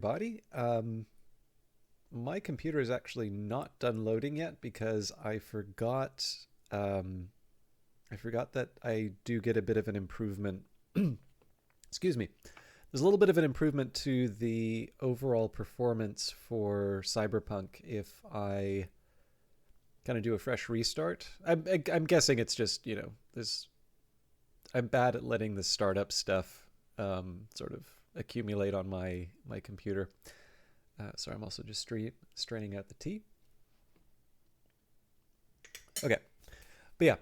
Body. My computer is actually not done loading yet because I forgot that I do get a bit of an improvement. Excuse me. There's a little bit of an improvement to the overall performance for Cyberpunk if I kind of do a fresh restart. I'm guessing it's just, this. I'm bad at letting the startup stuff sort of accumulate on my computer. Sorry, I'm also just straining out the tea. Okay, but yeah,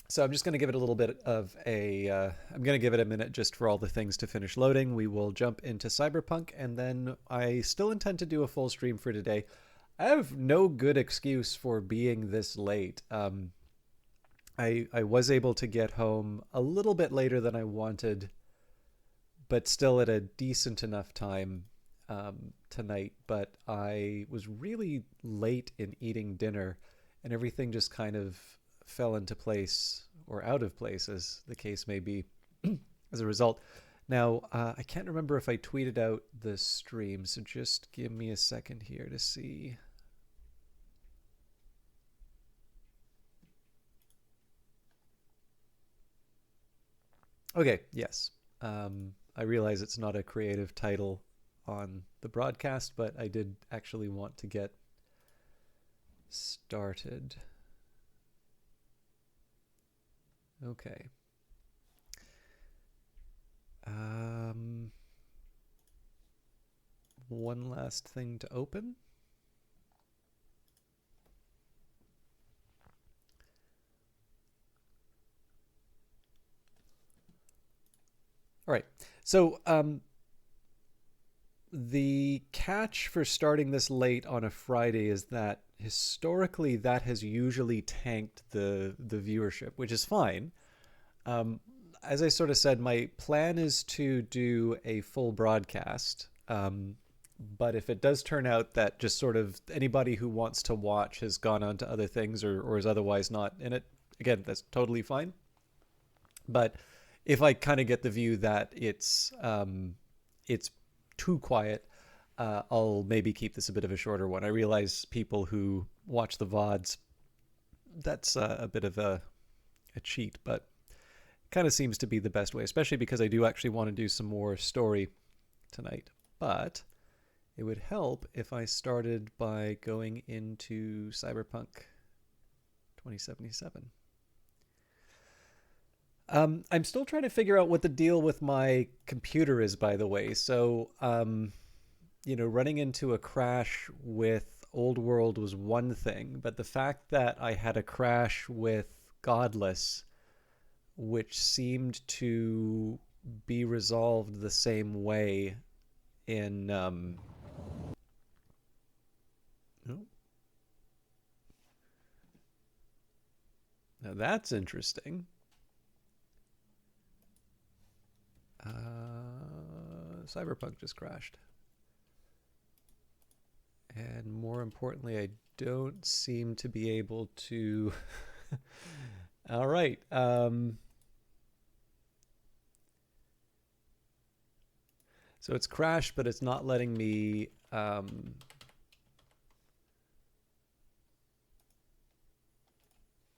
so I'm just going to give it a little bit of I'm going to give it a minute just for all the things to finish loading. We will jump into Cyberpunk, and then I still intend to do a full stream for today. I have no good excuse for being this late. I was able to get home a little bit later than I wanted, but still at a decent enough time tonight. But I was really late in eating dinner, and everything just kind of fell into place, or out of place, as the case may be, as a result. Now, I can't remember if I tweeted out the stream, so just give me a second here to see. Okay, yes. I realize it's not a creative title on the broadcast, but I did actually want to get started. Okay. One last thing to open. All right. So the catch for starting this late on a Friday is that historically that has usually tanked the viewership, which is fine. As I sort of said, my plan is to do a full broadcast. But if it does turn out that just sort of anybody who wants to watch has gone on to other things, or is otherwise not in it, again, that's totally fine. But if I kind of get the view that it's too quiet, I'll maybe keep this a bit of a shorter one. I realize people who watch the VODs, that's a bit of a cheat, but kind of seems to be the best way, especially because I do actually want to do some more story tonight. But it would help if I started by going into Cyberpunk 2077. I'm still trying to figure out what the deal with my computer is, by the way. So, running into a crash with Old World was one thing, but the fact that I had a crash with Godless, which seemed to be resolved the same way in no. Now that's interesting. Cyberpunk just crashed. And more importantly, I don't seem to be able to... All right. So it's crashed, but it's not letting me...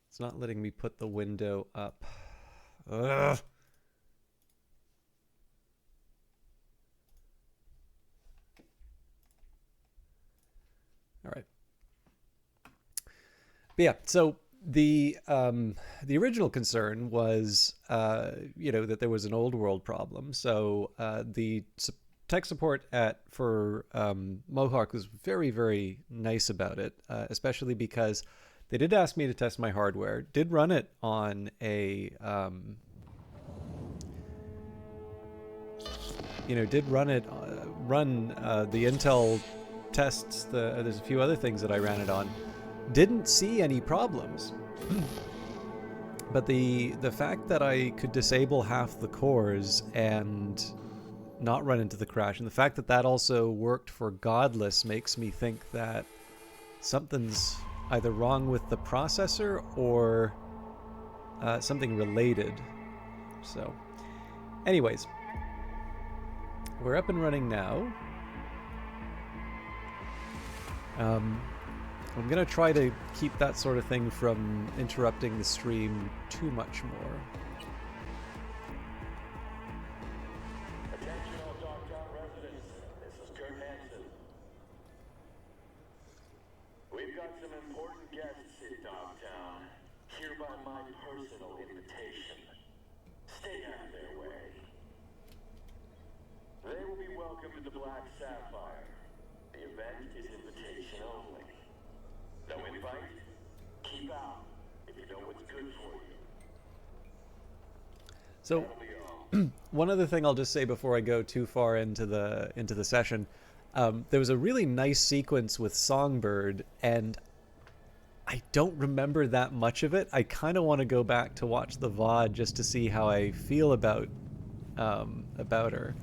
it's not letting me put the window up. Ugh. All right. But yeah, so the original concern was, that there was an old world problem. So the tech support for Mohawk was very, very nice about it, especially because they did ask me to test my hardware. Did run it on a did run it the Intel tests. There's a few other things that I ran it on. Didn't see any problems. But the fact that I could disable half the cores and not run into the crash, and the fact that that also worked for Godless, makes me think that something's either wrong with the processor or something related. So anyways, we're up and running now. I'm going to try to keep that sort of thing from interrupting the stream too much more. Attention all Dogtown residents, this is Kurt Hansen. We've got some important guests in Dogtown, here by my personal invitation. Stay out of their way. They will be welcome to the Black Sapphire. The event is invitation only. No invite? Keep out if you know what's good for you. So, one other thing I'll just say before I go too far into the session, there was a really nice sequence with Songbird, and I don't remember that much of it. I kind of want to go back to watch the VOD just to see how I feel about her.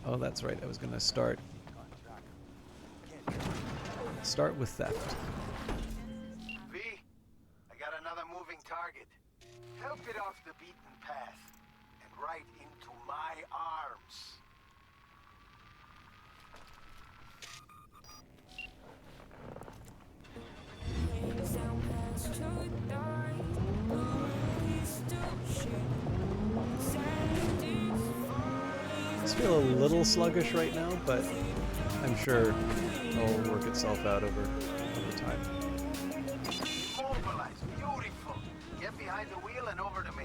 Oh, that's right. I was going to start with theft. V, I got another moving target. Help it off the beaten path and right into my arms. I just feel a little sluggish right now, but I'm sure it'll work itself out over time. Mobilize, beautiful. Get behind the wheel and over to me.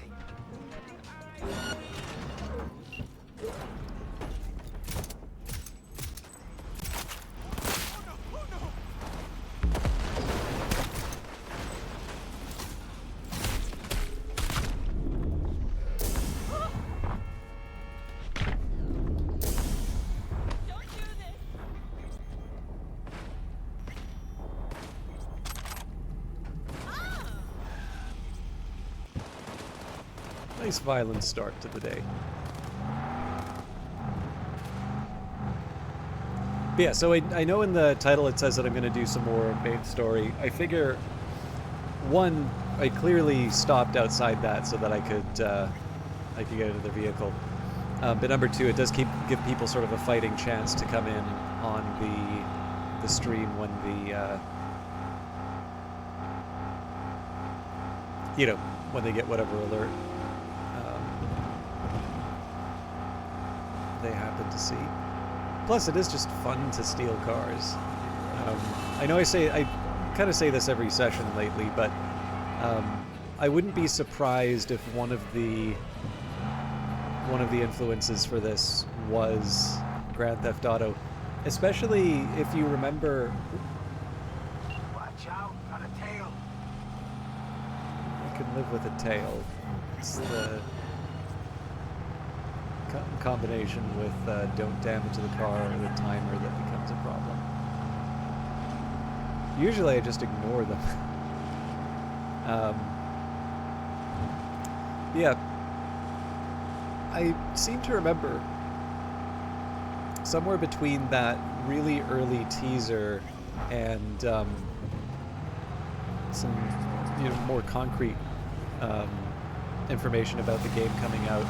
Nice violent start to the day. But yeah, so I know in the title it says that I'm going to do some more main story. I figure, one, I clearly stopped outside that so that I could get into the vehicle. But number two, it does give people sort of a fighting chance to come in on the stream when when they get whatever alert they happen to see. Plus, it is just fun to steal cars. I know I kind of say this every session lately, but I wouldn't be surprised if one of the influences for this was Grand Theft Auto, especially if you remember. Watch out, got a tail. I can live with a tail. It's the combination with don't damage the car or the timer that becomes a problem. Usually I just ignore them. Yeah, I seem to remember somewhere between that really early teaser and some more concrete information about the game coming out,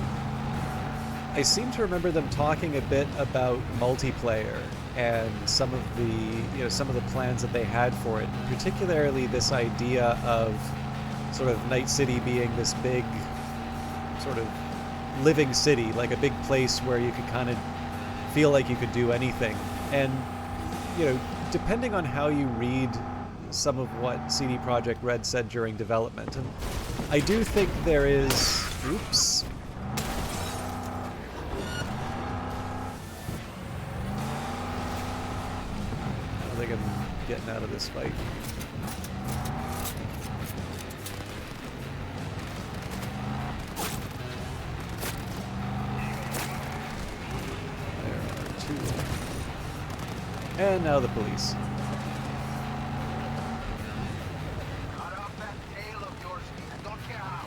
I seem to remember them talking a bit about multiplayer and some of the plans that they had for it, particularly this idea of sort of Night City being this big sort of living city, like a big place where you could kind of feel like you could do anything. And depending on how you read some of what CD Projekt Red said during development, and I do think there is oops. I think I'm getting out of this fight. There are two. And now the police. Cut off that tail of yours, I don't care how.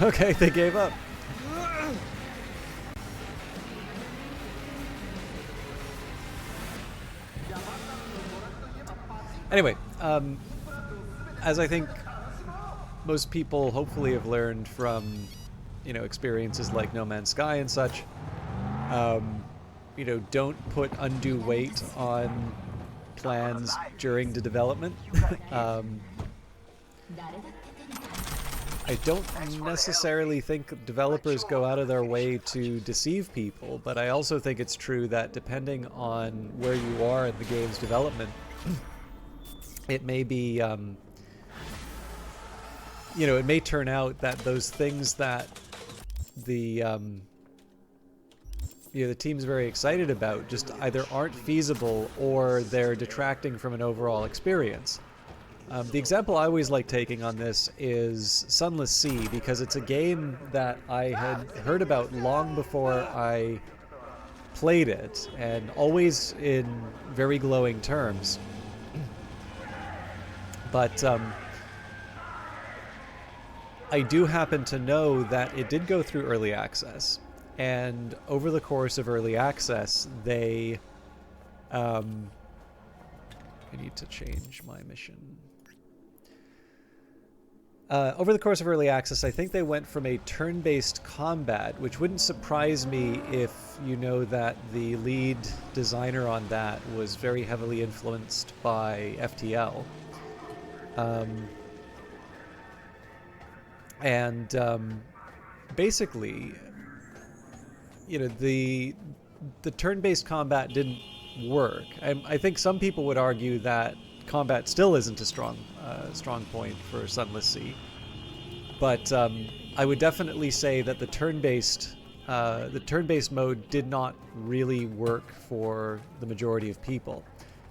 Okay, they gave up. Anyway, as I think most people hopefully have learned from, experiences like No Man's Sky and such, don't put undue weight on plans during the development. I don't necessarily think developers go out of their way to deceive people, but I also think it's true that depending on where you are in the game's development, it may be, it may turn out that those things that the the team's very excited about just either aren't feasible or they're detracting from an overall experience. The example I always like taking on this is Sunless Sea, because it's a game that I had heard about long before I played it, and always in very glowing terms. But I do happen to know that it did go through early access, and over the course of early access, they... I need to change my mission. Over the course of early access, I think they went from a turn-based combat, which wouldn't surprise me if you know that the lead designer on that was very heavily influenced by FTL. Basically, the turn-based combat didn't work. I think some people would argue that combat still isn't a strong point for Sunless Sea, but I would definitely say that the turn-based mode did not really work for the majority of people.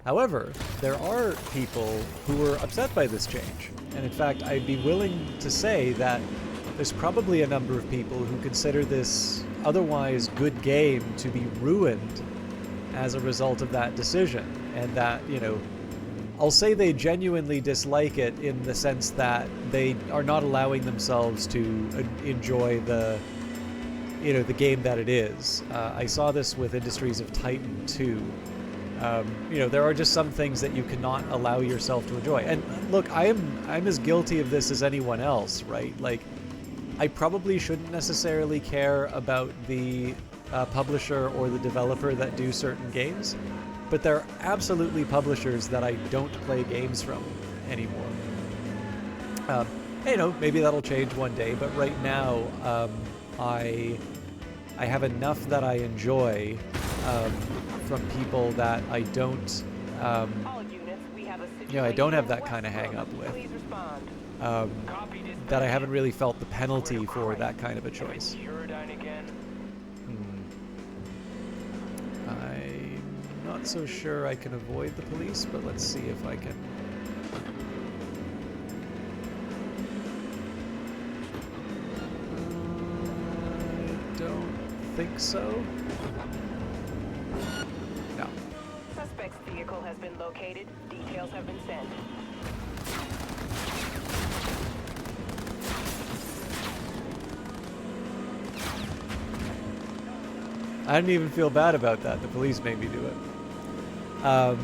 However, there are people who were upset by this change, and in fact, I'd be willing to say that there's probably a number of people who consider this otherwise good game to be ruined as a result of that decision, and that, I'll say they genuinely dislike it in the sense that they are not allowing themselves to enjoy the game that it is. I saw this with Industries of Titan 2. There are just some things that you cannot allow yourself to enjoy. And look, I'm as guilty of this as anyone else, right? Like, I probably shouldn't necessarily care about the publisher or the developer that do certain games, but there are absolutely publishers that I don't play games from anymore. Maybe that'll change one day, but right now, I have enough that I enjoy from people that I don't, I don't have that kind of hang up with. That I haven't really felt the penalty for that kind of a choice. I'm not so sure I can avoid the police, but let's see if I can. I don't think so. No. Suspect's vehicle has been located. Details have been sent. I didn't even feel bad about that. The police made me do it. I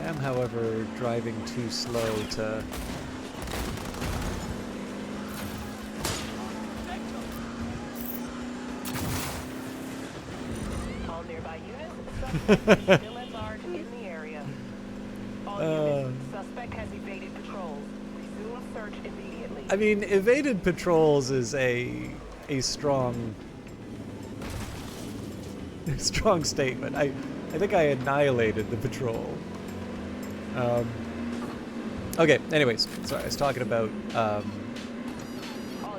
am, however, driving too slow to... All nearby units, suspect still at large in the area. All units, suspect has evaded patrols. Resume search immediately. I mean, evaded patrols is a strong statement. I think I annihilated the patrol. Okay, anyways, sorry, I was talking about... All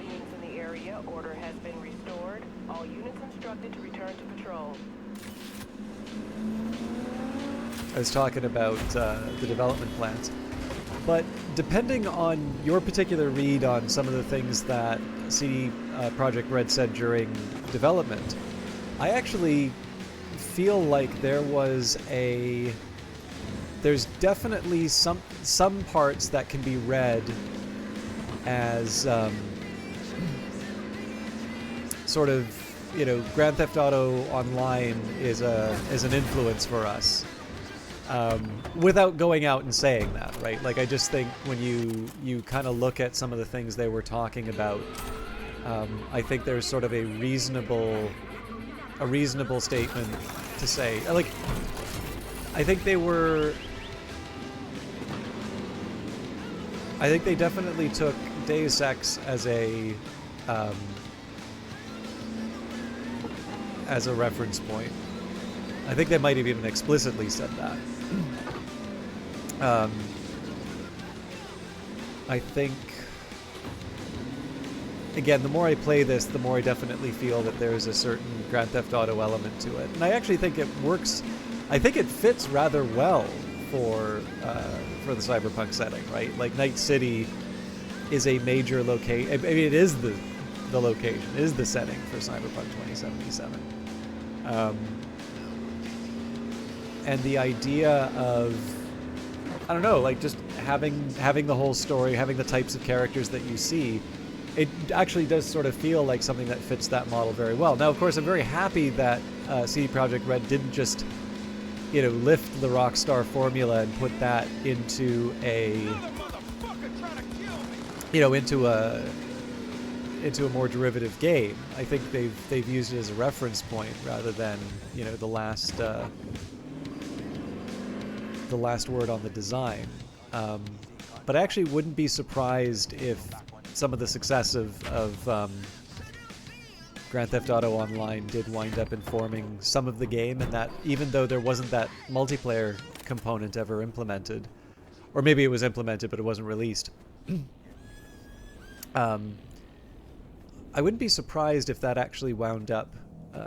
units in the area, order has been restored. All units instructed to return to patrol. I was talking about the development plans. But depending on your particular read on some of the things that CD Projekt Red said during development, I actually feel like there's definitely some parts that can be read as sort of, Grand Theft Auto Online is an influence for us, without going out and saying that, right? Like, I just think when you kind of look at some of the things they were talking about, I think there's sort of a reasonable statement to say. Like, I think they definitely took Deus Ex as a reference point. I think they might have even explicitly said that. I think, again, the more I play this, the more I definitely feel that there's a certain Grand Theft Auto element to it. And I actually think it works. I think it fits rather well for the Cyberpunk setting, right? Like, Night City is a major location. I mean, it is the location, is the setting for Cyberpunk 2077. And the idea of, I don't know, like, just having the whole story, having the types of characters that you see, it actually does sort of feel like something that fits that model very well. Now, of course, I'm very happy that CD Projekt Red didn't just, lift the Rockstar formula and put that into into a more derivative game. I think they've used it as a reference point rather than, the last word on the design. But I actually wouldn't be surprised if some of the success of Grand Theft Auto Online did wind up informing some of the game, and that even though there wasn't that multiplayer component ever implemented, or maybe it was implemented but it wasn't released, I wouldn't be surprised if that actually wound up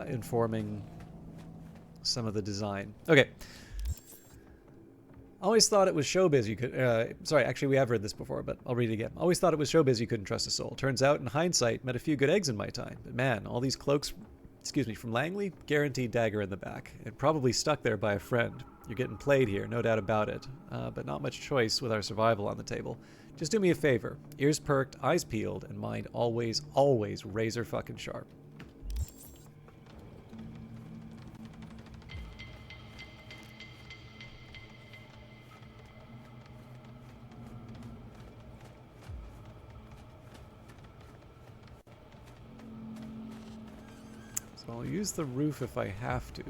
informing some of the design. Okay. Always thought it was showbiz you could... sorry, actually we have read this before, but I'll read it again. Always thought it was showbiz you couldn't trust a soul. Turns out, in hindsight, met a few good eggs in my time. But man, all these cloaks, from Langley, guaranteed dagger in the back. And probably stuck there by a friend. You're getting played here, no doubt about it. But not much choice with our survival on the table. Just do me a favor. Ears perked, eyes peeled, and mind always, always razor fucking sharp. So I'll use the roof if I have to.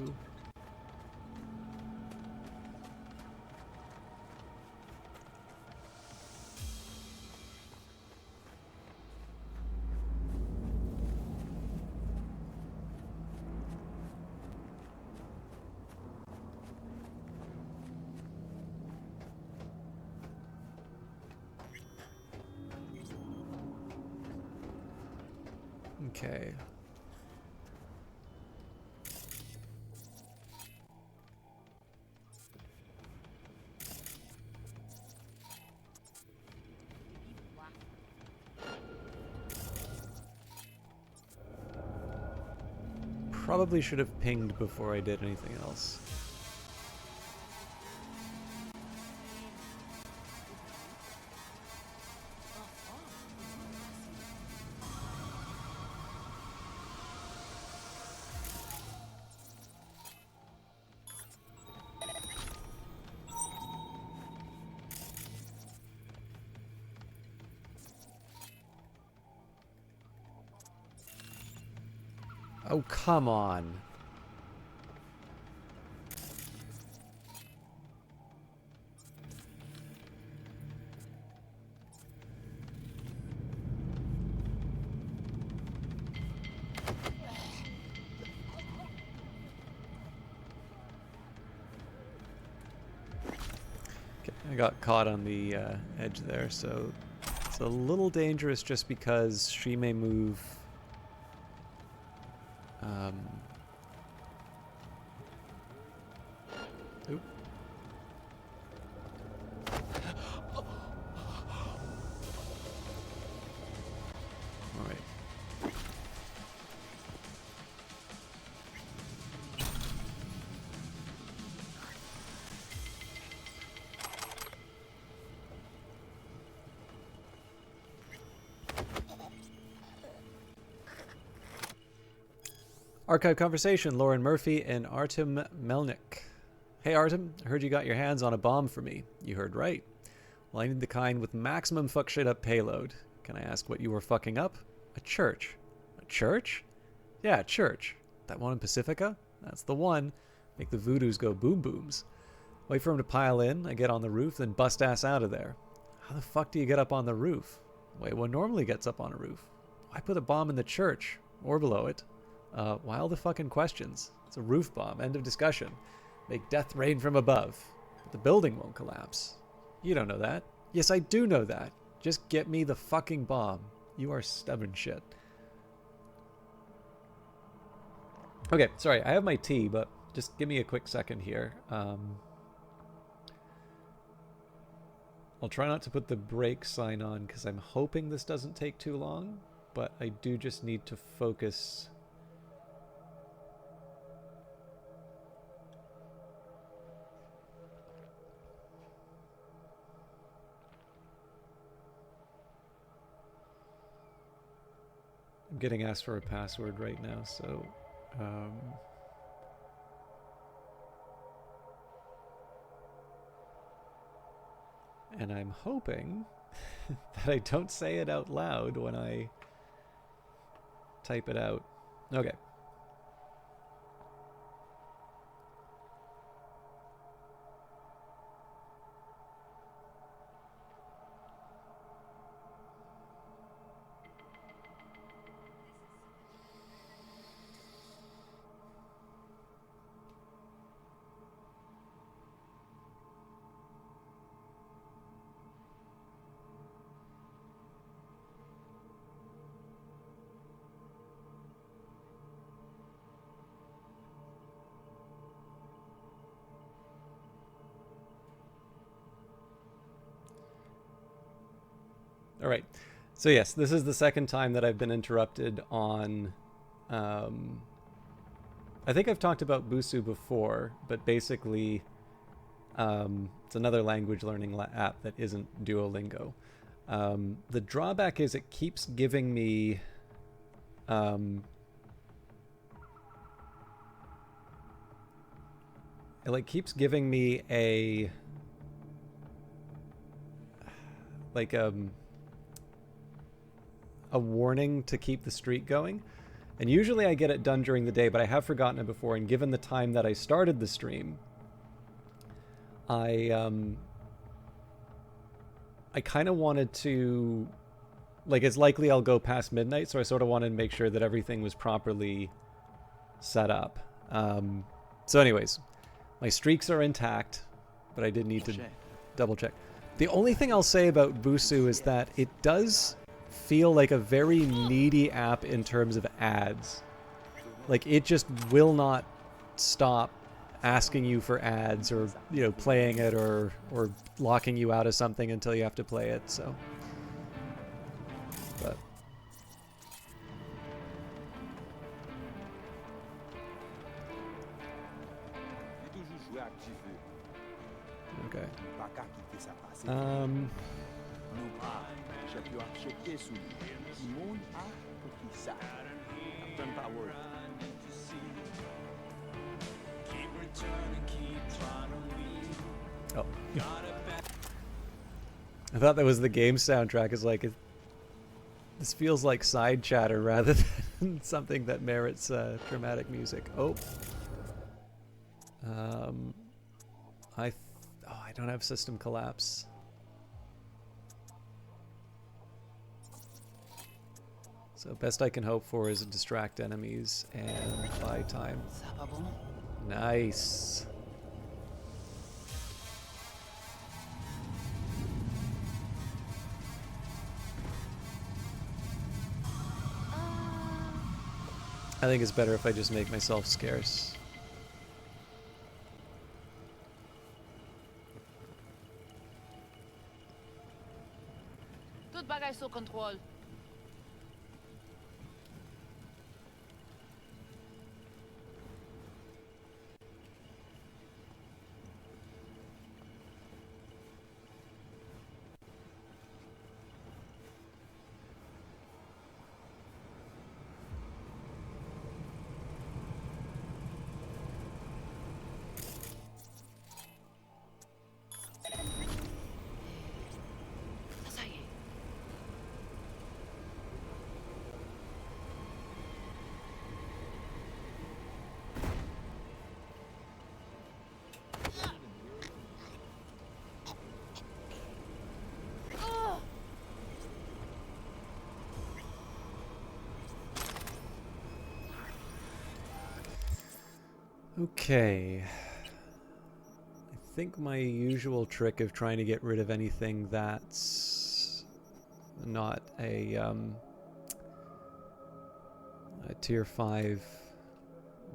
Okay. Probably should have pinged before I did anything else. Oh, come on. Okay, I got caught on the edge there, so it's a little dangerous just because she may move. Oop. All right. Archive conversation, Lauren Murphy and Artem Melnik. Hey Artem, I heard you got your hands on a bomb for me. You heard right. Well, I need the kind with maximum fuck shit up payload. Can I ask what you were fucking up? A church. A church? Yeah, a church. That one in Pacifica? That's the one. Make the voodoos go boom booms. Wait for him to pile in, I get on the roof, then bust ass out of there. How the fuck do you get up on the roof? Wait, what normally gets up on a roof? Why put a bomb in the church? Or below it? Why all the fucking questions? It's a roof bomb, end of discussion. Make death rain from above. But the building won't collapse. You don't know that. Yes, I do know that. Just get me the fucking bomb. You are stubborn shit. Okay, sorry, I have my tea, but just give me a quick second here. I'll try not to put the break sign on because I'm hoping this doesn't take too long, but I do just need to focus. I'm getting asked for a password right now, so and I'm hoping that I don't say it out loud when I type it out. Okay. All right. So yes, this is the second time that I've been interrupted on. I think I've talked about Busu before, but basically, it's another language learning app that isn't Duolingo. The drawback is it keeps giving me. It like keeps giving me a warning to keep the streak going. And usually I get it done during the day, but I have forgotten it before. And given the time that I started the stream, I kind of wanted to, like, it's likely I'll go past midnight, so I sort of wanted to make sure that everything was properly set up. So anyways, my streaks are intact, but I did need to double check. The only thing I'll say about Busu is that it does feel like a very needy app in terms of ads. Like, it just will not stop asking you for ads or, you know, playing it or locking you out of something until you have to play it, so. But. Okay. Oh. I thought that was the game soundtrack. It's like, this feels like side chatter rather than something that merits dramatic music. Oh. I don't have system collapse. So best I can hope for is distract enemies and buy time. Nice. I think it's better if I just make myself scarce. Tout bagay sous contrôle. Okay. I think my usual trick of trying to get rid of anything that's not a tier 5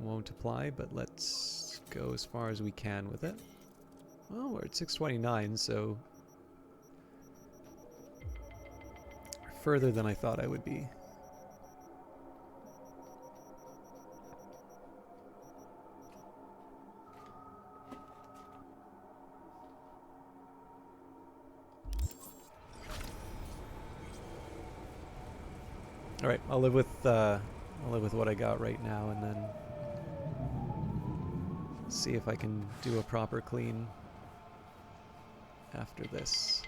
won't apply, but let's go as far as we can with it. Well, we're at 629, so further than I thought I would be. All right, I'll live with what I got right now, and then see if I can do a proper clean after this.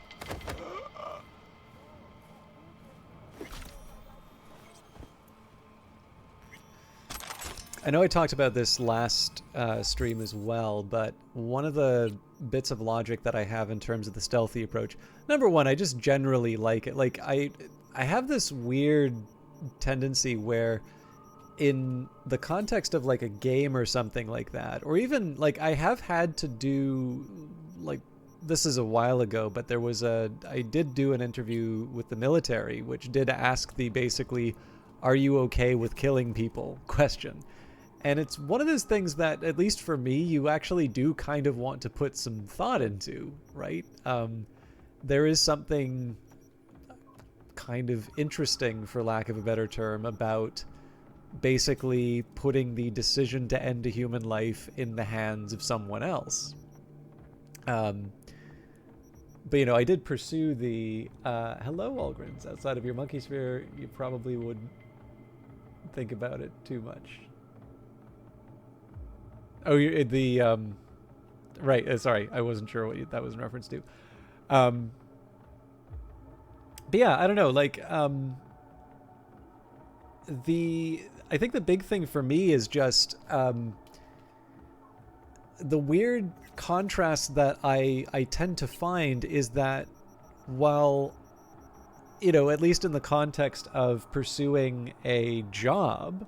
I know I talked about this last stream as well, but one of the bits of logic that I have in terms of the stealthy approach, number one, I just generally like it. Like I have this weird tendency where in the context of like a game or something like that, or even like I have had to do, like, this is a while ago, but I did do an interview with the military, which did ask the basically, are you okay with killing people question. And it's one of those things that, at least for me, you actually do kind of want to put some thought into, right? There is something kind of interesting, for lack of a better term, about basically putting the decision to end a human life in the hands of someone else. But, you know, I did pursue the, hello, Walgreens. Outside of your monkey sphere, you probably wouldn't think about it too much. Oh, right, sorry, I wasn't sure what that was in reference to. But yeah, I don't know, like, I think the big thing for me is just, the weird contrast that I tend to find is that while, you know, at least in the context of pursuing a job,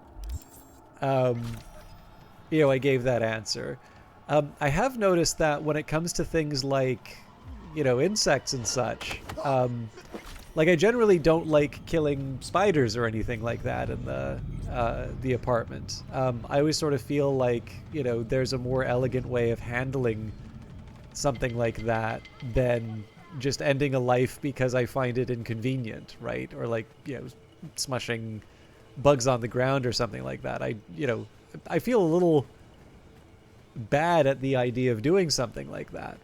you know, I gave that answer. I have noticed that when it comes to things like, you know, insects and such, like I generally don't like killing spiders or anything like that in the apartment. I always sort of feel like, you know, there's a more elegant way of handling something like that than just ending a life because I find it inconvenient, right? Or like, you know, smushing bugs on the ground or something like that. You know, I feel a little bad at the idea of doing something like that.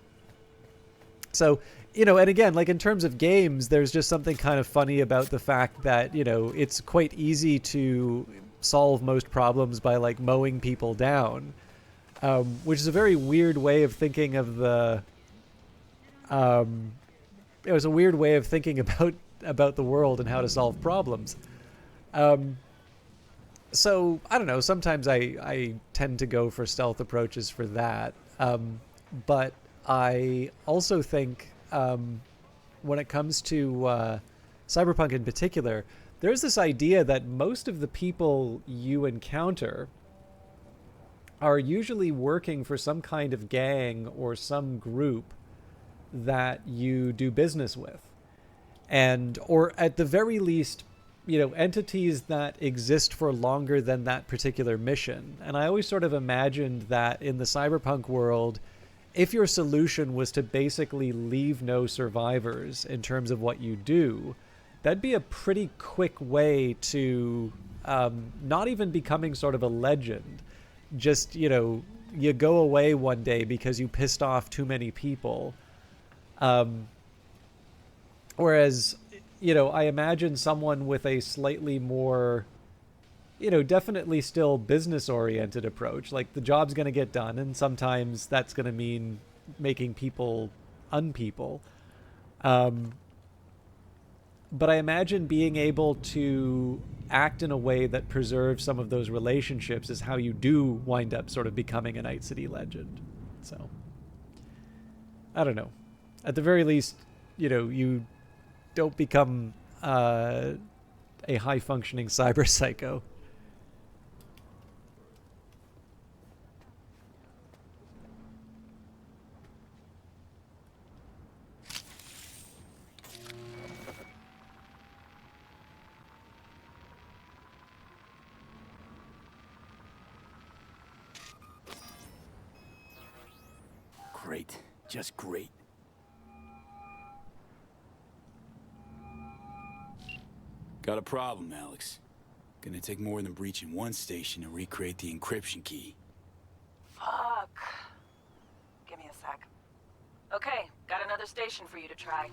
So, you know, and again, like in terms of games, there's just something kind of funny about the fact that, you know, it's quite easy to solve most problems by like mowing people down, which is a very weird way of thinking of the, it was a weird way of thinking about the world and how to solve problems. So I don't know. Sometimes I tend to go for stealth approaches for that, but I also think when it comes to Cyberpunk in particular, there's this idea that most of the people you encounter are usually working for some kind of gang or some group that you do business with, and or at the very least, you know, entities that exist for longer than that particular mission. And I always sort of imagined that in the Cyberpunk world, if your solution was to basically leave no survivors in terms of what you do, that'd be a pretty quick way to not even becoming sort of a legend. Just, you know, you go away one day because you pissed off too many people. Whereas, you know, I imagine someone with a slightly more, you know, definitely still business-oriented approach. Like, the job's going to get done, and sometimes that's going to mean making people unpeople. But I imagine being able to act in a way that preserves some of those relationships is how you do wind up sort of becoming a Night City legend. So, I don't know. At the very least, you know, you don't become a high-functioning cyber psycho. just great. Got a problem, Alex. Gonna take more than breaching one station to recreate the encryption key. Fuck. Give me a sec. Okay, got another station for you to try.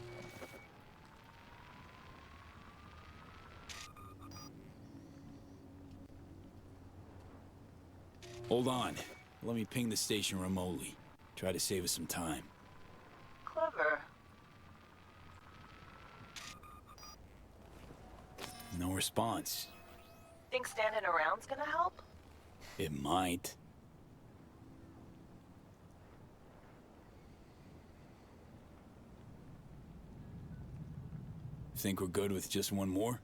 Hold on. Let me ping the station remotely. Try to save us some time. Clever. No response. Think standing around's gonna help? It might. Think we're good with just one more?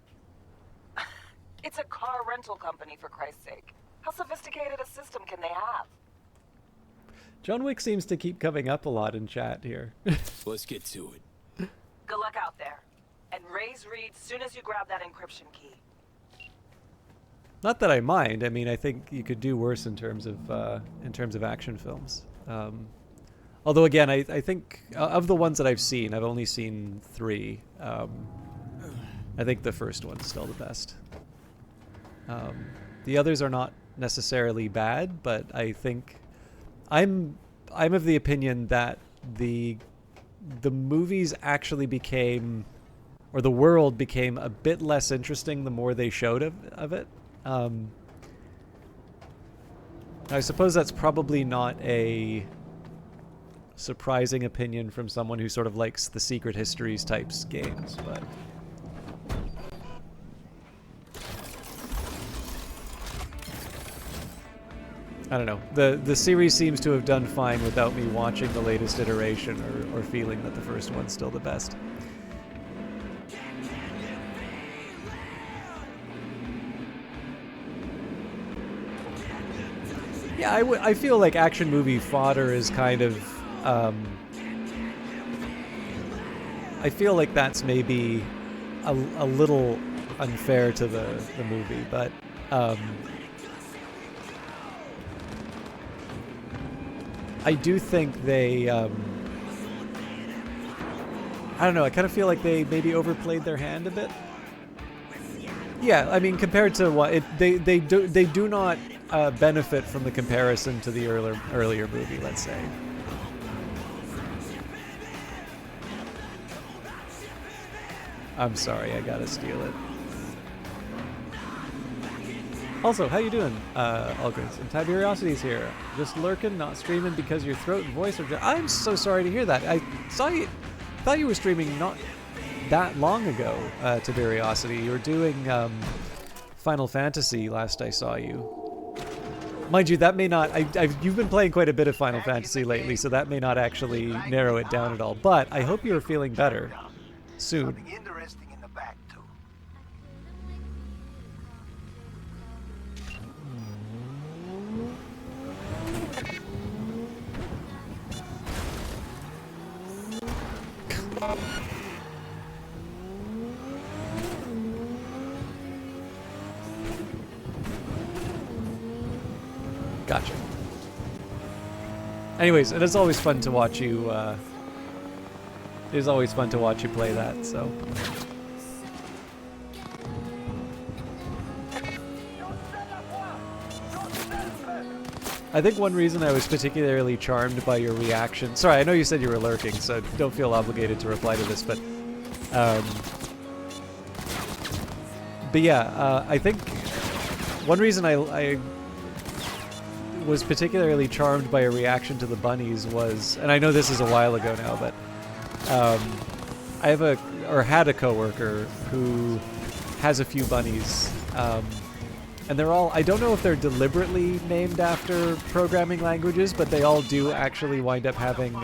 It's a car rental company, for Christ's sake. How sophisticated a system can they have? John Wick seems to keep coming up a lot in chat here. Let's get to it. Good luck out there. And raise Reed soon as you grab that encryption key. Not that I mind. I mean, I think you could do worse in terms of action films. Although again, I think of the ones that I've seen, I've only seen 3. I think the first one's still the best. The others are not necessarily bad, but I think I'm of the opinion that the movies actually became, or the world became, a bit less interesting the more they showed of it. I suppose that's probably not a surprising opinion from someone who sort of likes the Secret Histories types games, but I don't know. The series seems to have done fine without me watching the latest iteration or feeling that the first one's still the best. Yeah, I feel like action movie fodder is kind of I feel like that's maybe a little unfair to the movie, but I do think they I don't know, I kind of feel like they maybe overplayed their hand a bit. Yeah, I mean, compared to what they do not benefit from the comparison to the earlier movie, let's say. I'm sorry, I gotta steal it. Also, how you doing, Algris? And Tiberiosity's here. Just lurking, not streaming because your throat and voice are I'm so sorry to hear that. I thought you were streaming not that long ago, Tiberiosity. You were doing Final Fantasy last I saw you. Mind you, that may not... you've been playing quite a bit of Final Fantasy lately, so that may not actually narrow it down at all. But I hope you're feeling better soon. Something interesting in the back, too. Gotcha. Anyways, it is always fun to watch you. It is always fun to watch you play that. So. I think one reason I was particularly charmed by your reaction. Sorry, I know you said you were lurking, so don't feel obligated to reply to this, but yeah, I think one reason I was particularly charmed by a reaction to the bunnies was, and I know this is a while ago now, but I have had a coworker who has a few bunnies, and they're all, I don't know if they're deliberately named after programming languages, but they all do actually wind up having,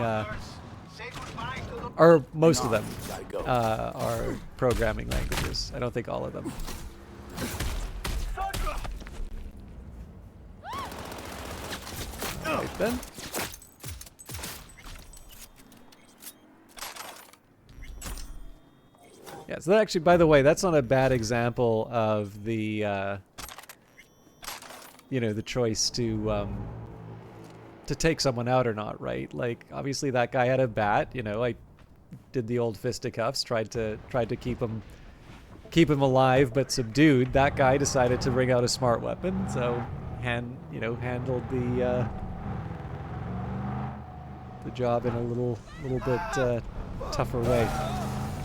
or most of them are programming languages. I don't think all of them. Right, Ben? Yeah, so that actually, by the way, that's not a bad example of the, you know, the choice to to take someone out or not, right? Like obviously that guy had a bat, you know, I did the old fisticuffs, tried to keep him alive but subdued. That guy decided to bring out a smart weapon, so handled the job in a little bit tougher way.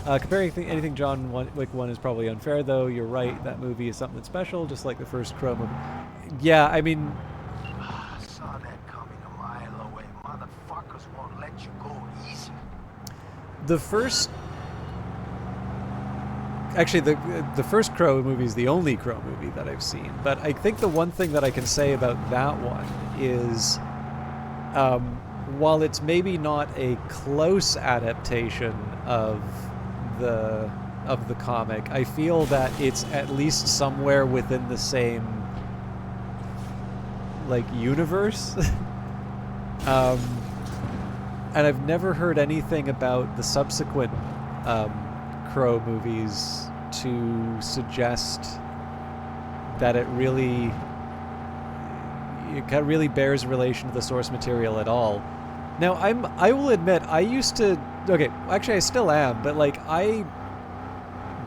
Comparing anything John Wick 1 is probably unfair, though. You're right, that movie is something special, just like the first Crow movie. Yeah, I mean, I saw that coming a mile away. Motherfuckers won't let you go easy. the first actually the first Crow movie is the only Crow movie that I've seen, but I think the one thing that I can say about that one is while it's maybe not a close adaptation of the comic, I feel that it's at least somewhere within the same like universe. And I've never heard anything about the subsequent Crow movies to suggest that it really bears relation to the source material at all. Now, I will admit, I used to... Okay, actually I still am, but like I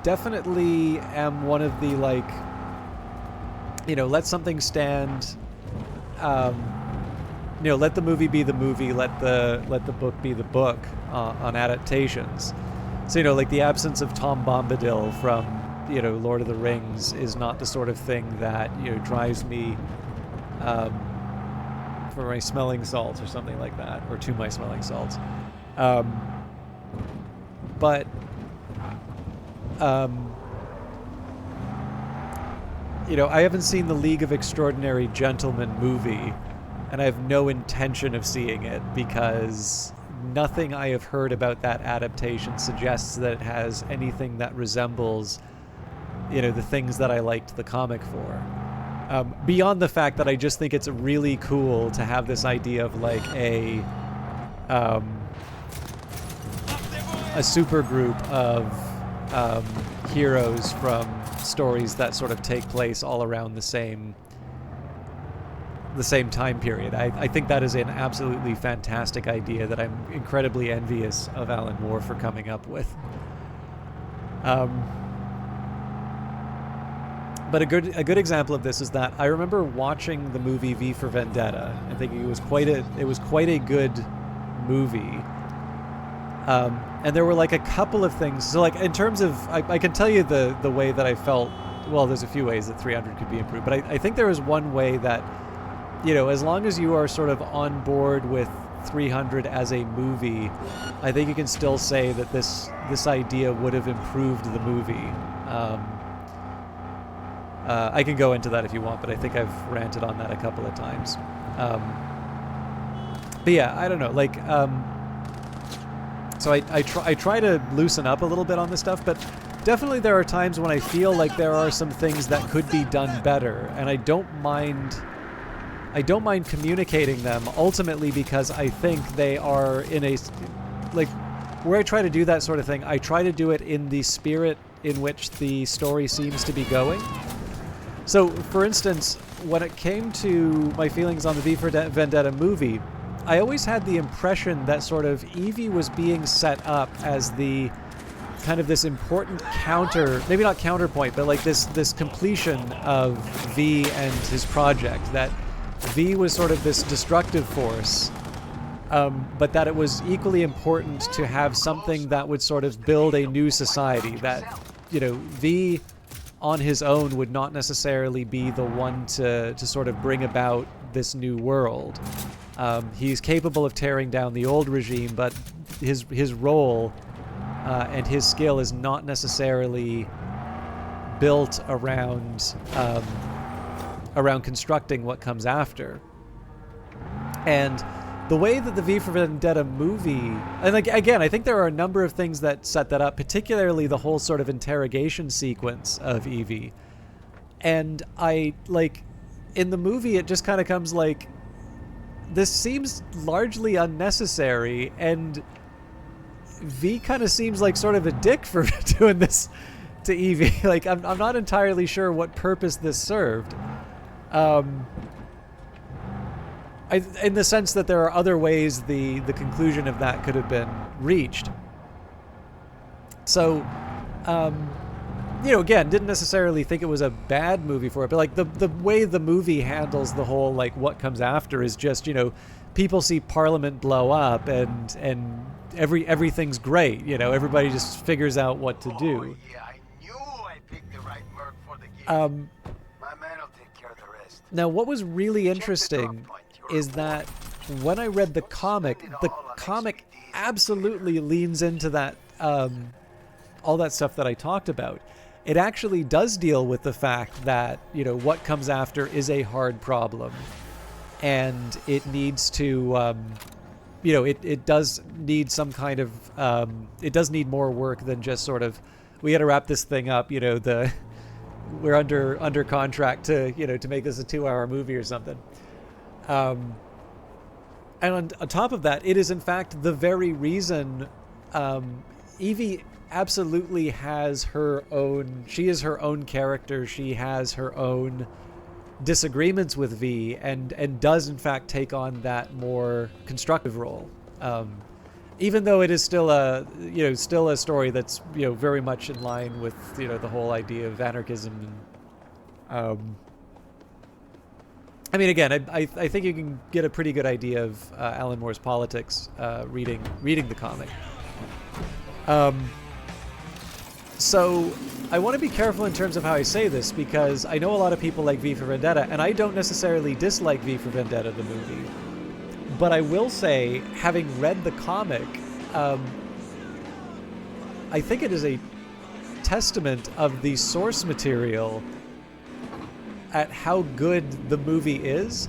definitely am one of the like, you know, let something stand, you know, let the movie be the movie, let the book be the book on adaptations. So, you know, like the absence of Tom Bombadil from, you know, Lord of the Rings is not the sort of thing that, you know, drives me for my smelling salts or something like that, or to my smelling salts. But you know, I haven't seen the League of Extraordinary Gentlemen movie, and I have no intention of seeing it because nothing I have heard about that adaptation suggests that it has anything that resembles, you know, the things that I liked the comic for. Beyond the fact that I just think it's really cool to have this idea of like a super group of heroes from stories that sort of take place all around the same time period. I think that is an absolutely fantastic idea that I'm incredibly envious of Alan Moore for coming up with. But a good example of this is that I remember watching the movie V for Vendetta and thinking it was quite a good movie. And there were like a couple of things. So like in terms of, I can tell you the way that I felt. Well, there's a few ways that 300 could be improved, but I think there was one way that, you know, as long as you are sort of on board with 300 as a movie, I think you can still say that this idea would have improved the movie. I can go into that if you want, but I think I've ranted on that a couple of times. But yeah, I don't know. Like, so I try to loosen up a little bit on this stuff, but definitely there are times when I feel like there are some things that could be done better, and I don't mind communicating them, ultimately because I think they are in a, like, where I try to do that sort of thing, I try to do it in the spirit in which the story seems to be going. So, for instance, when it came to my feelings on the V for Vendetta movie, I always had the impression that sort of Evie was being set up as the kind of this important counter, maybe not counterpoint, but like this completion of V and his project, that V was sort of this destructive force, but that it was equally important to have something that would sort of build a new society, that, you know, V on his own would not necessarily be the one to sort of bring about this new world. He's capable of tearing down the old regime, but his role and his skill is not necessarily built around constructing what comes after. And the way that the V for Vendetta movie, and like, again, I think there are a number of things that set that up, particularly the whole sort of interrogation sequence of Evie. And I, like, in the movie, it just kind of comes like, this seems largely unnecessary, and V kind of seems like sort of a dick for doing this to Evie. Like, I'm not entirely sure what purpose this served. in the sense that there are other ways the conclusion of that could have been reached. So, again, didn't necessarily think it was a bad movie for it, but like the way the movie handles the whole like what comes after is just people see Parliament blow up and everything's great. Everybody just figures out what to do. Oh, yeah, I knew I picked the right merc for the gig. My man will take care of the rest. Now, what was really interesting is that when I read the comic absolutely leans into that all that stuff that I talked about. It actually does deal with the fact that what comes after is a hard problem, and it needs to it does need some kind of it does need more work than just sort of we got to wrap this thing up. We're under contract to make this a 2-hour movie or something. And on top of that, it is in fact the very reason Evie absolutely has her own. She is her own character. She has her own disagreements with V, and does in fact take on that more constructive role. Even though it is still a story that's very much in line with the whole idea of anarchism. And I mean, again, I think you can get a pretty good idea of Alan Moore's politics reading the comic. So I want to be careful in terms of how I say this, because I know a lot of people like V for Vendetta, and I don't necessarily dislike V for Vendetta, the movie. But I will say, having read the comic, I think it is a testament of the source material at how good the movie is,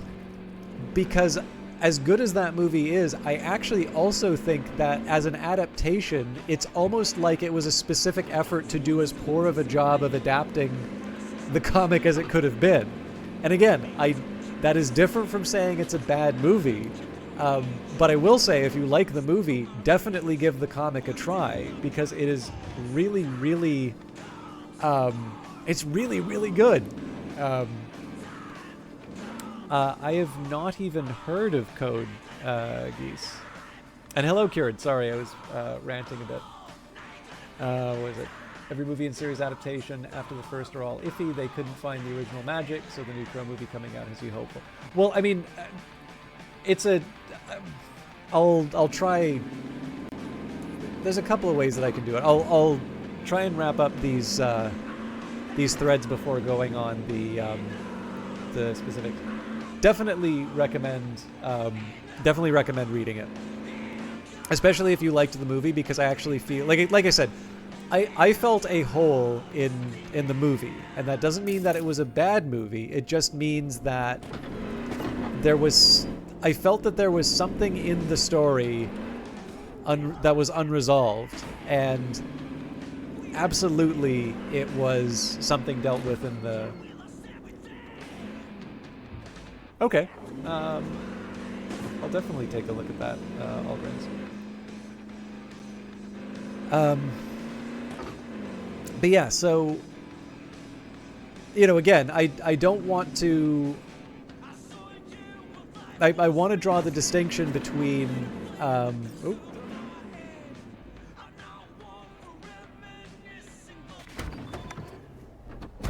because as good as that movie is, I actually also think that as an adaptation, it's almost like it was a specific effort to do as poor of a job of adapting the comic as it could have been. And again, that is different from saying it's a bad movie. But I will say, if you like the movie, definitely give the comic a try, because it is really, really, it's really, really good. I have not even heard of Code Geass. And hello, Kieran. Sorry, I was ranting a bit. What is it? Every movie and series adaptation after the first are all iffy. They couldn't find the original magic, so the new Crow movie coming out has you hopeful. Well, I mean, it's a... I'll try... There's a couple of ways that I can do it. I'll try and wrap up these threads before going on the specifics. Definitely recommend reading it, especially if you liked the movie, because I actually feel like I said, I felt a hole in the movie, and that doesn't mean that it was a bad movie. It just means that I felt that there was something in the story that was unresolved, and absolutely it was something dealt with in the... Okay. I'll definitely take a look at that, Algren's. But yeah, so... again, I don't want to... I want to draw the distinction between...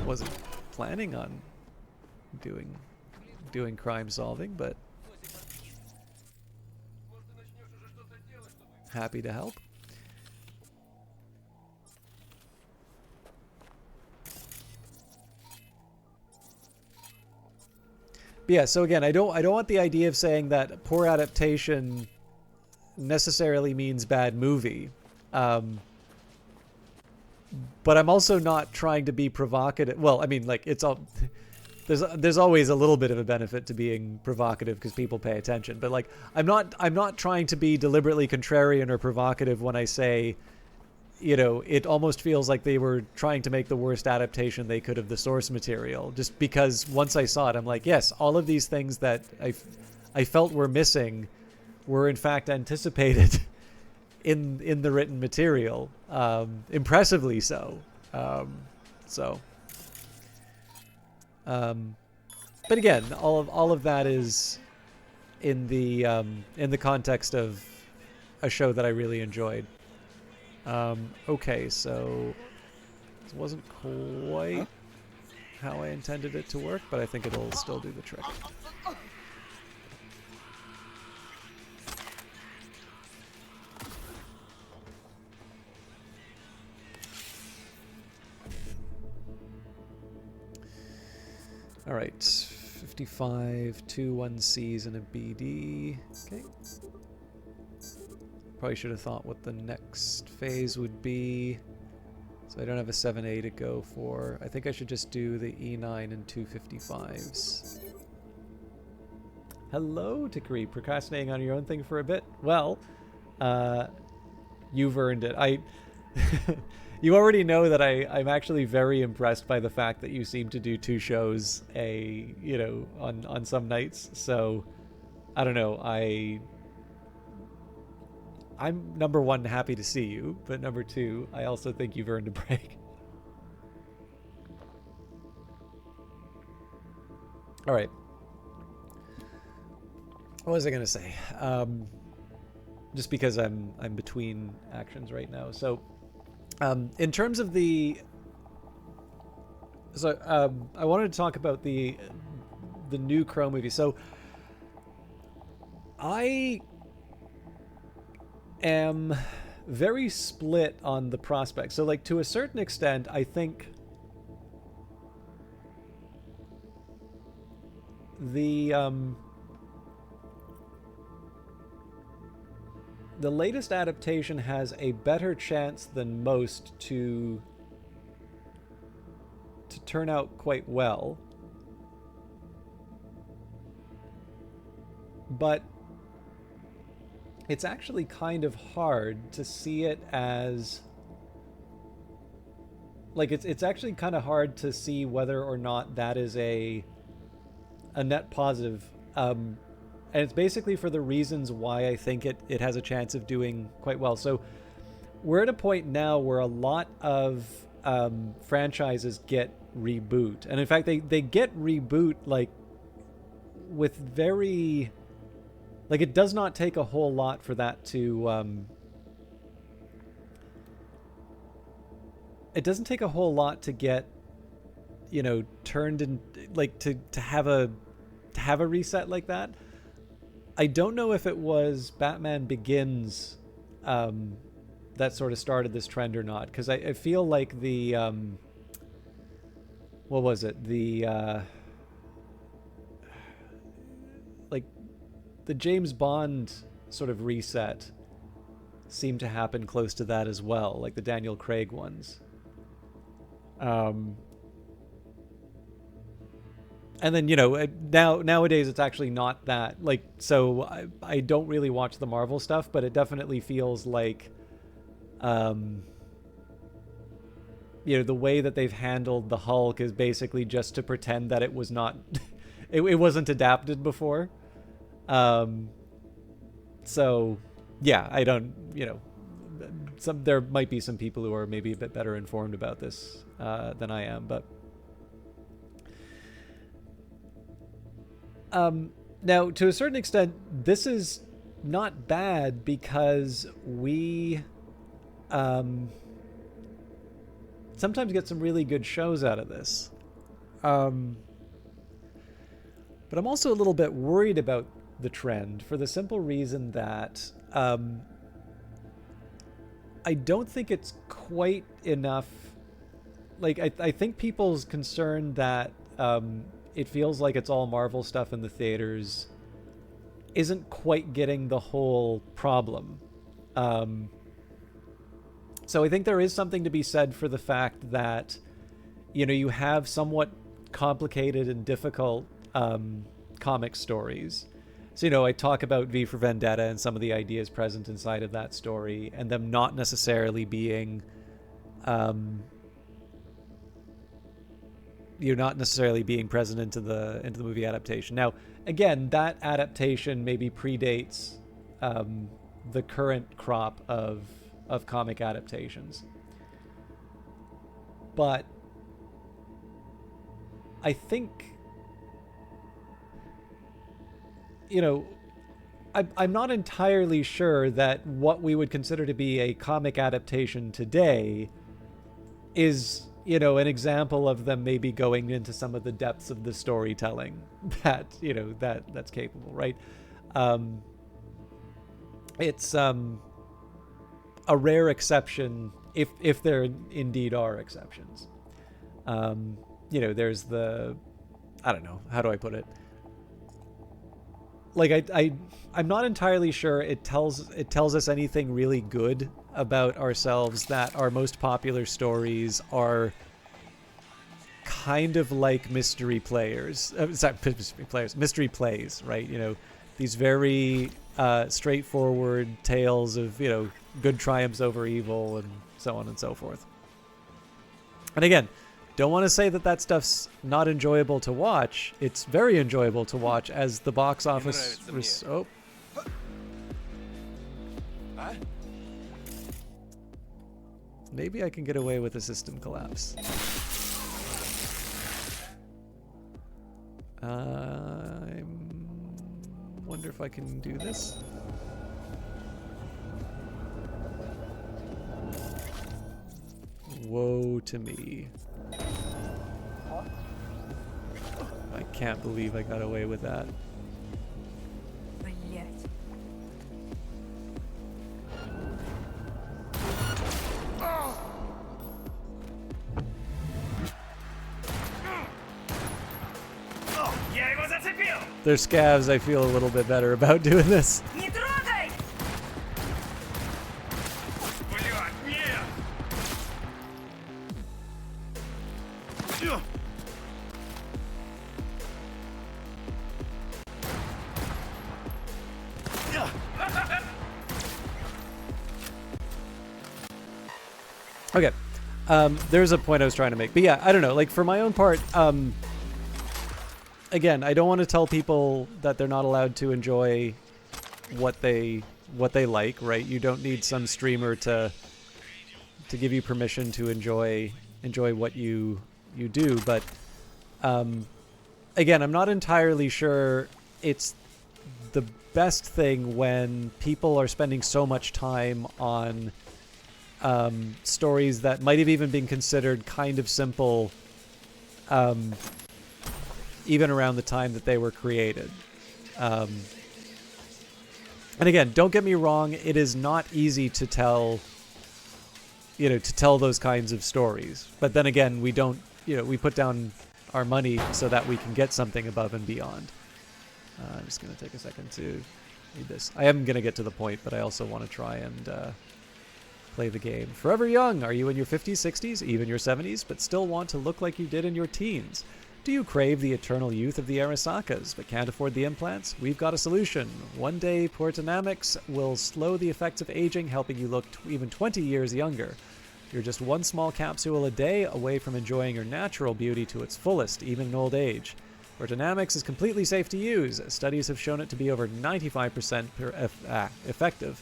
Wasn't planning on doing crime solving, but happy to help. But yeah, so again, I don't want the idea of saying that poor adaptation necessarily means bad movie. But I'm also not trying to be provocative. Well, I mean, like, it's all... There's always a little bit of a benefit to being provocative because people pay attention. But like, I'm not trying to be deliberately contrarian or provocative when I say, it almost feels like they were trying to make the worst adaptation they could of the source material. Just because once I saw it, I'm like, yes, all of these things that I felt were missing were in fact anticipated in the written material, impressively so. But again, all of that is in the context of a show that I really enjoyed. Okay, so this wasn't quite how I intended it to work, but I think it'll still do the trick. All right, 55, 2 1Cs and a BD. Okay. Probably should have thought what the next phase would be. So I don't have a 7A to go for. I think I should just do the E9 and 255s. Hello, Tikri. Procrastinating on your own thing for a bit? Well, you've earned it. You already know that I'm actually very impressed by the fact that you seem to do 2 shows on some nights. So I don't know. I'm number 1 happy to see you, but number 2, I also think you've earned a break. All right. What was I gonna say? Just because I'm between actions right now. So, in terms of I wanted to talk about the new Crow movie. So, I am very split on the prospect. So, like, to a certain extent, I think the latest adaptation has a better chance than most to turn out quite well. But it's actually kind of hard to see it as like it's actually kind of hard to see whether or not that is a net positive. And it's basically for the reasons why I think it has a chance of doing quite well. So we're at a point now where a lot of franchises get reboot. And in fact, they get reboot like with very... Like, it does not take a whole lot for that to... it doesn't take a whole lot to get, turned in... Like, to have a reset like that. I don't know if it was Batman Begins that sort of started this trend or not, because I feel like the what was it, the James Bond sort of reset seemed to happen close to that as well, like the Daniel Craig ones. And then, nowadays it's actually not that. Like, so I don't really watch the Marvel stuff, but it definitely feels like, the way that they've handled the Hulk is basically just to pretend that it was not, it wasn't adapted before. So, yeah, I don't, there might be some people who are maybe a bit better informed about this than I am, but... now, to a certain extent, this is not bad because we sometimes get some really good shows out of this. But I'm also a little bit worried about the trend for the simple reason that I don't think it's quite enough. Like, I think people's concern that it feels like it's all Marvel stuff in the theaters isn't quite getting the whole problem. So I think there is something to be said for the fact that, you have somewhat complicated and difficult comic stories. So, I talk about V for Vendetta and some of the ideas present inside of that story and them not necessarily being... you're not necessarily being present into the movie adaptation. Now, again, that adaptation maybe predates the current crop of comic adaptations. But I think, I'm not entirely sure that what we would consider to be a comic adaptation today is, you know, an example of them maybe going into some of the depths of the storytelling that, you know, that's capable, right? It's a rare exception, if there indeed are exceptions. You know, there's the, I don't know, how do I put it? Like I'm not entirely sure it tells us anything really good about ourselves that our most popular stories are kind of like mystery plays, right? You know, these very straightforward tales of, you know, good triumphs over evil and so on and so forth. And again, don't want to say that that stuff's not enjoyable to watch. It's very enjoyable to watch as the box office. Oh. Maybe I can get away with a system collapse. I wonder if I can do this. Woe to me. I can't believe I got away with that. They're scavs, I feel a little bit better about doing this. Okay, there's a point I was trying to make, but yeah, I don't know, like for my own part, again, I don't want to tell people that they're not allowed to enjoy what they like, right? You don't need some streamer to give you permission to enjoy what you do, but again, I'm not entirely sure it's the best thing when people are spending so much time on stories that might have even been considered kind of simple even around the time that they were created. And again, don't get me wrong, it is not easy to tell, you know, to tell those kinds of stories. But then again, we don't, you know, we put down our money so that we can get something above and beyond. I'm just going to take a second to read this. I am going to get to the point, but I also want to try and play the game. Forever young, are you in your 50s, 60s, even your 70s, but still want to look like you did in your teens? Do you crave the eternal youth of the Arasakas, but can't afford the implants? We've got a solution. One day, Portonamics will slow the effects of aging, helping you look even 20 years younger. You're just one small capsule a day away from enjoying your natural beauty to its fullest, even in old age. Portonamics is completely safe to use. Studies have shown it to be over 95% effective.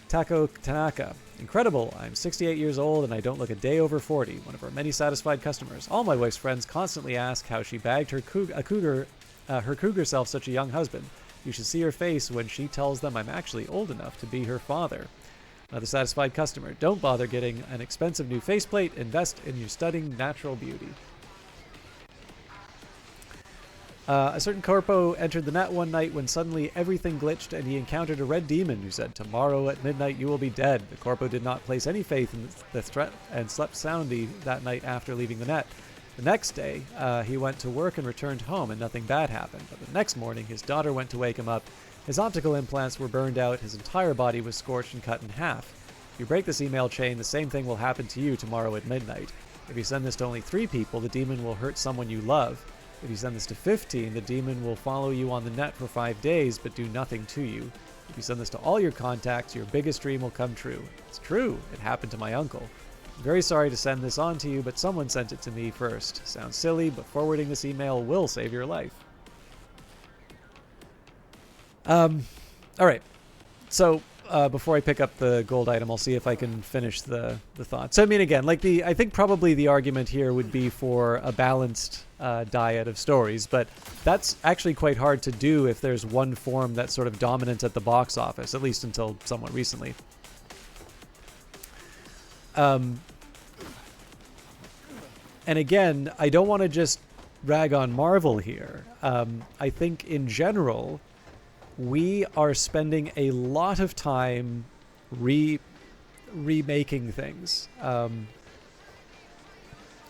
Tako Tanaka. Incredible. I'm 68 years old and I don't look a day over 40. One of our many satisfied customers. All my wife's friends constantly ask how she bagged her cougar self such a young husband. You should see her face when she tells them I'm actually old enough to be her father. Another satisfied customer. Don't bother getting an expensive new faceplate. Invest in your stunning natural beauty. A certain corpo entered the net one night when suddenly everything glitched and he encountered a red demon who said, "Tomorrow at midnight you will be dead." The corpo did not place any faith in the threat and slept soundly that night after leaving the net. The next day, he went to work and returned home and nothing bad happened. But the next morning, his daughter went to wake him up. His optical implants were burned out, his entire body was scorched and cut in half. If you break this email chain, the same thing will happen to you tomorrow at midnight. If you send this to only 3 people, the demon will hurt someone you love. If you send this to 15, the demon will follow you on the net for 5 days but do nothing to you. If you send this to all your contacts, your biggest dream will come true. It's true. It happened to my uncle. I'm very sorry to send this on to you, but someone sent it to me first. Sounds silly, but forwarding this email will save your life. Alright. So, before I pick up the gold item, I'll see if I can finish the thought. So I mean, again, like I think probably the argument here would be for a balanced diet of stories, but that's actually quite hard to do if there's one form that's sort of dominant at the box office, at least until somewhat recently. And again, I don't want to just rag on Marvel here. I think in general, we are spending a lot of time remaking things,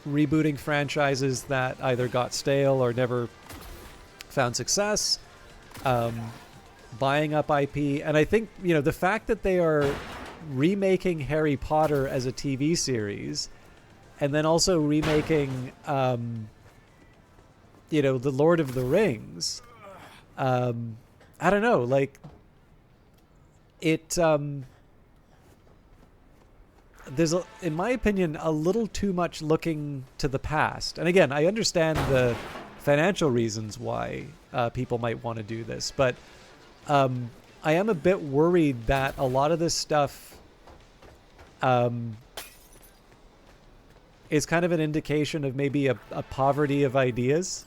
rebooting franchises that either got stale or never found success, buying up IP. And I think, you know, the fact that they are remaking Harry Potter as a TV series and then also remaking, you know, The Lord of the Rings, I don't know, like, it, there's, in my opinion, a little too much looking to the past. And again, I understand the financial reasons why people might want to do this, but I am a bit worried that a lot of this stuff is kind of an indication of maybe a poverty of ideas.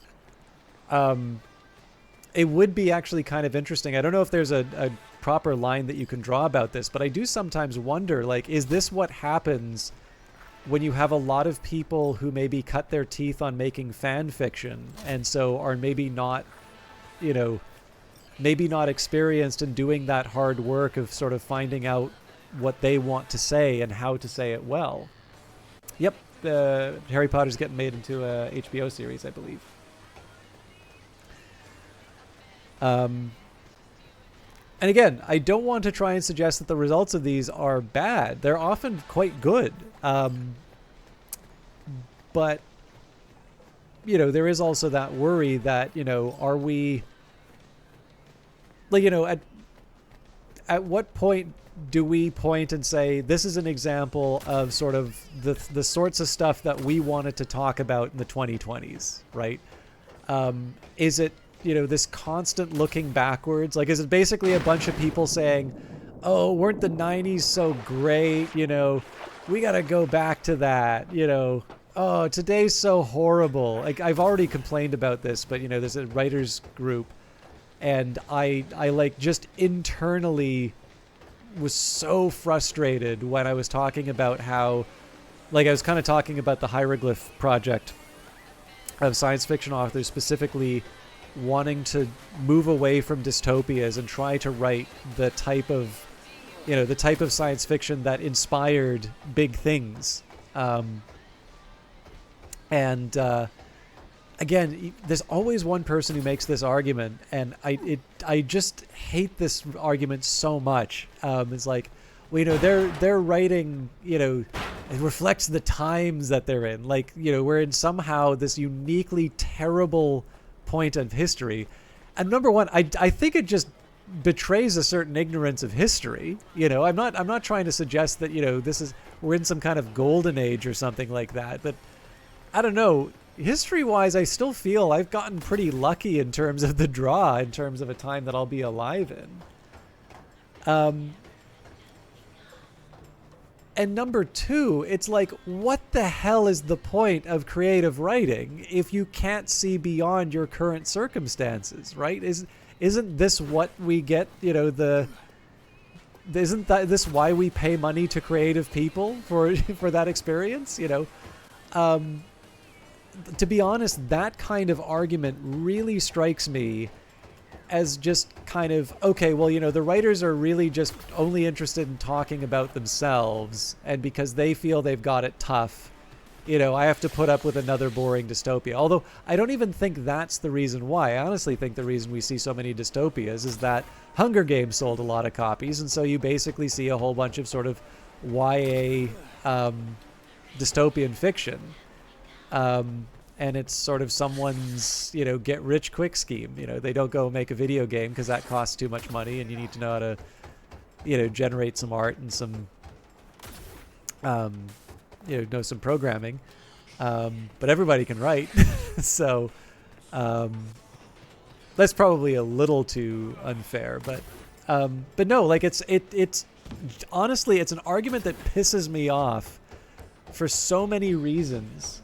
It would be actually kind of interesting. I don't know if there's a proper line that you can draw about this, but I do sometimes wonder, like, is this what happens when you have a lot of people who maybe cut their teeth on making fan fiction and so are maybe not, you know, maybe not experienced in doing that hard work of sort of finding out what they want to say and how to say it well. Yep, Harry Potter's getting made into a HBO series, I believe. And again, I don't want to try and suggest that the results of these are bad. They're often quite good. But, you know, there is also that worry that, you know, are we, like, you know, at what point do we point and say, this is an example of sort of the sorts of stuff that we wanted to talk about in the 2020s, right? Is it, you know, this constant looking backwards? Like, is it basically a bunch of people saying, oh, weren't the 90s so great? You know, we got to go back to that. You know, oh, today's so horrible. Like, I've already complained about this, but, you know, there's a writers group, and I like just internally was so frustrated when I was talking about how, like, I was kind of talking about the hieroglyph project of science fiction authors specifically wanting to move away from dystopias and try to write the type of, you know, the type of science fiction that inspired big things. Again, there's always one person who makes this argument, and I just hate this argument so much. It's like, well, you know, they're writing, you know, it reflects the times that they're in. Like, you know, we're in somehow this uniquely terrible point of history. And number one, I think it just betrays a certain ignorance of history. You know, I'm not trying to suggest that, you know, we're in some kind of golden age or something like that, but I don't know. History-wise, I still feel I've gotten pretty lucky in terms of the draw, in terms of a time that I'll be alive in. And number two, it's like, what the hell is the point of creative writing if you can't see beyond your current circumstances, right? Isn't this what we get, you know, isn't this why we pay money to creative people for that experience, you know? To be honest, that kind of argument really strikes me as just kind of, okay, well, you know, the writers are really just only interested in talking about themselves, and because they feel they've got it tough, you know, I have to put up with another boring dystopia. Although I don't even think that's the reason why. I honestly think the reason we see so many dystopias is that Hunger Games sold a lot of copies, and so you basically see a whole bunch of sort of YA dystopian fiction. And it's sort of someone's, you know, get rich quick scheme. You know, they don't go make a video game because that costs too much money, and you need to know how to, you know, generate some art and some, you know some programming. But everybody can write. So that's probably a little too unfair. But But no, like it's honestly, it's an argument that pisses me off for so many reasons.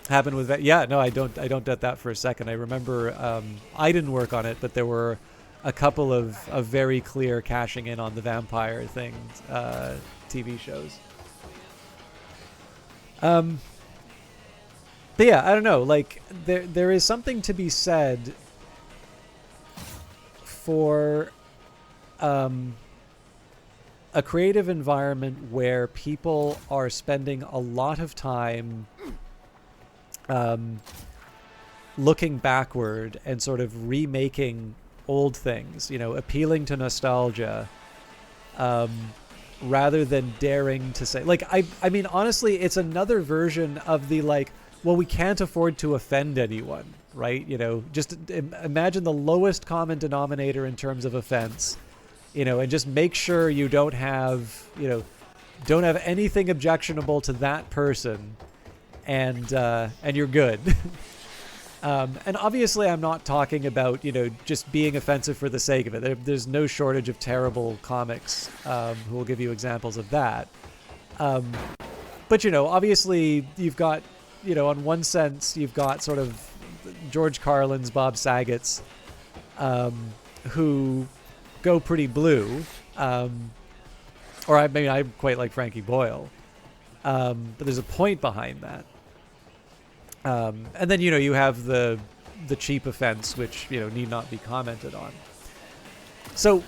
Happened with that. Yeah, no, I don't doubt that for a second. I remember I didn't work on it, but there were a couple of very clear cashing in on the vampire thing TV shows. But yeah, I don't know. Like there is something to be said for a creative environment where people are spending a lot of time looking backward and sort of remaking old things, you know, appealing to nostalgia, rather than daring to say, like, I mean, honestly, it's another version of the, like, well, we can't afford to offend anyone, right? You know, just imagine the lowest common denominator in terms of offense, you know, and just make sure you don't have anything objectionable to that person, and you're good. And obviously I'm not talking about, you know, just being offensive for the sake of it. There's no shortage of terrible comics who will give you examples of that. But, you know, obviously you've got, you know, on one sense, you've got sort of George Carlin's, Bob Saget's, who go pretty blue. Or I mean, I quite like Frankie Boyle. But there's a point behind that. And then, you know, you have the cheap offense, which, you know, need not be commented on. So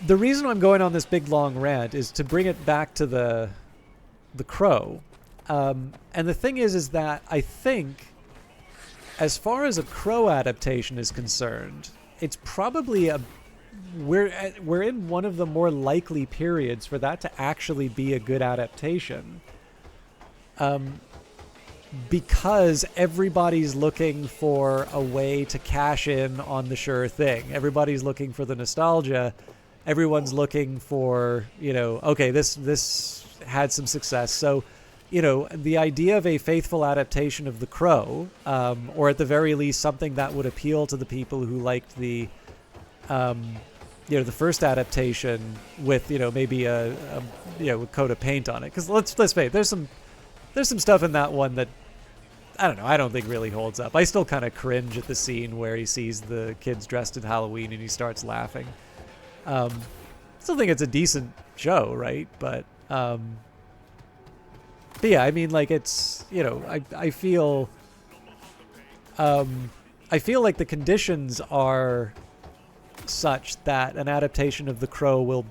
the reason I'm going on this big long rant is to bring it back to the Crow. And the thing is that I think, as far as a Crow adaptation is concerned, it's probably we're in one of the more likely periods for that to actually be a good adaptation. Because everybody's looking for a way to cash in on the sure thing. Everybody's looking for the nostalgia. Everyone's looking for, you know, okay, this had some success. So, you know, the idea of a faithful adaptation of The Crow, or at the very least something that would appeal to the people who liked the, you know, the first adaptation with, you know, maybe a coat of paint on it. Because let's face it, there's some stuff in that one that, I don't know, I don't think really holds up. I still kind of cringe at the scene where he sees the kids dressed in Halloween and he starts laughing. Still think it's a decent show, right? But yeah, I mean, like, it's, you know, I feel like the conditions are such that an adaptation of The Crow will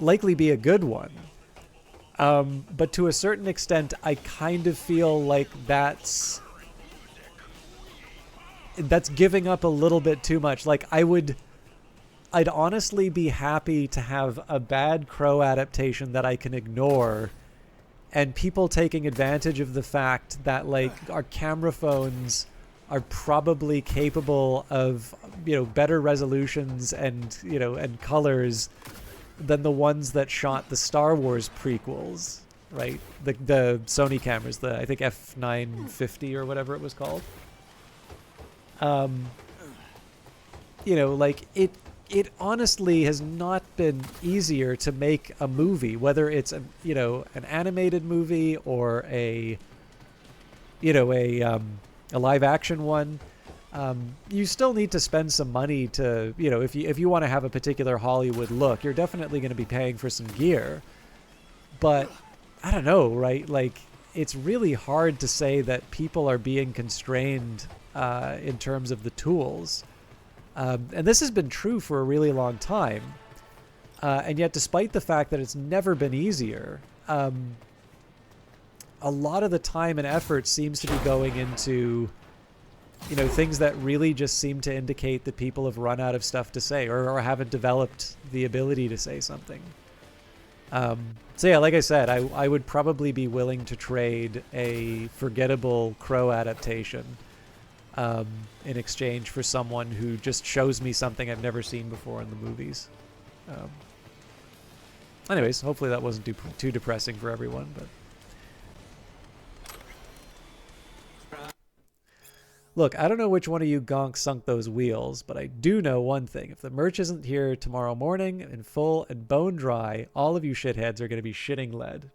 likely be a good one. But to a certain extent, I kind of feel like that's giving up a little bit too much. Like, I'd honestly be happy to have a bad Crow adaptation that I can ignore, and people taking advantage of the fact that, like, our camera phones are probably capable of, you know, better resolutions and, you know, and colors than the ones that shot the Star Wars prequels, right? The Sony cameras, I think F950 or whatever it was called. You know, like, it honestly has not been easier to make a movie, whether it's an animated movie or a live action one. You still need to spend some money to, you know, if you want to have a particular Hollywood look, you're definitely going to be paying for some gear. But I don't know, right? Like, it's really hard to say that people are being constrained in terms of the tools. And this has been true for a really long time. And yet, despite the fact that it's never been easier, a lot of the time and effort seems to be going into, you know, things that really just seem to indicate that people have run out of stuff to say, or haven't developed the ability to say something. So yeah, like I said, I would probably be willing to trade a forgettable Crow adaptation in exchange for someone who just shows me something I've never seen before in the movies. Anyways, hopefully that wasn't too depressing for everyone, but... Look, I don't know which one of you gonks sunk those wheels, but I do know one thing. If the merch isn't here tomorrow morning in full and bone dry, all of you shitheads are going to be shitting lead.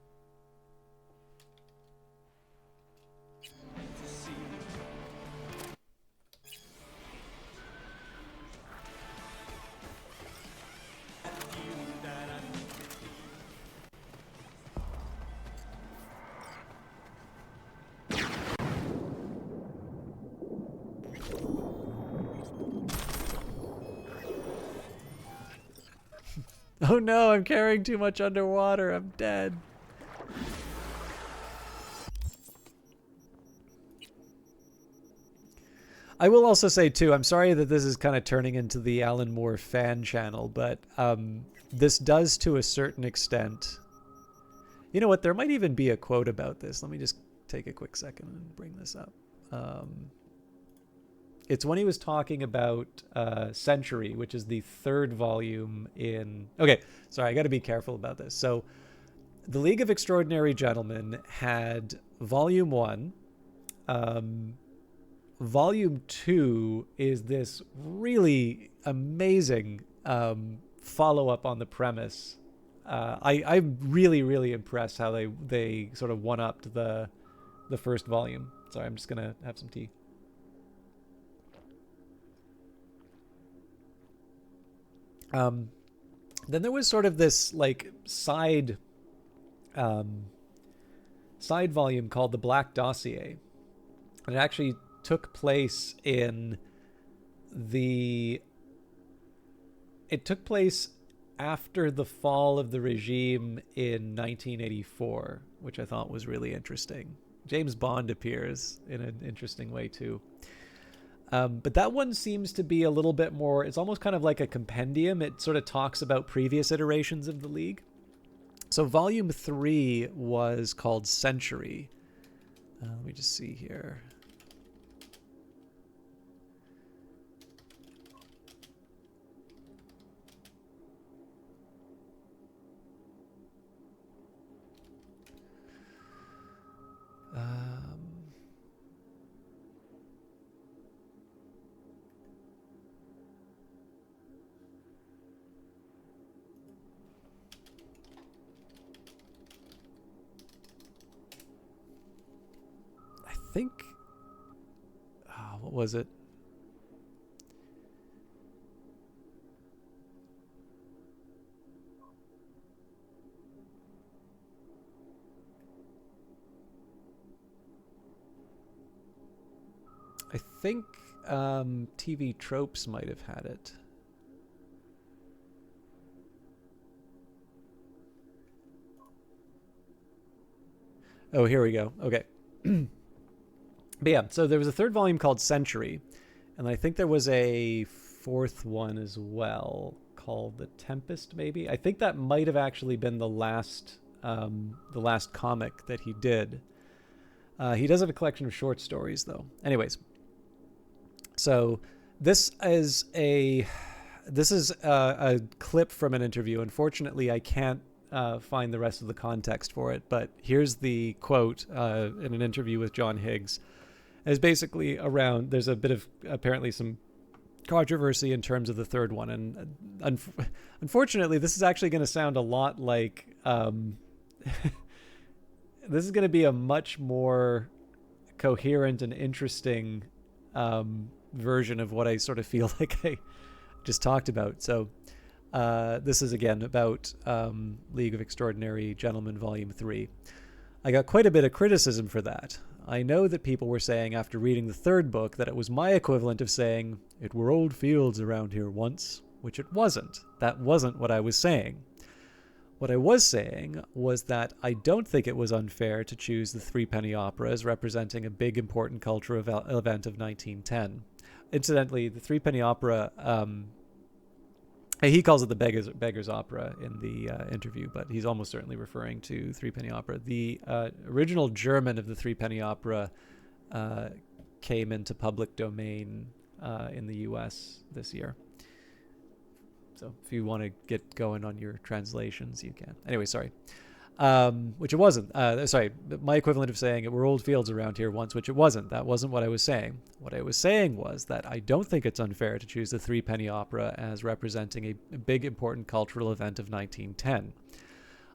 Oh no, I'm carrying too much underwater. I'm dead. I will also say, too, I'm sorry that this is kind of turning into the Alan Moore fan channel, but this does, to a certain extent... You know what? There might even be a quote about this. Let me just take a quick second and bring this up. It's when he was talking about Century, which is the third volume in... Okay, sorry, I got to be careful about this. So, The League of Extraordinary Gentlemen had Volume 1. Volume 2 is this really amazing follow-up on the premise. I'm really, really impressed how they sort of one-upped the first volume. Sorry, I'm just going to have some tea. Then there was sort of this like side volume called The Black Dossier. And it actually took place after the fall of the regime in 1984, which I thought was really interesting. James Bond appears in an interesting way too. But that one seems to be a little bit more, it's almost kind of like a compendium. It sort of talks about previous iterations of the League. So volume 3 was called Century. Let me just see here. I think, what was it? I think TV Tropes might have had it. Oh, here we go. Okay. But yeah, so there was a third volume called Century, and I think there was a fourth one as well called The Tempest, maybe. I think that might have actually been the last comic that he did. He does have a collection of short stories, though. Anyways, so this is a clip from an interview. Unfortunately, I can't find the rest of the context for it, but here's the quote in an interview with John Higgs. It's basically around, there's a bit of apparently some controversy in terms of the third one, and unfortunately, this is actually going to sound a lot like this is going to be a much more coherent and interesting version of what I sort of feel like I just talked about. So this is again about League of Extraordinary Gentlemen Volume 3. I got quite a bit of criticism for that. I know that people were saying after reading the third book that it was my equivalent of saying, "It were old fields around here once," which it wasn't. That wasn't what I was saying. What I was saying was that I don't think it was unfair to choose the Threepenny Opera as representing a big important cultural event of 1910. Incidentally, the Threepenny Opera, he calls it the Beggar's Opera in the interview, but he's almost certainly referring to Threepenny Opera. The original German of the Threepenny Opera came into public domain in the US this year. So if you want to get going on your translations, you can. Anyway, sorry. which it wasn't. Sorry, my equivalent of saying it were old fields around here once, which it wasn't. That wasn't what I was saying. What I was saying was that I don't think it's unfair to choose the Threepenny Opera as representing a big, important cultural event of 1910.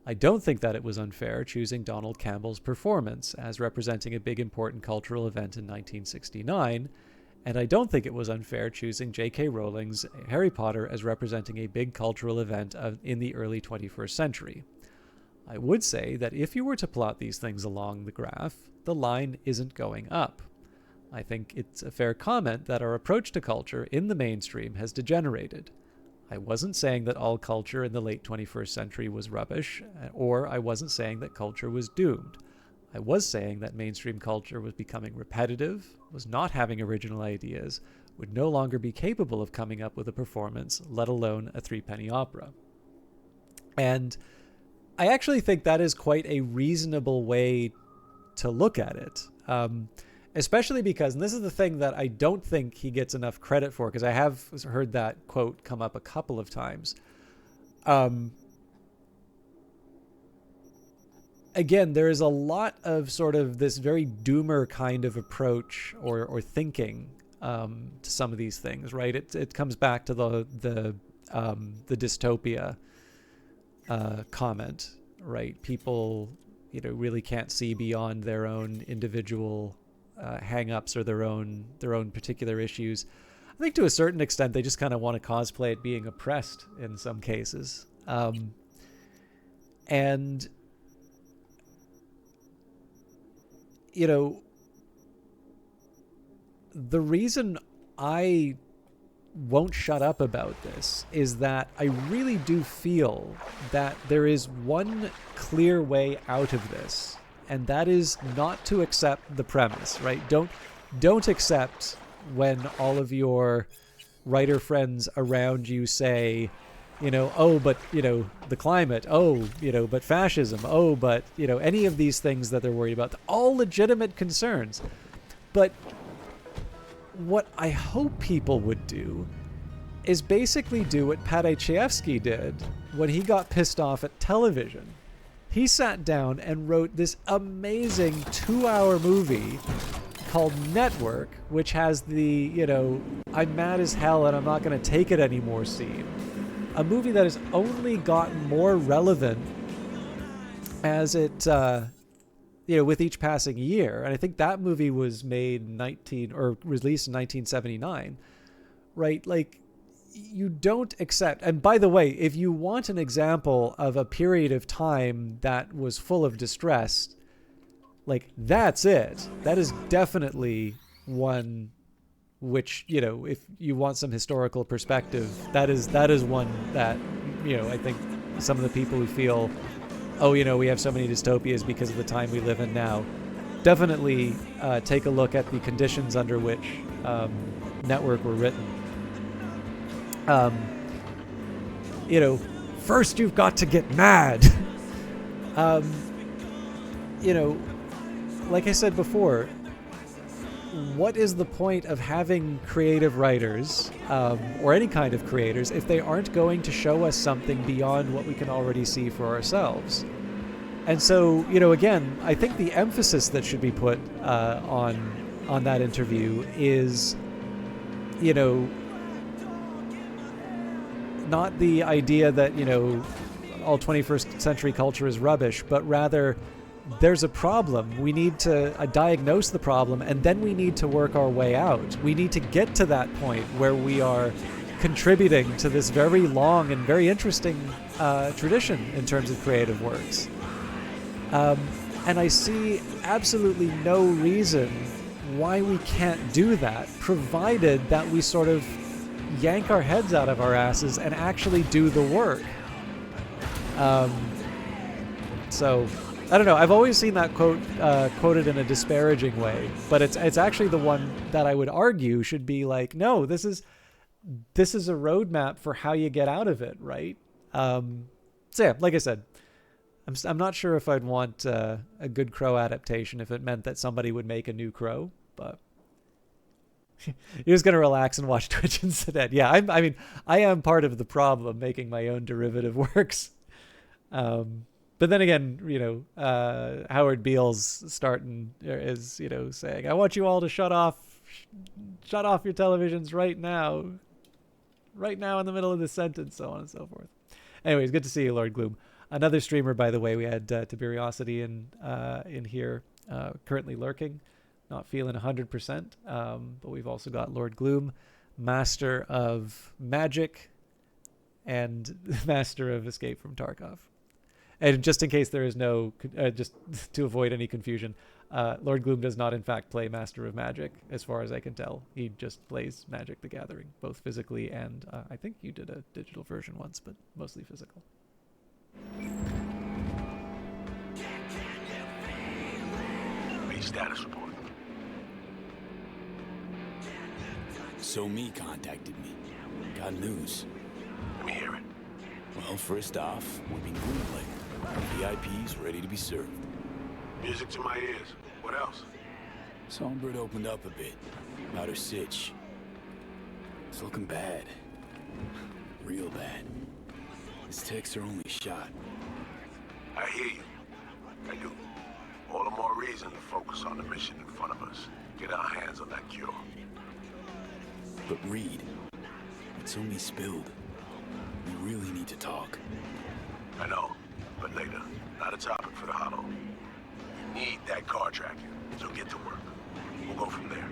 I don't think that it was unfair choosing Donald Campbell's performance as representing a big, important cultural event in 1969. And I don't think it was unfair choosing J.K. Rowling's Harry Potter as representing a big cultural event in the early 21st century. I would say that if you were to plot these things along the graph, the line isn't going up. I think it's a fair comment that our approach to culture in the mainstream has degenerated. I wasn't saying that all culture in the late 21st century was rubbish, or I wasn't saying that culture was doomed. I was saying that mainstream culture was becoming repetitive, was not having original ideas, would no longer be capable of coming up with a performance, let alone a threepenny opera. And I actually think that is quite a reasonable way to look at it, especially because, and this is the thing that I don't think he gets enough credit for, because I have heard that quote come up a couple of times. Again, there is a lot of sort of this very doomer kind of approach or thinking to some of these things, right? It comes back to the dystopia comment, right? People, really can't see beyond their own individual hang-ups or their own particular issues. I think to a certain extent they just kind of want to cosplay it being oppressed in some cases, and the reason I won't shut up about this is that I really do feel that there is one clear way out of this, and that is not to accept the premise, right? Don't accept when all of your writer friends around you say, oh, but, the climate, oh, but fascism, oh, but, any of these things that they're worried about, all legitimate concerns. But what I hope people would do is basically do what Padachevsky did when he got pissed off at television. He sat down and wrote this amazing 2-hour movie called Network, which has the, I'm mad as hell and I'm not going to take it anymore scene. A movie that has only gotten more relevant as it, with each passing year. And I think that movie was made released in 1979, right? Like, you don't accept, and by the way, if you want an example of a period of time that was full of distress, like, that's it. That is definitely one which, if you want some historical perspective, that is one that, I think some of the people who feel, we have so many dystopias because of the time we live in now, definitely take a look at the conditions under which Network were written. First you've got to get mad. Like I said before, what is the point of having creative writers, or any kind of creators, if they aren't going to show us something beyond what we can already see for ourselves? And so, again, I think the emphasis that should be put on that interview is, not the idea that, all 21st century culture is rubbish, but rather there's a problem. We need to diagnose the problem, and then we need to work our way out. We need to get to that point where we are contributing to this very long and very interesting tradition in terms of creative works. And I see absolutely no reason why we can't do that, provided that we sort of yank our heads out of our asses and actually do the work. So, I don't know. I've always seen that quote quoted in a disparaging way, but it's actually the one that I would argue should be like, no, this is a roadmap for how you get out of it, right? So yeah, like I said, I'm not sure if I'd want a good Crow adaptation if it meant that somebody would make a new Crow, but you're just gonna relax and watch Twitch instead. Yeah, I am part of the problem making my own derivative works. But But then again, Howard Beale's is saying, "I want you all to shut off your televisions right now in the middle of this sentence," so on and so forth. Anyways, good to see you, Lord Gloom. Another streamer, by the way. We had Tiberiosity in here, currently lurking, not feeling 100%. But we've also got Lord Gloom, Master of Magic, and Master of Escape from Tarkov. And just in case there is just to avoid any confusion, Lord Gloom does not in fact play Master of Magic, as far as I can tell. He just plays Magic the Gathering, both physically and I think you did a digital version once, but mostly physical. Status report. So me contacted me. Got news. Let me hear it. Well, first off, we're being greenlit. VIPs ready to be served. Music to my ears. What else? Songbird opened up a bit about her sitch. It's looking bad. Real bad. His techs are only shot. I hear you. I do. All the more reason to focus on the mission in front of us. Get our hands on that cure. But Reed, it's only spilled. We really need to talk. I know, but later. Not a topic for the Hollow. You need that car tracking, so get to work. We'll go from there.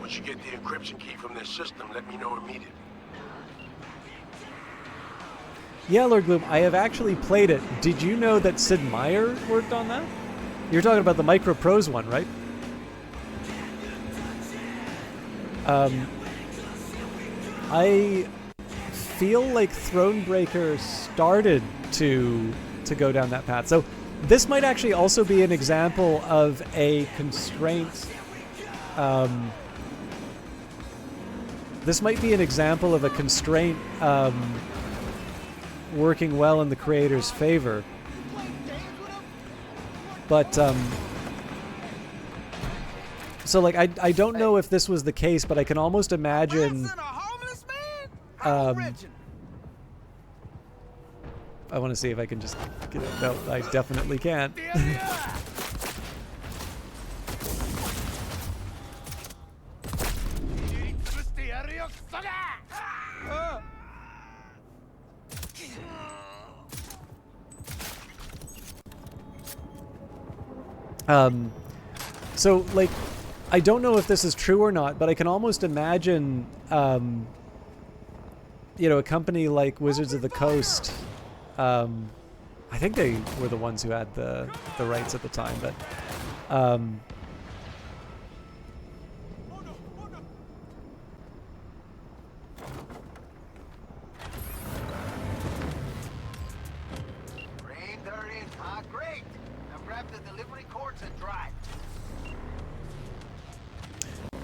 Once you get the encryption key from this system, let me know immediately. Yeah, Lord Gloom, I have actually played it. Did you know that Sid Meier worked on that? You're talking about the Micro Prose one, right? I feel like Thronebreaker started to go down that path. So this might actually also be an example of a constraint. This might be an example of a constraint working well in the creator's favor. But so like I don't know if this was the case, but I can almost imagine. I want to see if I can just get it. No, I definitely can't. So like, I don't know if this is true or not, but I can almost imagine, a company like Wizards of the Coast. I think they were the ones who had the rights at the time, but Great. Now grab the delivery cords and drive.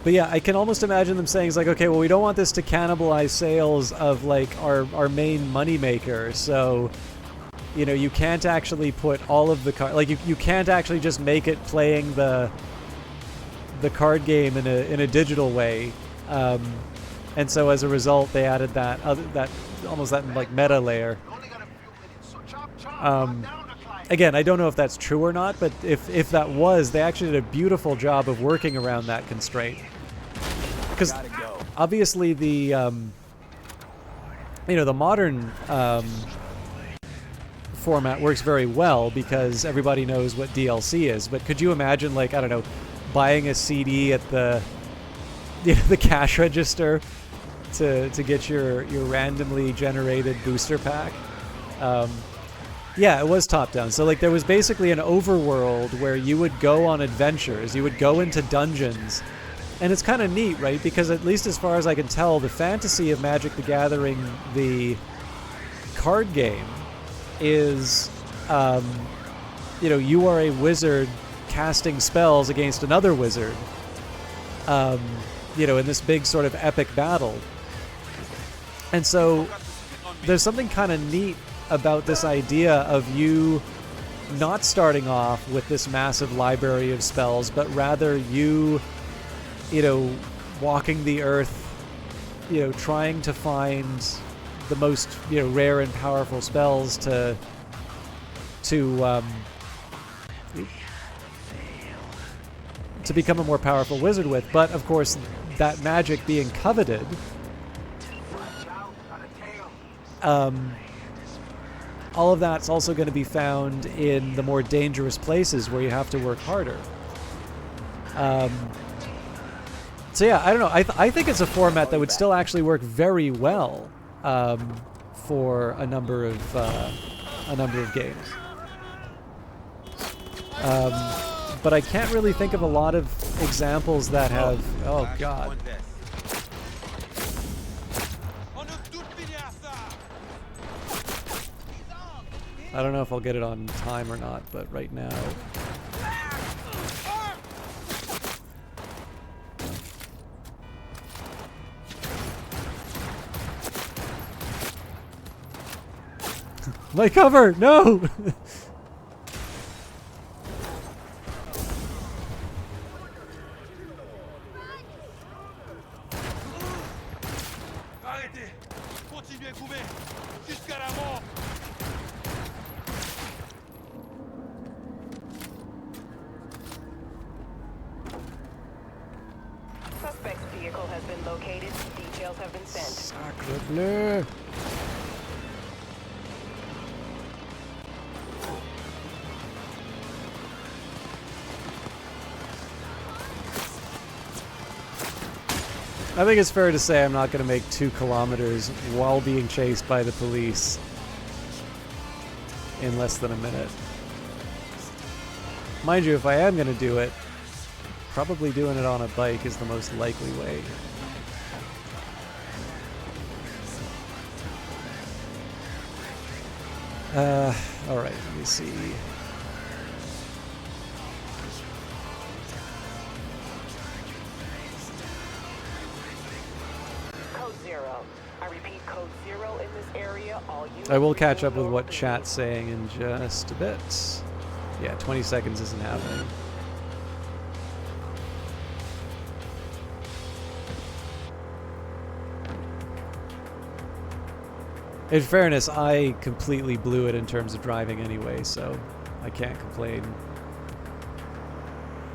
But yeah, I can almost imagine them saying, it's like, okay, well, we don't want this to cannibalize sales of like our main moneymaker, so you can't actually put all of the you can't actually just make it playing the card game in a digital way, and so as a result they added that like meta layer. Again, I don't know if that's true or not, but if that was, they actually did a beautiful job of working around that constraint. Because obviously the the modern format works very well because everybody knows what DLC is. But could you imagine, like, I don't know, buying a CD at the the cash register to get your randomly generated booster pack? Yeah, it was top-down. So, like, there was basically an overworld where you would go on adventures. You would go into dungeons. And it's kind of neat, right? Because at least as far as I can tell, the fantasy of Magic the Gathering, the card game, is, you are a wizard casting spells against another wizard, in this big sort of epic battle. And so there's something kind of neat about this idea of you not starting off with this massive library of spells, but rather you, walking the earth, trying to find the most, rare and powerful spells to to become a more powerful wizard with. But of course, that magic being coveted, all of that's also going to be found in the more dangerous places where you have to work harder. So yeah, I don't know. I think it's a format that would still actually work very well for a number of games. But I can't really think of a lot of examples that have. Oh God. I don't know if I'll get it on time or not, but right now. My cover! No! Arrêtez! Continuez couver! Jusqu'à la mort! Suspect's vehicle has been located. Details have been sent. Sacre bleu! I think it's fair to say I'm not going to make 2 kilometers while being chased by the police in less than a minute. Mind you, if I am going to do it, probably doing it on a bike is the most likely way. Alright, let me see. I repeat, code 0 in this area. All units I will catch up resume with what normal chat's saying in just a bit. Yeah, 20 seconds isn't happening. In fairness, I completely blew it in terms of driving anyway, so I can't complain.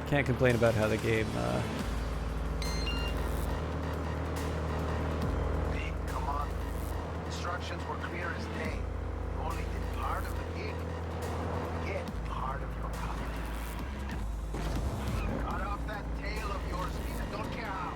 Can't complain about how the game Hey, come on. Instructions were clear as day. You only did part of the gig. Get part of your cover. Cut off that tail of yours, Lisa. Don't care how.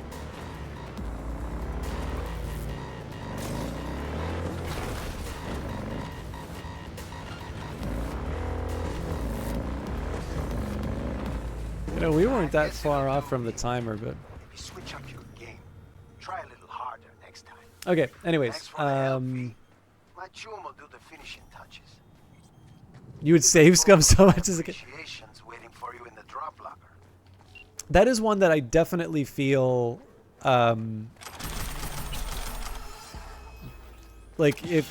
You know, we weren't that far off from the timer, but... Maybe switch up your game. Try a little harder next time. Okay, anyways, Thanks for the help, V. My chum will do the finishing touches. you would save scum so much as a kid. Appreciation's waiting for you in the drop locker. That is one that I definitely feel, like if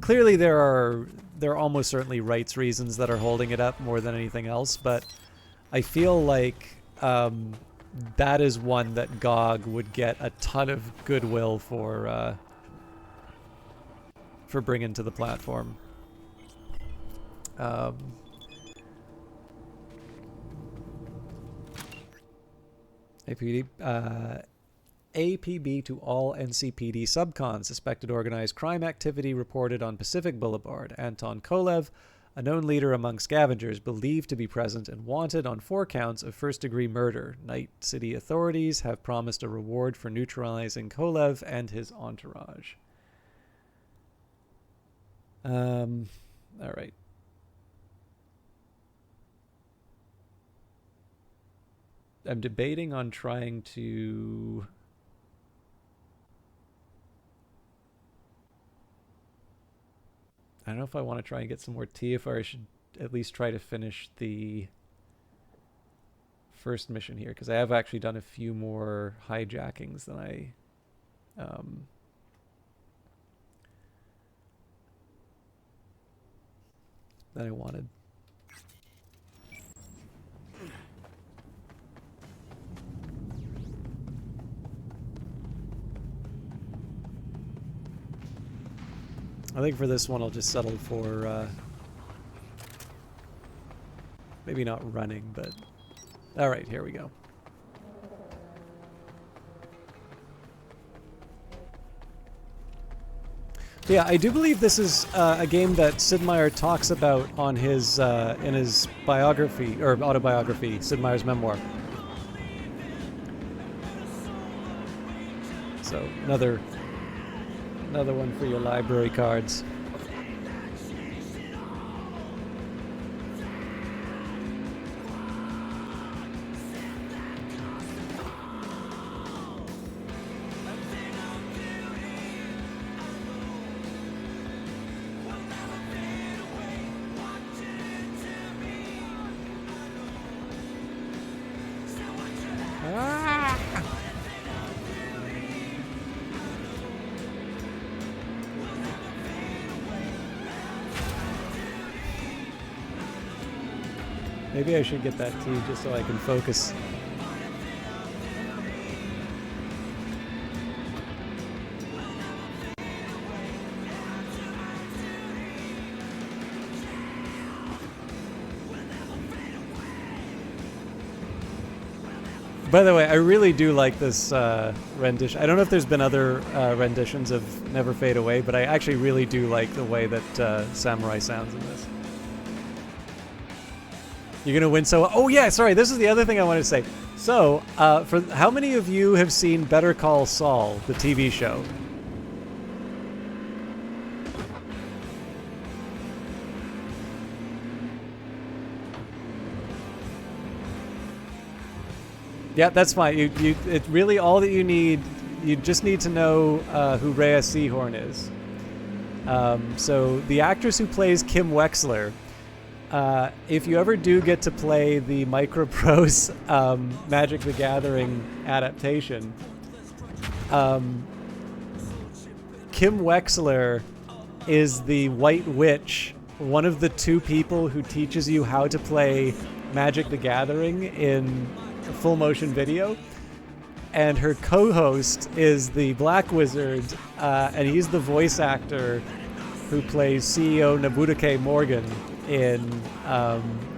clearly there are almost certainly rights reasons that are holding it up more than anything else, but I feel like that is one that GOG would get a ton of goodwill for bringing to the platform. APB to all NCPD subcons. Suspected organized crime activity reported on Pacific Boulevard. Anton Kolev, a known leader among scavengers, believed to be present and wanted on 4 counts of first-degree murder. Night City authorities have promised a reward for neutralizing Kolev and his entourage. All right. I'm debating on trying to... I don't know if I want to try and get some more tea, if I should at least try to finish the first mission here, because I have actually done a few more hijackings than I wanted. I think for this one I'll just settle for maybe not running, but all right, here we go. Yeah, I do believe this is a game that Sid Meier talks about on his in his biography or autobiography, Sid Meier's memoir. So another one for your library cards. Maybe I should get that tea just so I can focus. By the way, I really do like this rendition. I don't know if there's been other renditions of Never Fade Away, but I actually really do like the way that Samurai sounds in this. You're gonna win so. Oh yeah, sorry. This is the other thing I wanted to say. So, for how many of you have seen Better Call Saul, the TV show? Yeah, that's fine. It really all that you need. You just need to know who Rhea Seehorn is. So the actress who plays Kim Wexler. If you ever do get to play the Microprose Magic the Gathering adaptation, Kim Wexler is the White Witch, one of the two people who teaches you how to play Magic the Gathering in a full motion video. And her co-host is the Black Wizard, and he's the voice actor who plays CEO Nabutake Morgan in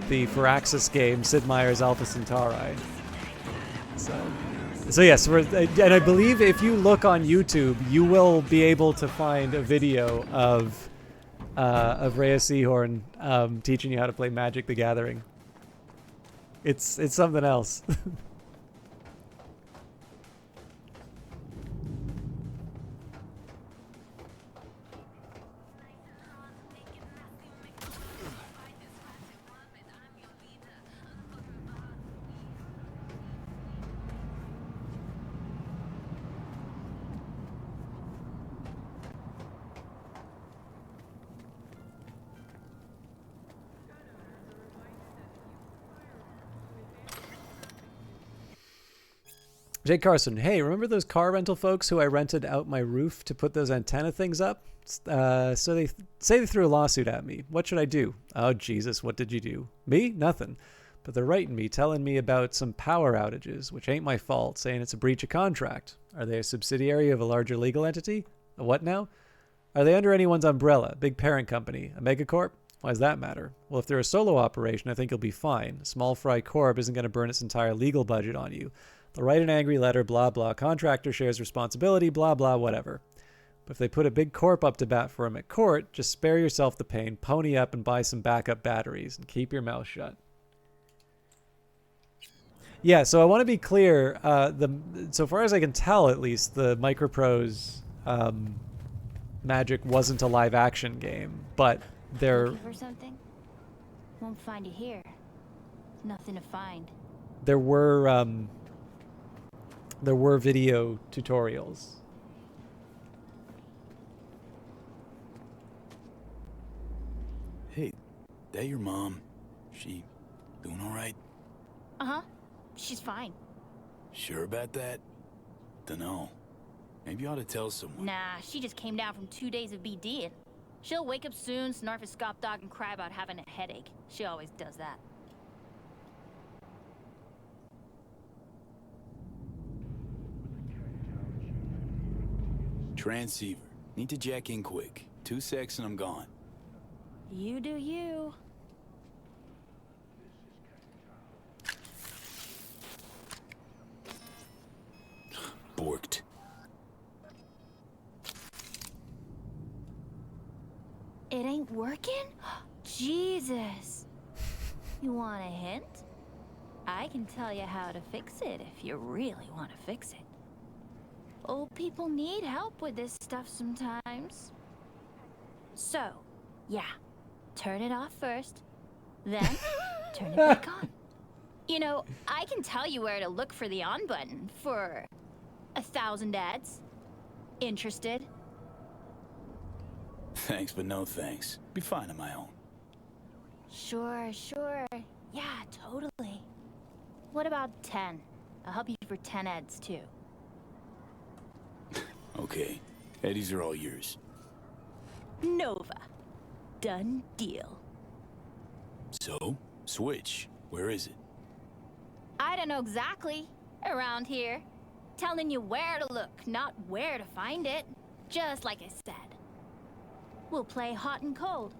the Firaxis game Sid Meier's Alpha Centauri. So yes, and I believe if you look on YouTube, you will be able to find a video of Rhea Seehorn teaching you how to play Magic the Gathering. It's something else. Jake Carson, hey, remember those car rental folks who I rented out my roof to put those antenna things up? So they say they threw a lawsuit at me. What should I do? Oh, Jesus, what did you do? Me? Nothing. But they're writing me, telling me about some power outages, which ain't my fault, saying it's a breach of contract. Are they a subsidiary of a larger legal entity? A what now? Are they under anyone's umbrella? Big parent company? A megacorp? Why does that matter? Well, if they're a solo operation, I think you'll be fine. A small fry corp isn't going to burn its entire legal budget on you. They'll write an angry letter, blah, blah, contractor shares responsibility, blah, blah, whatever. But if they put a big corp up to bat for him at court, just spare yourself the pain, pony up and buy some backup batteries, and keep your mouth shut. Yeah, so I want to be clear, so far as I can tell at least, the Microprose Magic wasn't a live action game, but they're... Looking for something? Won't find you here. Nothing to find. There were video tutorials. Hey, that your mom? She doing all right? Uh-huh. She's fine. Sure about that? Dunno. Maybe you ought to tell someone. Nah, she just came down from 2 days of BD. She'll wake up soon, snarf a scop dog, and cry about having a headache. She always does that. Transceiver. Need to jack in quick. 2 secs and I'm gone. You do you. Borked. It ain't working? Jesus. You want a hint? I can tell you how to fix it if you really want to fix it. Old people need help with this stuff sometimes. So, yeah, turn it off first, then turn it back on. You know, I can tell you where to look for the on button for 1,000 ads. Interested? Thanks, but no thanks. Be fine on my own. Sure. Yeah, totally. What about 10? I'll help you for 10 ads too. Okay. Eddies are all yours. Nova. Done deal. So, switch. Where is it? I don't know exactly. Around here. Telling you where to look, not where to find it. Just like I said. We'll play hot and cold.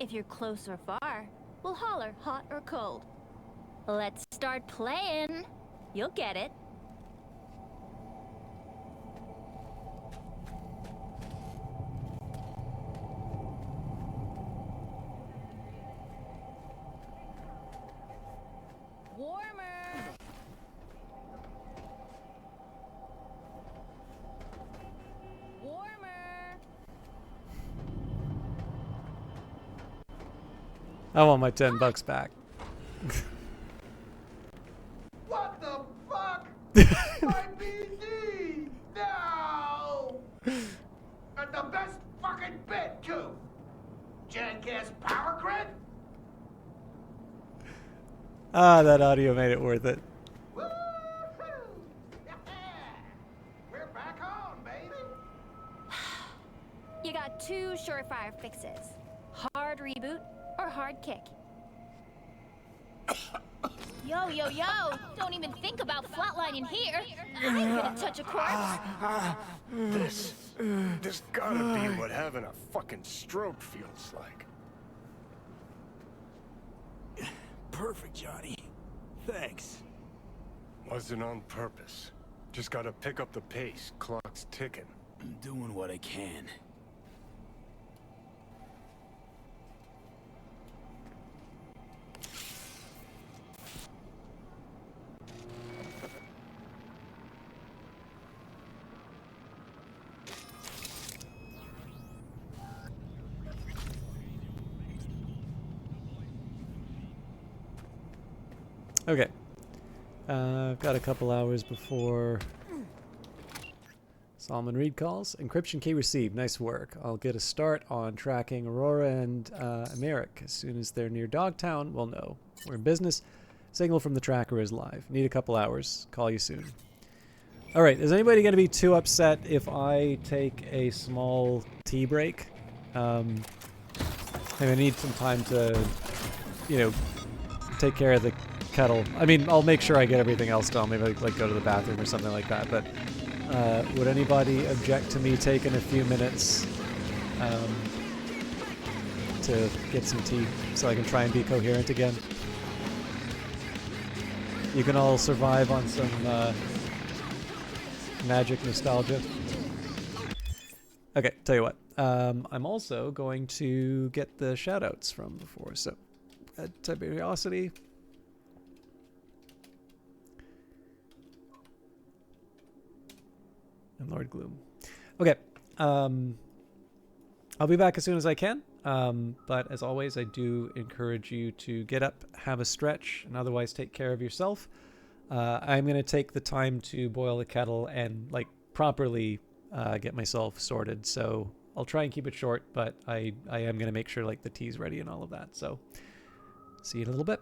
If you're close or far, we'll holler hot or cold. Let's start playing. You'll get it. Warmer. Warmer. I want my $10 back. What the fuck? My PC! No! And the best fucking bit, too! Jackass power grid? Ah, that audio made it worth it. Woo-hoo! Yeah! We're back on, baby! You got 2 surefire fixes. Hard reboot or hard kick. Yo! Don't even think about flatlining here. I'm gonna touch a corpse. This gotta be what having a fucking stroke feels like. Perfect, Johnny. Thanks. Wasn't on purpose. Just gotta pick up the pace. Clock's ticking. I'm doing what I can. Okay. I've got a couple hours before Solomon Reed calls. Encryption key received. Nice work. I'll get a start on tracking Aurora and Americ. As soon as they're near Dogtown, we'll know. We're in business. Signal from the tracker is live. Need a couple hours. Call you soon. All right. Is anybody going to be too upset if I take a small tea break? I need some time to, take care of the kettle. I mean, I'll make sure I get everything else done. Maybe like go to the bathroom or something like that. But would anybody object to me taking a few minutes to get some tea so I can try and be coherent again? You can all survive on some magic nostalgia. Okay, tell you what. I'm also going to get the shoutouts from before. So, Tiberiosity. And Lord Gloom. Okay. I'll be back as soon as I can. But as always, I do encourage you to get up, have a stretch, and otherwise take care of yourself. I'm going to take the time to boil the kettle and properly get myself sorted. So I'll try and keep it short, but I am going to make sure the tea's ready and all of that. So see you in a little bit.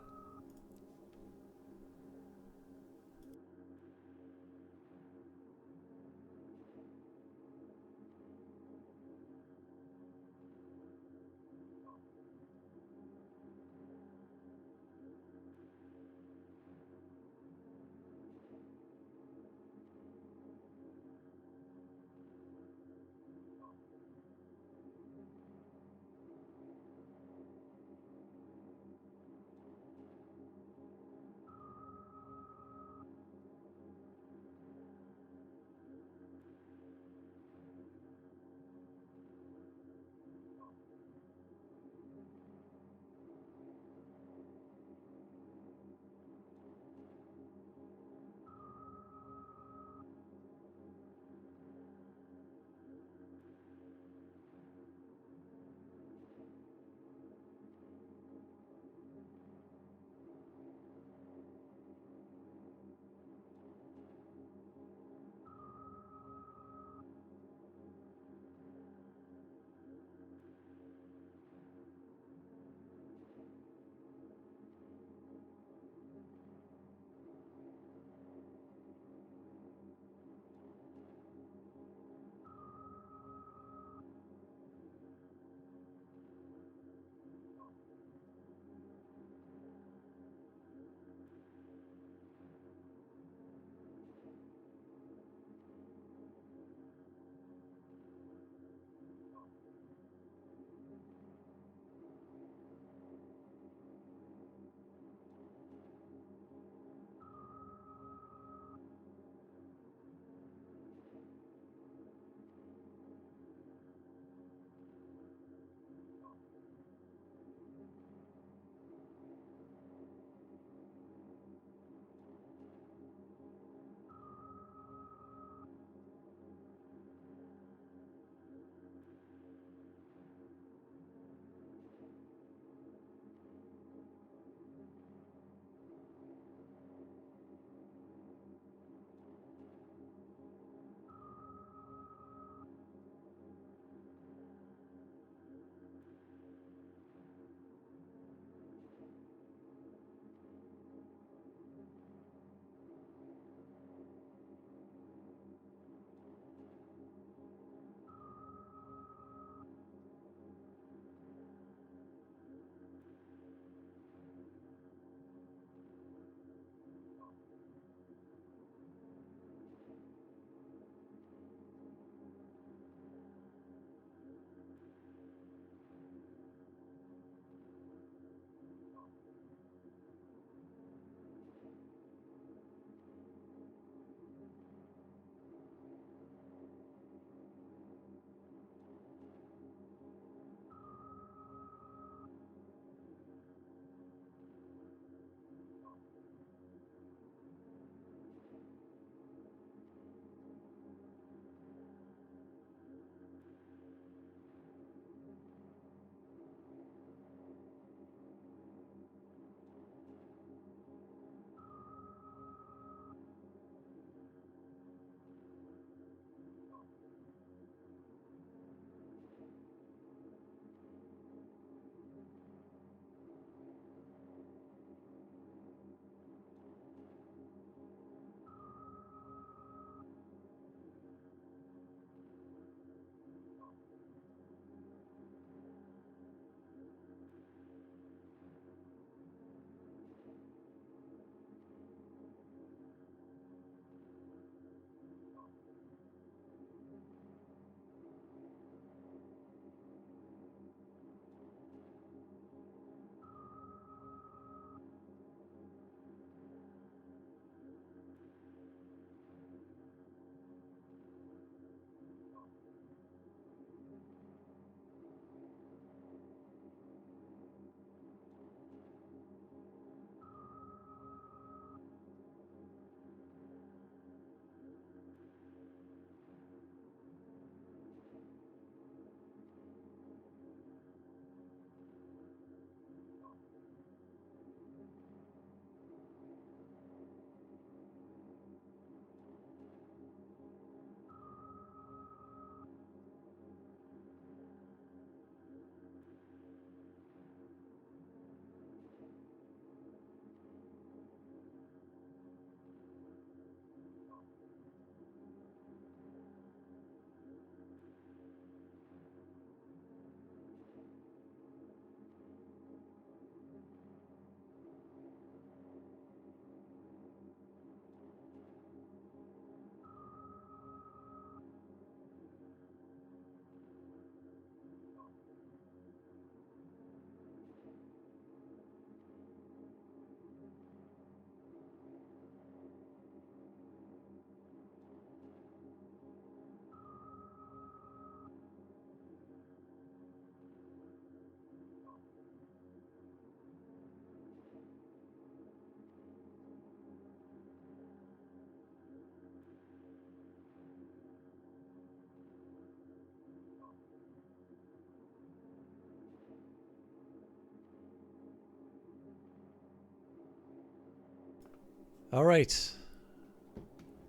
All right.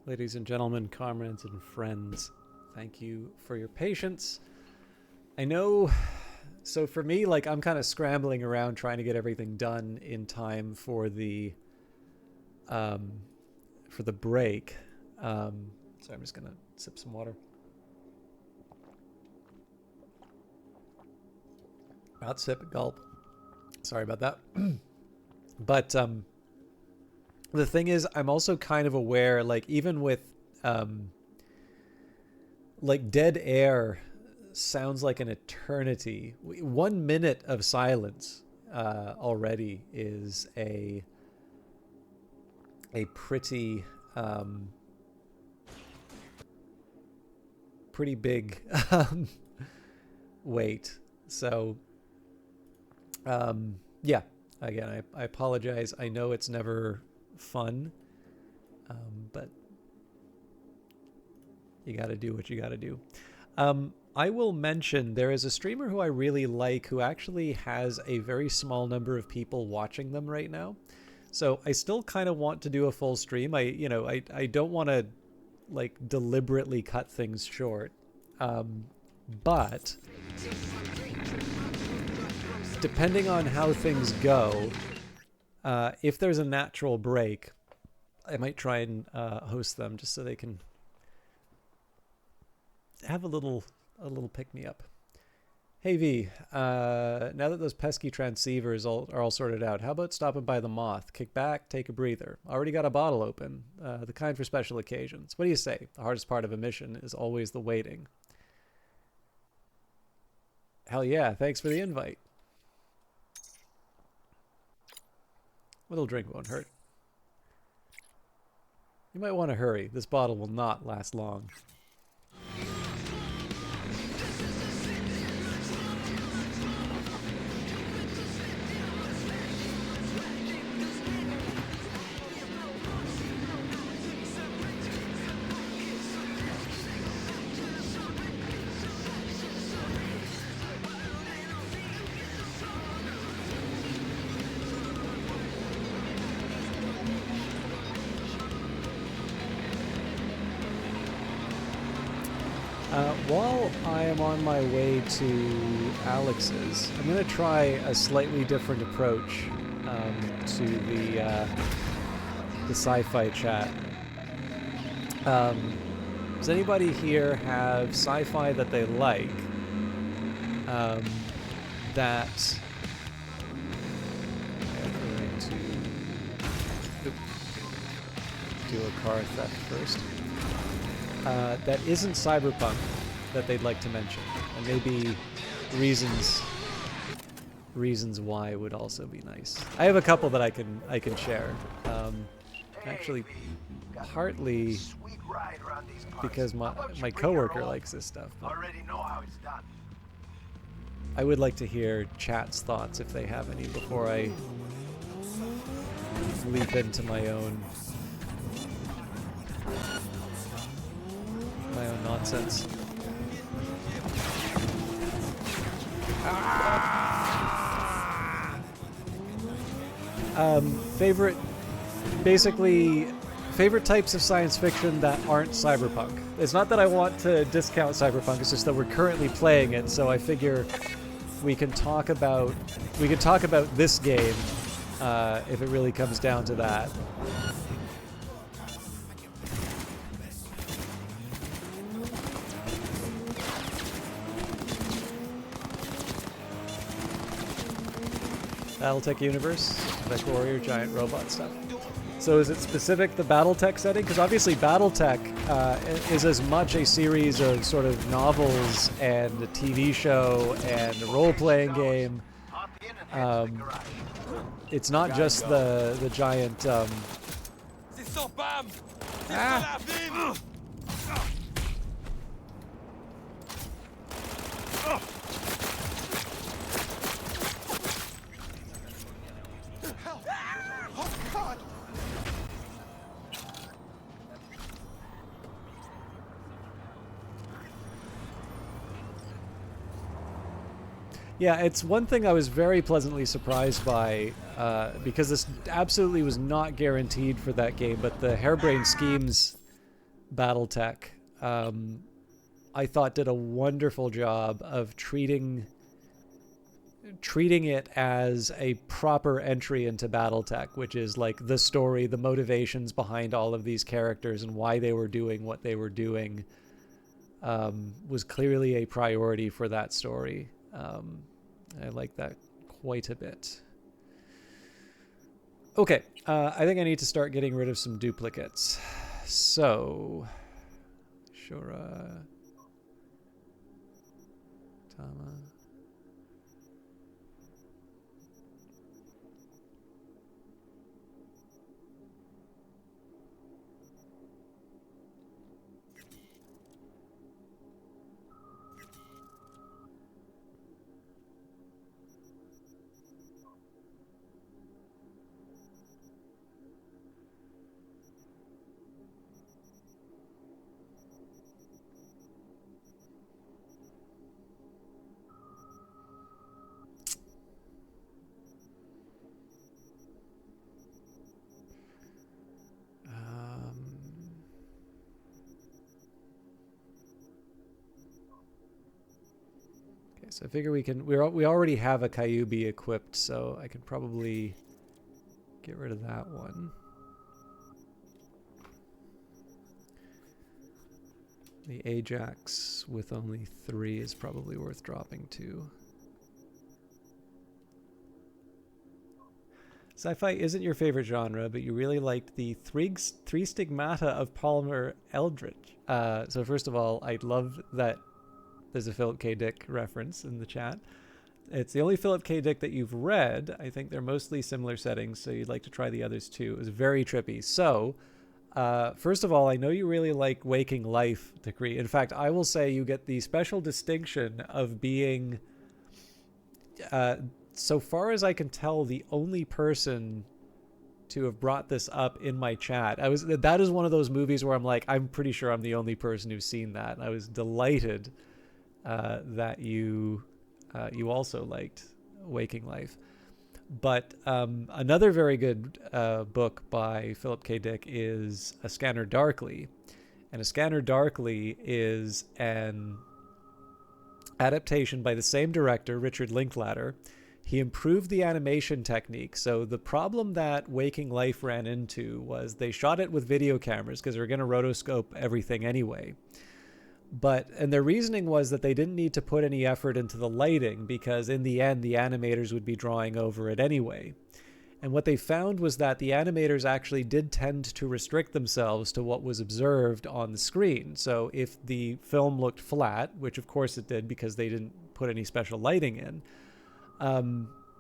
Ladies and gentlemen, comrades and friends, thank you for your patience. I know, so for me, like, I'm kind of scrambling around trying to get everything done in time for the break. Sorry, I'm just gonna sip some water. Not sip, gulp. Sorry about that. But the thing is, I'm also kind of aware, like, even with like, dead air sounds like an eternity. 1 minute of silence already is a pretty pretty big wait. So yeah, again, I apologize. I know it's never fun, but you got to do what you got to do. I will mention there is a streamer who I really like who actually has a very small number of people watching them right now. So I still kind of want to do a full stream. I don't want to, like, deliberately cut things short. But depending on how things go, if there's a natural break, I might try and host them just so they can have a little pick-me-up. Hey V, now that those pesky transceivers are all sorted out, how about stopping by the Moth? Kick back, take a breather. Already got a bottle open, the kind for special occasions. What do you say? The hardest part of a mission is always the waiting. Hell yeah, thanks for the invite. A little drink won't hurt. You might want to hurry. This bottle will not last long. While I am on my way to Alex's, I'm going to try a slightly different approach to the sci-fi chat. Does anybody here have sci-fi that they like that... I'm going to do a car theft first. That isn't Cyberpunk that they'd like to mention, and maybe reasons why would also be nice. I have a couple that I can share. Actually, partly because my coworker likes this stuff. Already know how it's done. I would like to hear chat's thoughts if they have any before I leap into my own nonsense. Favorite types of science fiction that aren't cyberpunk. It's not that I want to discount cyberpunk, it's just that we're currently playing it, so I figure we can talk about this game if it really comes down to that. Battletech universe, Mech Warrior, giant robot stuff. So is it specific the Battletech setting? Because obviously Battletech is as much a series of sort of novels and a TV show and a role-playing game. It's not just the giant... Yeah, it's one thing I was very pleasantly surprised by, because this absolutely was not guaranteed for that game, but the Harebrained Schemes Battletech, I thought did a wonderful job of treating it as a proper entry into Battletech, which is like the story, the motivations behind all of these characters and why they were doing what they were doing, was clearly a priority for that story. I like that quite a bit. Okay, I think I need to start getting rid of some duplicates. So, Shura, Tama. So I figure we already have a Kyubi equipped, so I can probably get rid of that one. The Ajax with only 3 is probably worth dropping too. Sci-fi isn't your favorite genre, but you really liked the three stigmata of Palmer Eldritch. So first of all, I love that there's a Philip K. Dick reference in the chat. It's the only Philip K. Dick that you've read. I think they're mostly similar settings, so you'd like to try the others too. It was very trippy. So, first of all, I know you really like Waking Life, Decree. In fact, I will say you get the special distinction of being, so far as I can tell, the only person to have brought this up in my chat. That is one of those movies where I'm like, I'm pretty sure I'm the only person who's seen that. And I was delighted that you also liked Waking Life. But another very good book by Philip K. Dick is A Scanner Darkly. And A Scanner Darkly is an adaptation by the same director, Richard Linklater. He improved the animation technique. So the problem that Waking Life ran into was they shot it with video cameras because they were going to rotoscope everything anyway. And their reasoning was that they didn't need to put any effort into the lighting because in the end, the animators would be drawing over it anyway. And what they found was that the animators actually did tend to restrict themselves to what was observed on the screen. So if the film looked flat, which of course it did because they didn't put any special lighting in,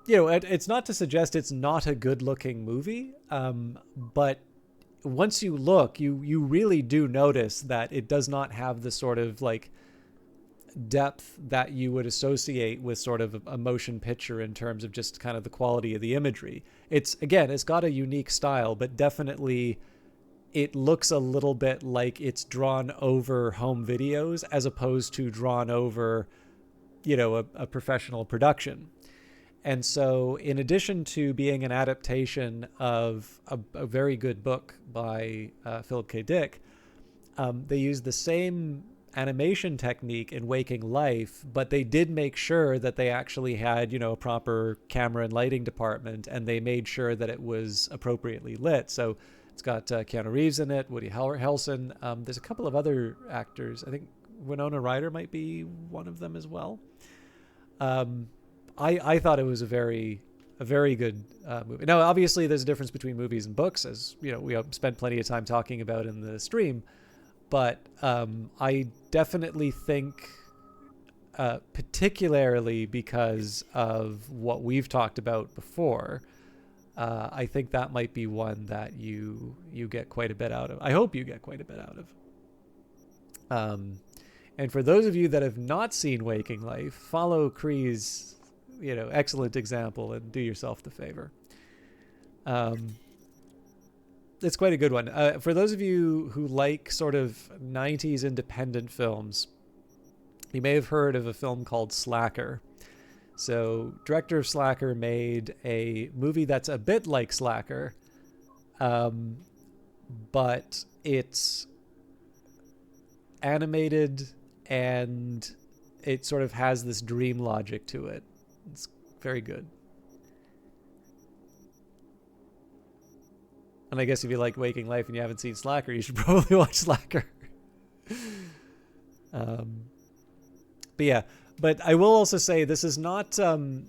it's not to suggest it's not a good looking movie, but once you look, you really do notice that it does not have the sort of like depth that you would associate with sort of a motion picture in terms of just kind of the quality of the imagery. It's got a unique style, but definitely it looks a little bit like it's drawn over home videos as opposed to drawn over, a professional production. And so in addition to being an adaptation of a very good book by Philip K. Dick, they used the same animation technique in Waking Life, but they did make sure that they actually had, a proper camera and lighting department, and they made sure that it was appropriately lit. So it's got Keanu Reeves in it, Woody Harrelson. There's a couple of other actors. I think Winona Ryder might be one of them as well. I thought it was a very good movie. Now, obviously, there's a difference between movies and books, as we spent plenty of time talking about in the stream. But I definitely think, particularly because of what we've talked about before, I think that might be one that you get quite a bit out of. I hope you get quite a bit out of. And for those of you that have not seen Waking Life, follow Kree's excellent example and do yourself the favor. It's quite a good one. For those of you who like sort of 90s independent films, you may have heard of a film called Slacker. So, director of Slacker made a movie that's a bit like Slacker, but it's animated and it sort of has this dream logic to it. It's very good. And I guess if you like Waking Life and you haven't seen Slacker, you should probably watch Slacker. But yeah, but I will also say this is not,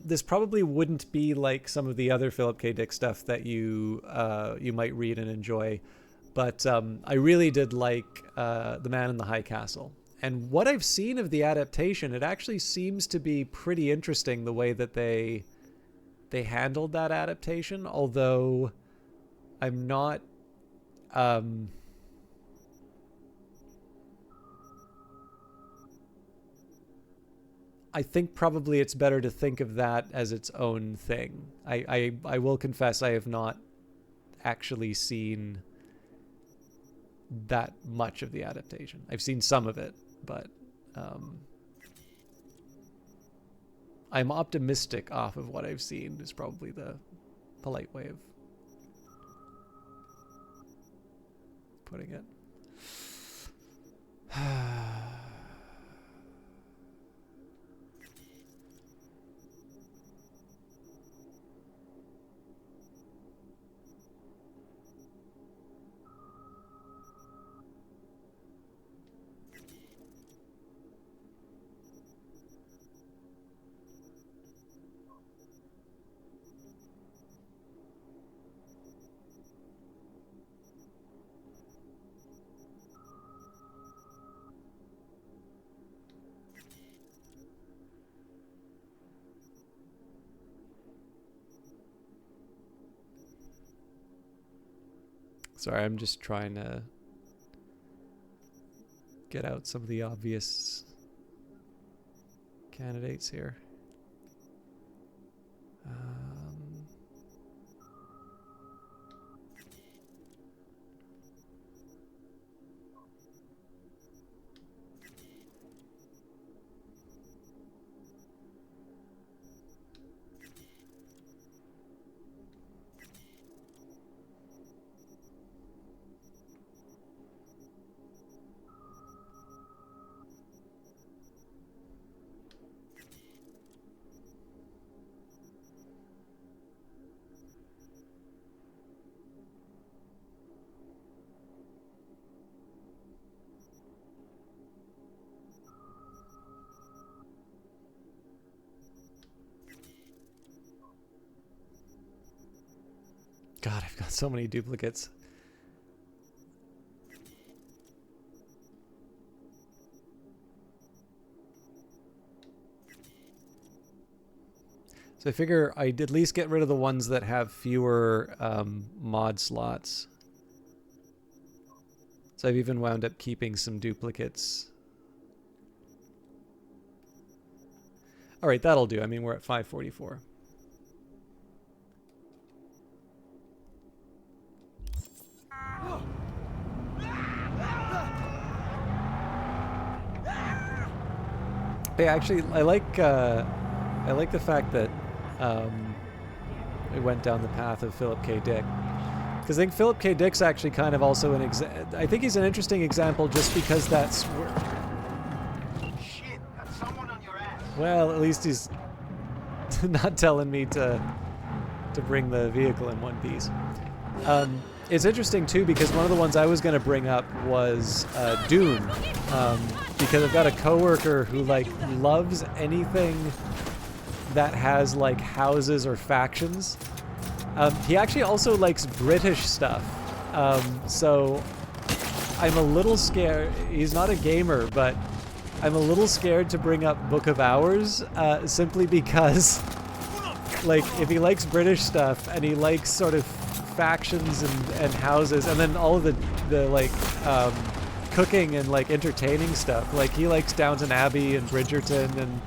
this probably wouldn't be like some of the other Philip K. Dick stuff that you might read and enjoy. But I really did like The Man in the High Castle. And what I've seen of the adaptation, it actually seems to be pretty interesting the way that they handled that adaptation, although I'm not I think probably it's better to think of that as its own thing. I will confess I have not actually seen that much of the adaptation. I've seen some of it, but I'm optimistic off of what I've seen is probably the polite way of putting it. Sorry, I'm just trying to get out some of the obvious candidates here. God, I've got so many duplicates. So I figure I'd at least get rid of the ones that have fewer mod slots. So I've even wound up keeping some duplicates. All right, that'll do. I mean, we're at 544. Hey, actually, I like the fact that it went down the path of Philip K. Dick, because I think Philip K. Dick's actually kind of also an I think he's an interesting example just because that's Shit, got someone on your ass. well, at least he's not telling me to bring the vehicle in one piece. It's interesting too because one of the ones I was going to bring up was Dune, because I've got a coworker who like loves anything that has like houses or factions. He actually also likes British stuff, so I'm a little scared. He's not a gamer, but I'm a little scared to bring up Book of Hours, simply because like if he likes British stuff and he likes sort of factions and houses, and then all of the like cooking and like entertaining stuff, like he likes Downton Abbey and Bridgerton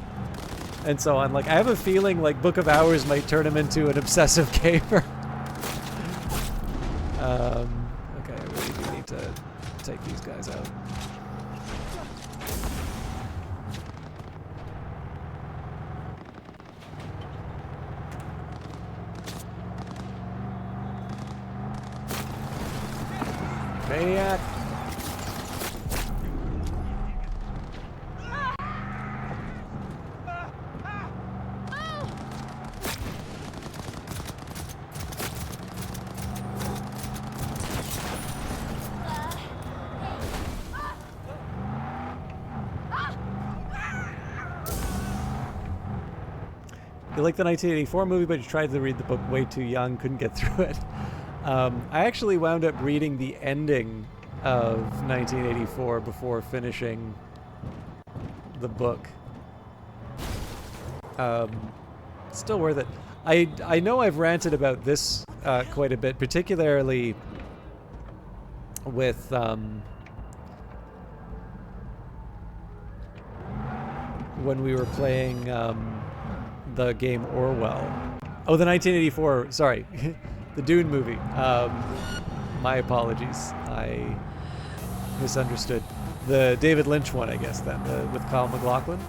and so on. Like I have a feeling like Book of Hours might turn him into an obsessive gamer. Okay, I really do need to take these guys out. Maniac. You like the 1984 movie, but you tried to read the book way too young, couldn't get through it. I actually wound up reading the ending of 1984 before finishing the book. Still worth it. I know I've ranted about this quite a bit, particularly with when we were playing the game Orwell. Oh, the 1984, sorry, the Dune movie. My apologies, I misunderstood. The David Lynch one, I guess, then, with Kyle MacLachlan.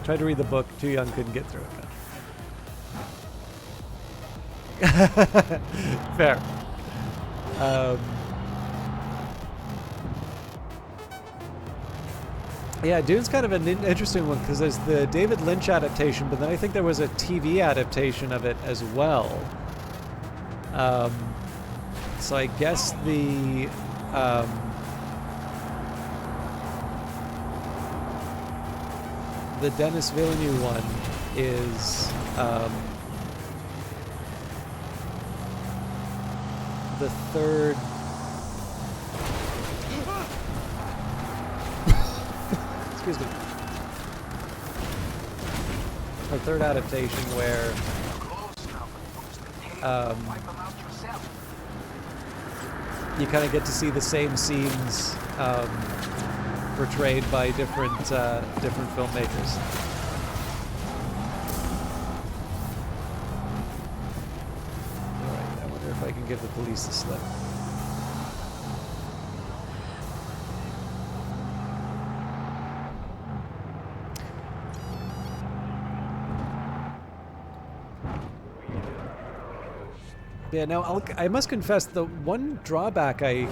Tried to read the book, too young, couldn't get through it. Fair. Yeah, Dune's kind of an interesting one because there's the David Lynch adaptation, but then I think there was a TV adaptation of it as well. So I guess the Denis Villeneuve one is the third. Excuse me. A third adaptation where you kind of get to see the same scenes portrayed by different filmmakers. All right, I wonder if I can give the police a slip. Yeah, now I must confess the one drawback I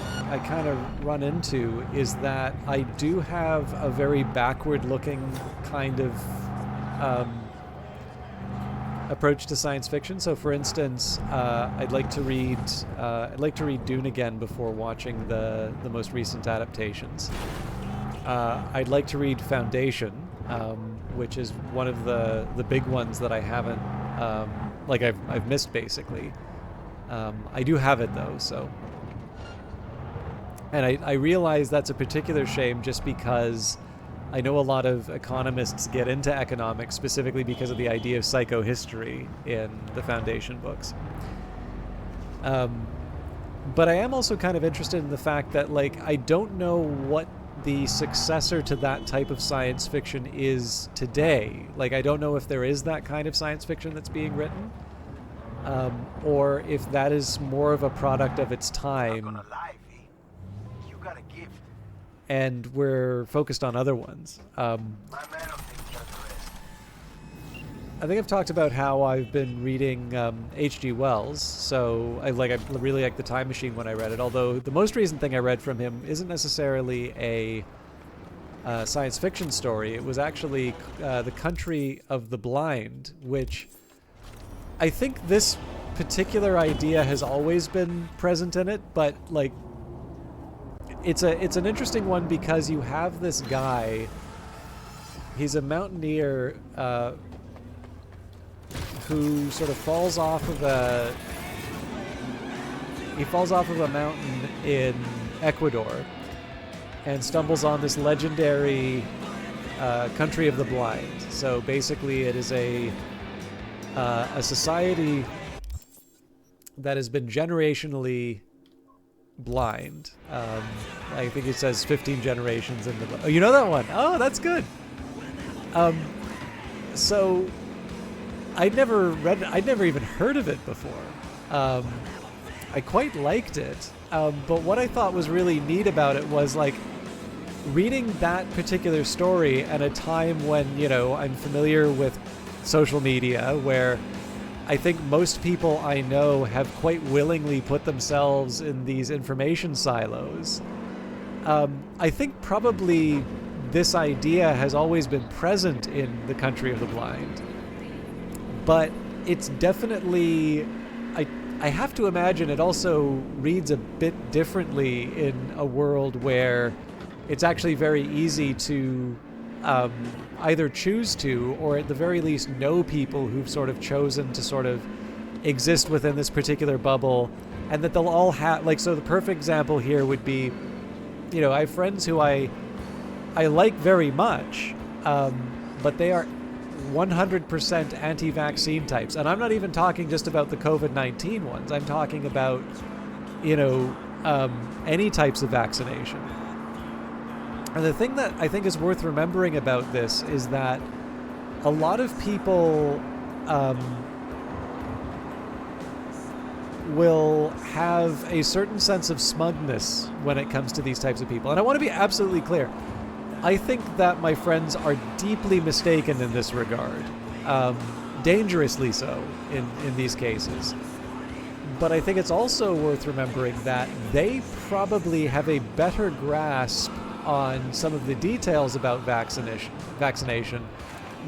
kind of run into is that I do have a very backward-looking kind of approach to science fiction. So, for instance, I'd like to read Dune again before watching the most recent adaptations. I'd like to read Foundation, which is one of the big ones that I haven't I've missed basically. I do have it though, so. And I realize that's a particular shame just because I know a lot of economists get into economics specifically because of the idea of psychohistory in the Foundation books. But I am also kind of interested in the fact that, like, I don't know what the successor to that type of science fiction is today. Like, I don't know if there is that kind of science fiction that's being written. Or if that is more of a product of its time, and we're focused on other ones. I think I've talked about how I've been reading H.G. Wells, so I really liked The Time Machine when I read it, although the most recent thing I read from him isn't necessarily a science fiction story. It was actually The Country of the Blind, which I think this particular idea has always been present in it, but like it's an interesting one because you have this guy. He's a mountaineer who sort of falls off of a mountain in Ecuador and stumbles on this legendary country of the blind. So basically, it is a society that has been generationally blind. I think it says 15 generations in the book. Oh, you know that one? Oh, that's good. So I'd never even heard of it before. I quite liked it, but what I thought was really neat about it was like reading that particular story at a time when, you know, I'm familiar with social media where I think most people I know have quite willingly put themselves in these information silos. I think probably this idea has always been present in the country of the blind, but it's definitely, I have to imagine it also reads a bit differently in a world where it's actually very easy to either choose to, or at the very least know people who've sort of chosen to sort of exist within this particular bubble, and that they'll all have, like, so the perfect example here would be, you know, I have friends who I like very much, but they are 100% anti-vaccine types. And I'm not even talking just about the COVID-19 ones. I'm talking about, you know, any types of vaccination. And the thing that I think is worth remembering about this is that a lot of people will have a certain sense of smugness when it comes to these types of people. And I want to be absolutely clear. I think that my friends are deeply mistaken in this regard, dangerously so in these cases. But I think it's also worth remembering that they probably have a better grasp on some of the details about vaccination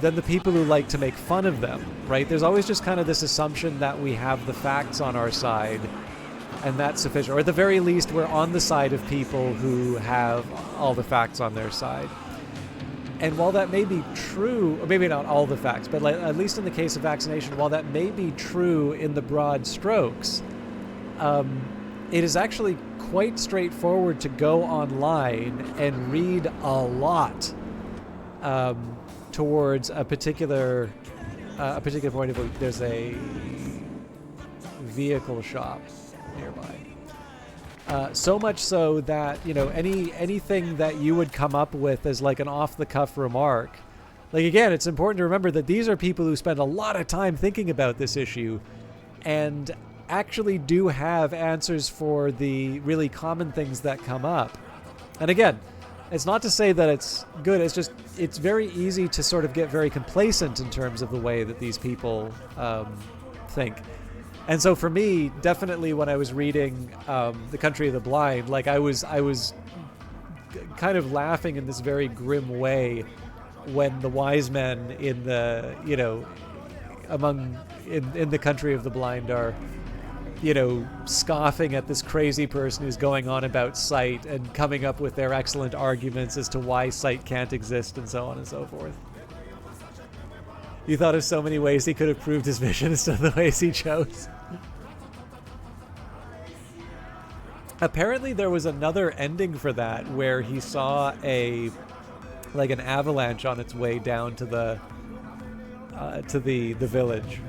than the people who like to make fun of them, right? There's always just kind of this assumption that we have the facts on our side, and that's sufficient. Or at the very least, we're on the side of people who have all the facts on their side. And while that may be true, or maybe not all the facts, but at least in the case of vaccination, while that may be true in the broad strokes, it is actually quite straightforward to go online and read a lot towards a particular point of view. There's a vehicle shop nearby. So much so that, you know, anything that you would come up with as like an off-the-cuff remark, like, again, it's important to remember that these are people who spend a lot of time thinking about this issue and actually do have answers for the really common things that come up. And again, it's not to say that it's good, it's just, it's very easy to sort of get very complacent in terms of the way that these people think. And so for me, definitely when I was reading The Country of the Blind, like I was kind of laughing in this very grim way when the wise men in the, you know, in the Country of the Blind are, you know, scoffing at this crazy person who's going on about sight and coming up with their excellent arguments as to why sight can't exist and so on and so forth. You thought of so many ways he could have proved his vision instead of the ways he chose. Apparently there was another ending for that where he saw an avalanche on its way down to the village.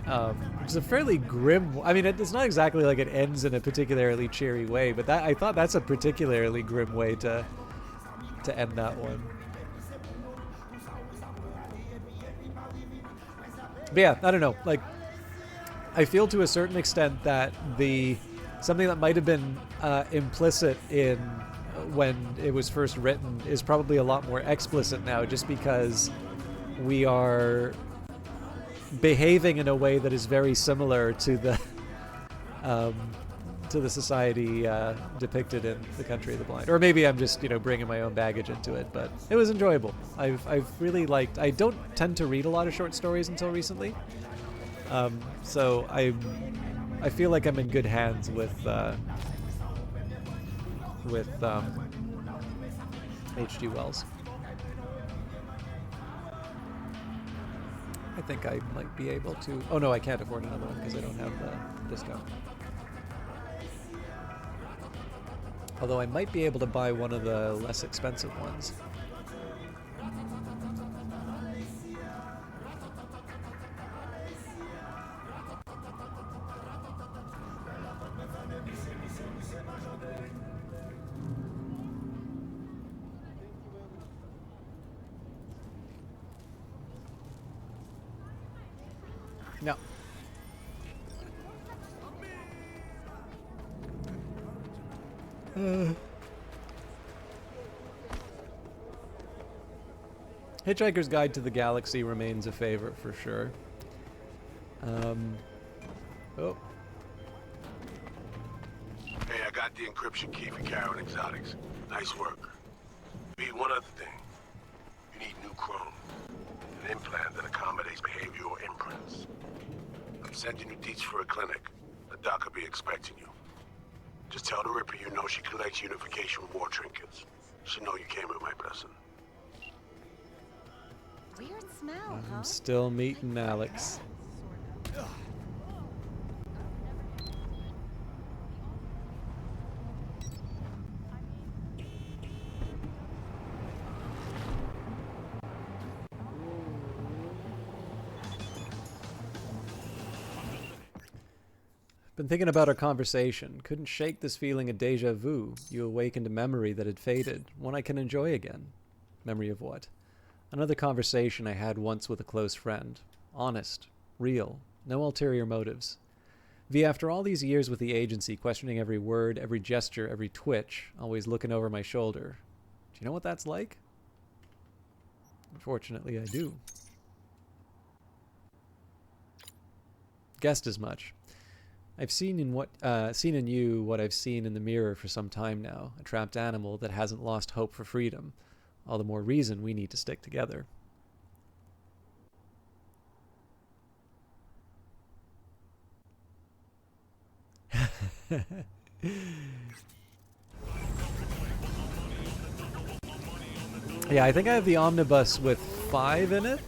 Which is a fairly grim. I mean, it's not exactly like it ends in a particularly cheery way, but I thought that's a particularly grim way to end that one. But yeah, I don't know. Like, I feel to a certain extent that something that might have been implicit in when it was first written is probably a lot more explicit now, just because we are behaving in a way that is very similar to the society depicted in The Country of the Blind. Or maybe I'm just, you know, bringing my own baggage into it, but it was enjoyable. I've really liked. I don't tend to read a lot of short stories until recently, so I feel like I'm in good hands with H.G. Wells. I think I might be able to. Oh no, I can't afford another one because I don't have the discount. Although I might be able to buy one of the less expensive ones. No. Hitchhiker's Guide to the Galaxy remains a favorite for sure. Oh, Hey, I got the encryption key for Karen Exotics. Nice work. One other thing. You need new chrome. An implant that accommodates behavioral imprints. I'm sending you deets for a clinic. The doc will be expecting you. Just tell the Ripper you know she collects unification war trinkets. She know you came with my blessing. Weird smell, huh? I'm still meeting Alex. Been thinking about our conversation. Couldn't shake this feeling of deja vu. You awakened a memory that had faded, one I can enjoy again. Memory of what? Another conversation I had once with a close friend. Honest, real, no ulterior motives. V, after all these years with the agency, questioning every word, every gesture, every twitch, always looking over my shoulder. Do you know what that's like? Unfortunately, I do. Guessed as much. I've seen in you what I've seen in the mirror for some time now, a trapped animal that hasn't lost hope for freedom. All the more reason we need to stick together. Yeah, I think I have the omnibus with 5 in it.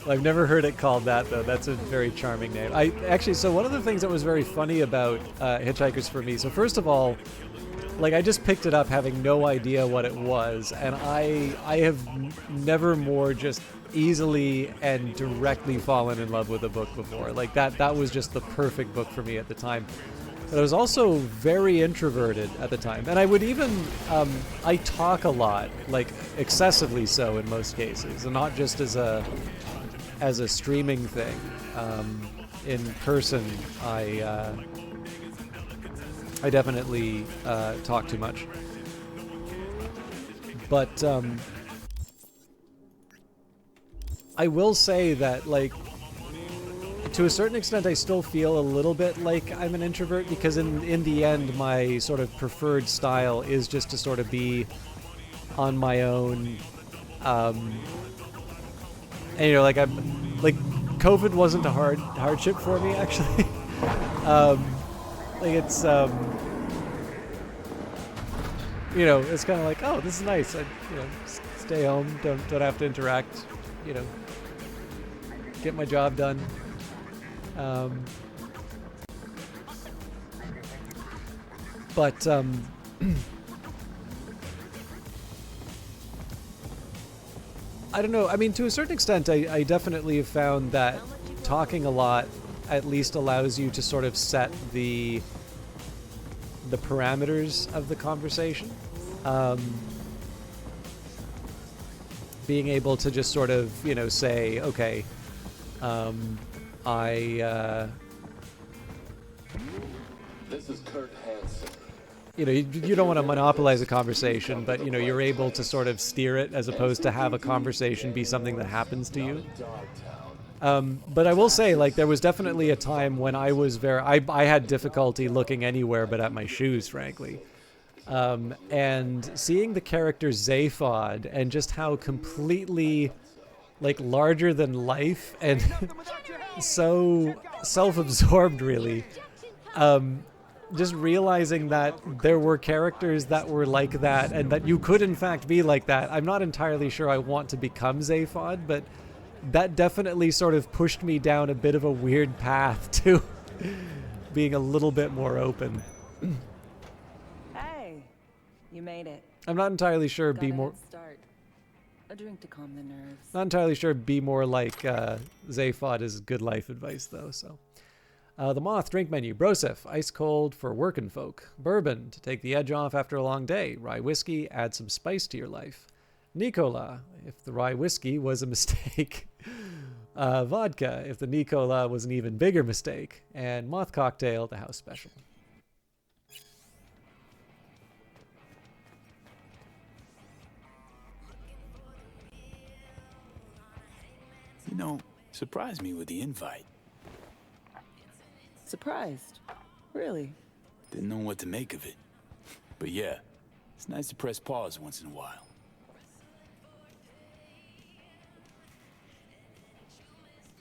I've never heard it called that, though. That's a very charming name. So one of the things that was very funny about Hitchhikers for me, so first of all, like, I just picked it up having no idea what it was, and I have never more just easily and directly fallen in love with a book before. Like, that was just the perfect book for me at the time. But I was also very introverted at the time, and I would even, I talk a lot, like, excessively so in most cases, and not just as a streaming thing. In person, I definitely talk too much. But I will say that, like, to a certain extent, I still feel a little bit like I'm an introvert, because in the end, my sort of preferred style is just to sort of be on my own. And, you know, like, COVID wasn't a hardship for me, actually. Like, it's, you know, it's kind of like, oh, this is nice. I, you know, stay home, don't have to interact, you know, get my job done. But I don't know. I mean, to a certain extent, I definitely have found that talking a lot at least allows you to sort of set the parameters of the conversation. Being able to just sort of, you know, say, okay, This is Kurt Hansen. you know, you don't want to monopolize a conversation, but, you know, you're able to sort of steer it as opposed to have a conversation be something that happens to you. But I will say, like, there was definitely a time when I was I had difficulty looking anywhere but at my shoes, frankly. And seeing the character Zaphod and just how completely, like, larger than life and so self-absorbed, really. Just realizing that there were characters that were like that and that you could in fact be like that. I'm not entirely sure I want to become Zaphod, but that definitely sort of pushed me down a bit of a weird path to being a little bit more open. Hey, you made it. I'm not entirely sure Got be a more head start. A drink to calm the nerves. not entirely sure be more like Zaphod is good life advice, though. So the Moth drink menu: Broseph, ice cold for workin' folk; bourbon to take the edge off after a long day; rye whiskey, add some spice to your life; Nicola, if the rye whiskey was a mistake; vodka, if the Nicola was an even bigger mistake; and Moth cocktail, the house special. You know, surprised me with the invite. Surprised? Really? Didn't know what to make of it. But yeah, it's nice to press pause once in a while.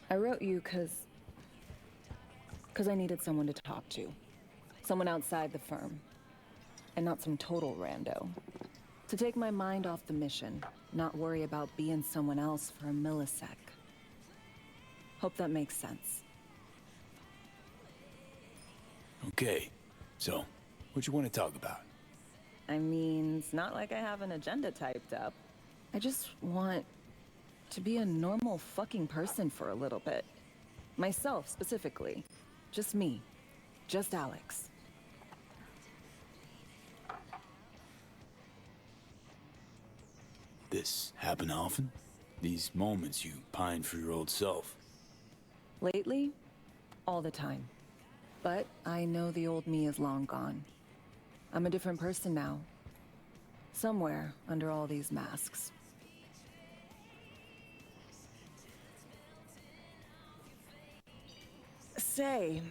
I wrote you because I needed someone to talk to. Someone outside the firm. And not some total rando. To take my mind off the mission, not worry about being someone else for a millisec. Hope that makes sense. Okay, so, what you want to talk about? I mean, it's not like I have an agenda typed up. I just want to be a normal fucking person for a little bit. Myself, specifically. Just me. Just Alex. This happen often? These moments you pine for your old self? Lately, all the time. But I know the old me is long gone. I'm a different person now. Somewhere under all these masks. Say,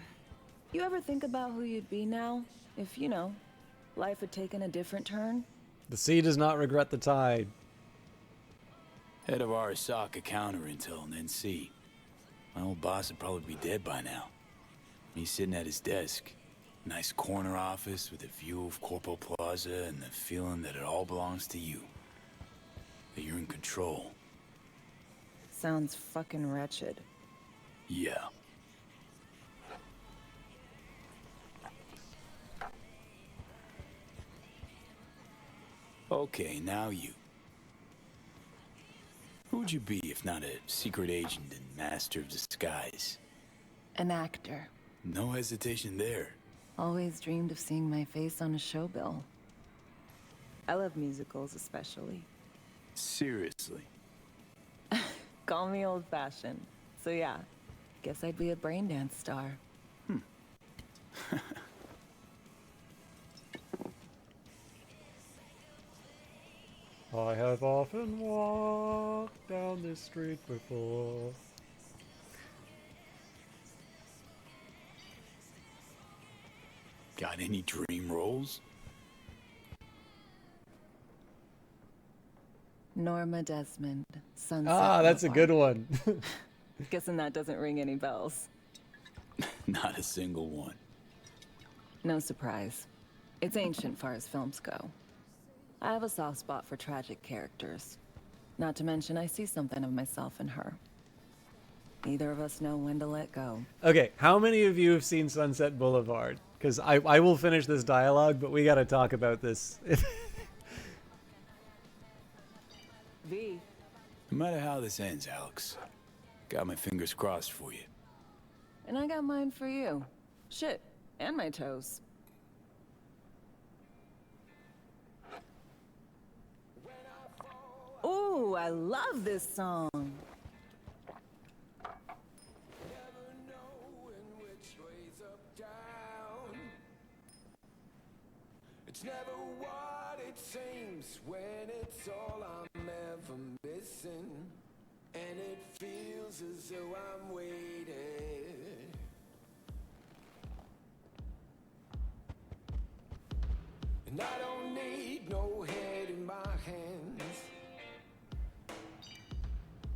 you ever think about who you'd be now if, you know, life had taken a different turn? The sea does not regret the tide. Head of Arasaka counter-intel and NC. My old boss would probably be dead by now. Me sitting at his desk. Nice corner office with a view of Corpo Plaza and the feeling that it all belongs to you. That you're in control. Sounds fucking wretched. Yeah. Okay, now you. Who'd you be if not a secret agent and master of disguise? An actor. No hesitation there. Always dreamed of seeing my face on a show bill. I love musicals especially. Seriously. Call me old-fashioned. So yeah, guess I'd be a brain dance star. I have often walked down this street before. Got any dream roles? Norma Desmond, Sunset Ah, that's a good Boulevard. one. Guessing that doesn't ring any bells. Not a single one. No surprise. It's ancient far as films go. I have a soft spot for tragic characters. Not to mention I see something of myself in her. Neither of us know when to let go. Okay, how many of you have seen Sunset Boulevard? Because I will finish this dialogue, but we got to talk about this. V. No matter how this ends, Alex, got my fingers crossed for you. And I got mine for you. Shit, and my toes. Ooh, I love this song. It's never what it seems when it's all I'm ever missing. And it feels as though I'm waiting. And I don't need no head in my hands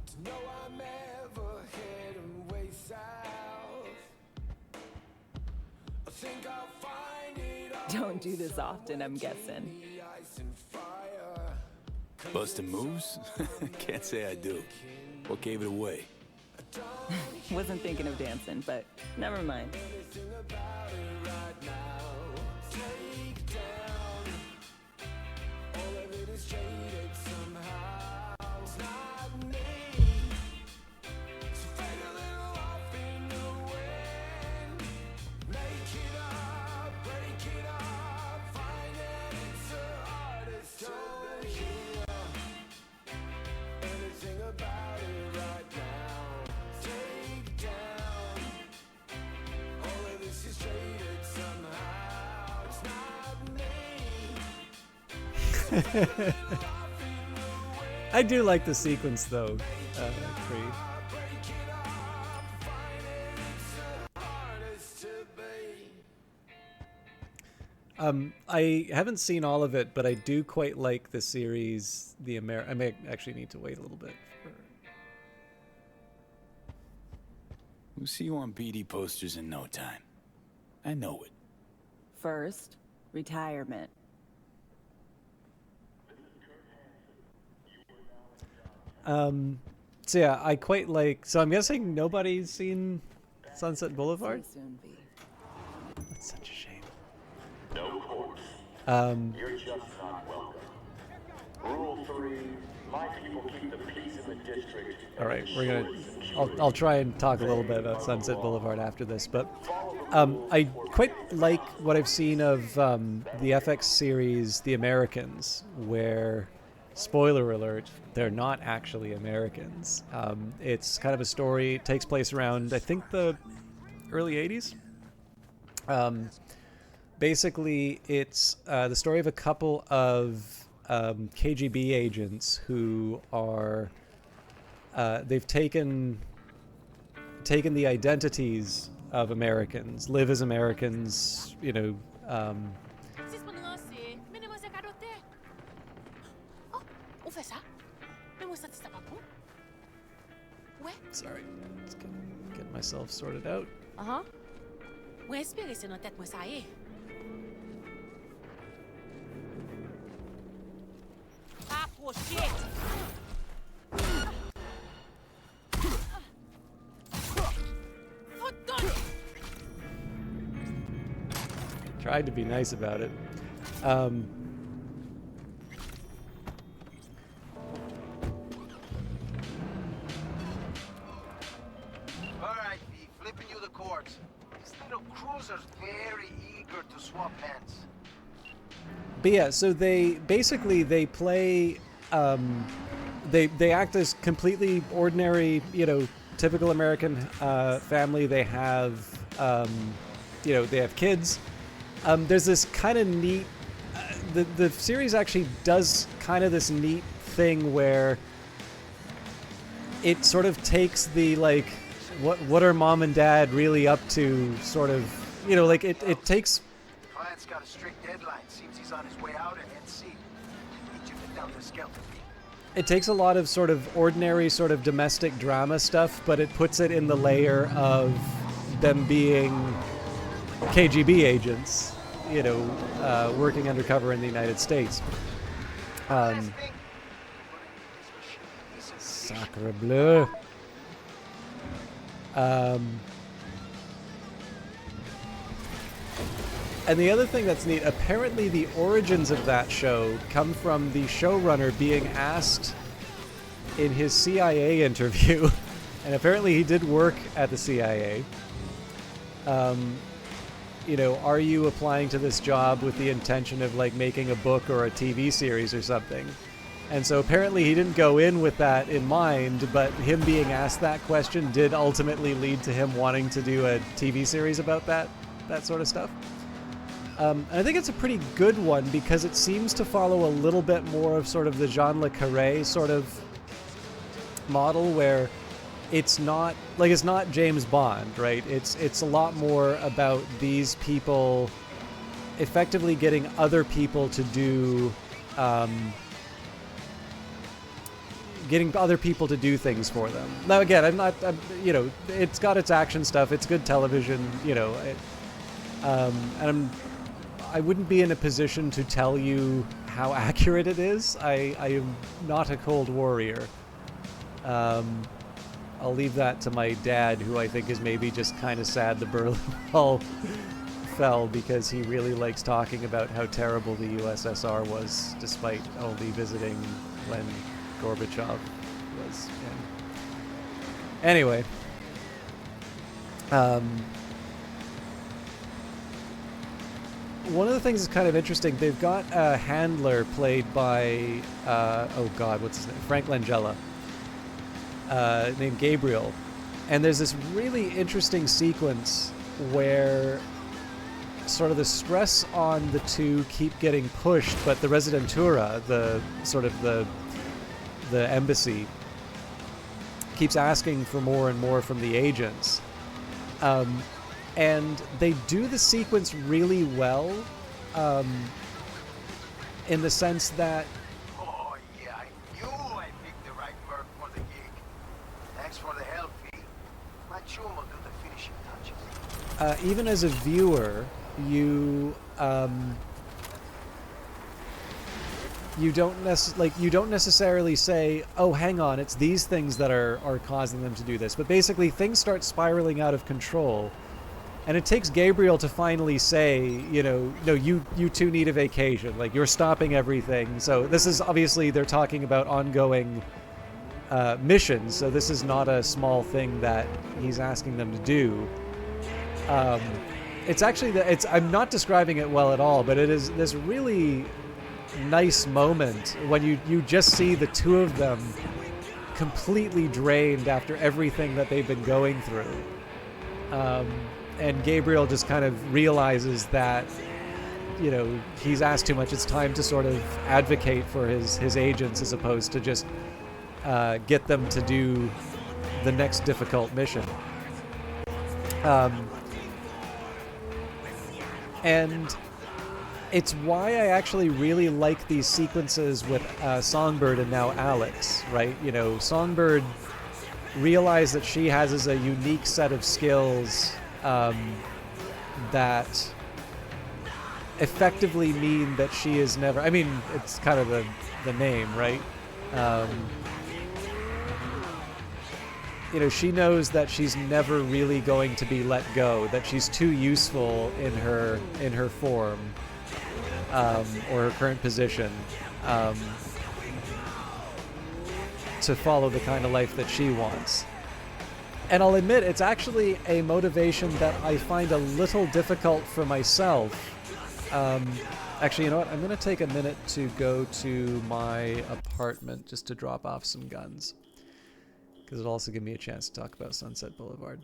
to know I'm ever heading way south. I think I'll find it all. Don't do this often, I'm guessing. Bustin' moves? Can't say I do. What gave it away? Wasn't thinking of dancing, but never mind. I do like the sequence though, Creed. I haven't seen all of it, but I do quite like the series. I may actually need to wait a little bit. We'll see you on BD posters in no time. I know it. First, retirement. So yeah, I quite like. So I'm guessing nobody's seen Sunset Boulevard. So soon, V. That's such a shame. No course. You're just not welcome. Rule 3, my people keep the peace in the district. All right, we're gonna. I'll try and talk a little bit about Sunset Boulevard after this, but I quite like what I've seen of the FX series The Americans, where, spoiler alert, they're not actually Americans. It's kind of a story. It takes place around, I think, the early 80s. Basically, it's the story of a couple of KGB agents who are they've taken the identities of Americans, live as Americans, you know. Sorry, let's get myself sorted out. Où espérer se nan tèt mwen sa e? Approche! Tried to be nice about it. Alright, V, flipping you the cords. This little cruiser's very eager to swap hands. But yeah, so they play, they act as completely ordinary, you know, typical American family. They have, you know, they have kids. There's this kind of neat, the series actually does kind of this neat thing where it sort of takes the, like, what are mom and dad really up to, sort of, you know, like it takes. Client's got a strict deadline. Seems he's on his way out at NC. Need you to down the skeleton. It takes a lot of sort of ordinary sort of domestic drama stuff, but it puts it in the layer of them being KGB agents, you know, working undercover in the United States. Sacre bleu. And the other thing that's neat, apparently the origins of that show come from the showrunner being asked in his CIA interview, and apparently he did work at the CIA. You know, are you applying to this job with the intention of, like, making a book or a TV series or something? And so apparently he didn't go in with that in mind, but him being asked that question did ultimately lead to him wanting to do a TV series about that sort of stuff. And I think it's a pretty good one because it seems to follow a little bit more of sort of the Jean Le Carré sort of model, where it's not like, it's not James Bond, right? It's a lot more about these people effectively getting other people to do things for them. Now again, I'm you know, it's got its action stuff, it's good television, you know, and I wouldn't be in a position to tell you how accurate it is. I am not a Cold Warrior. I'll leave that to my dad, who I think is maybe just kind of sad the Berlin Wall fell, because he really likes talking about how terrible the USSR was, despite only visiting when Gorbachev was in. Anyway. One of the things that's kind of interesting, they've got a handler played by, oh god, what's his name? Frank Langella, named Gabriel. And there's this really interesting sequence where sort of the stress on the two keep getting pushed, but the Residentura, the sort of the embassy, keeps asking for more and more from the agents. And they do the sequence really well, in the sense that Oh, yeah, I knew I picked the right bird for the gig. Thanks for the help, V. My chum will do the finishing touches. even as a viewer, you don't necessarily say, "Oh, hang on, it's these things that are causing them to do this." But basically, things start spiraling out of control, and it takes Gabriel to finally say, you know, "No, you two need a vacation. Like, you're stopping everything." So this is obviously they're talking about ongoing missions. So this is not a small thing that he's asking them to do. It's actually I'm not describing it well at all, but it is this really nice moment when you just see the two of them completely drained after everything that they've been going through, and Gabriel just kind of realizes that, you know, he's asked too much. It's time to sort of advocate for his agents as opposed to just get them to do the next difficult mission. And it's why I actually really like these sequences with Songbird and now Alex, right? You know, Songbird realized that she has a unique set of skills that effectively mean that she is never... I mean, it's kind of the name, right? You know, she knows that she's never really going to be let go, that she's too useful in her form. Or her current position, to follow the kind of life that she wants. And I'll admit, it's actually a motivation that I find a little difficult for myself. Actually, you know what? I'm going to take a minute to go to my apartment just to drop off some guns, because it'll also give me a chance to talk about Sunset Boulevard.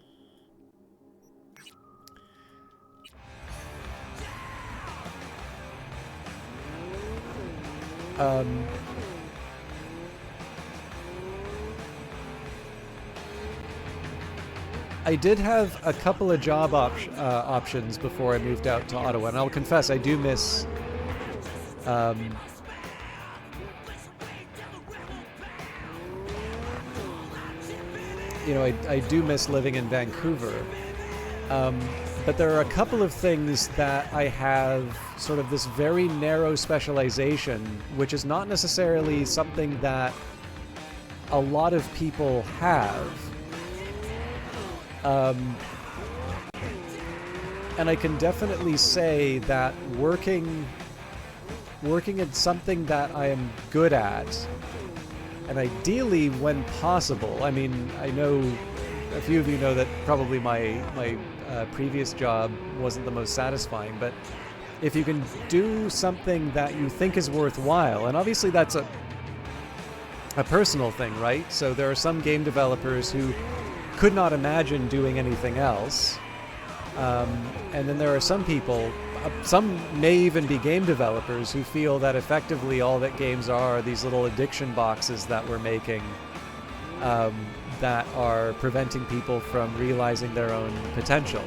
I did have a couple of job options before I moved out to Ottawa, and I'll confess I do miss you know, I do miss living in Vancouver. But there are a couple of things that I have sort of this very narrow specialization, which is not necessarily something that a lot of people have. And I can definitely say that working at something that I am good at, and ideally when possible. I mean, I know a few of you know that probably my previous job wasn't the most satisfying, but if you can do something that you think is worthwhile, and obviously that's a personal thing, right? So there are some game developers who could not imagine doing anything else, and then there are some people, some may even be game developers, who feel that effectively all that games are these little addiction boxes that we're making, that are preventing people from realizing their own potential.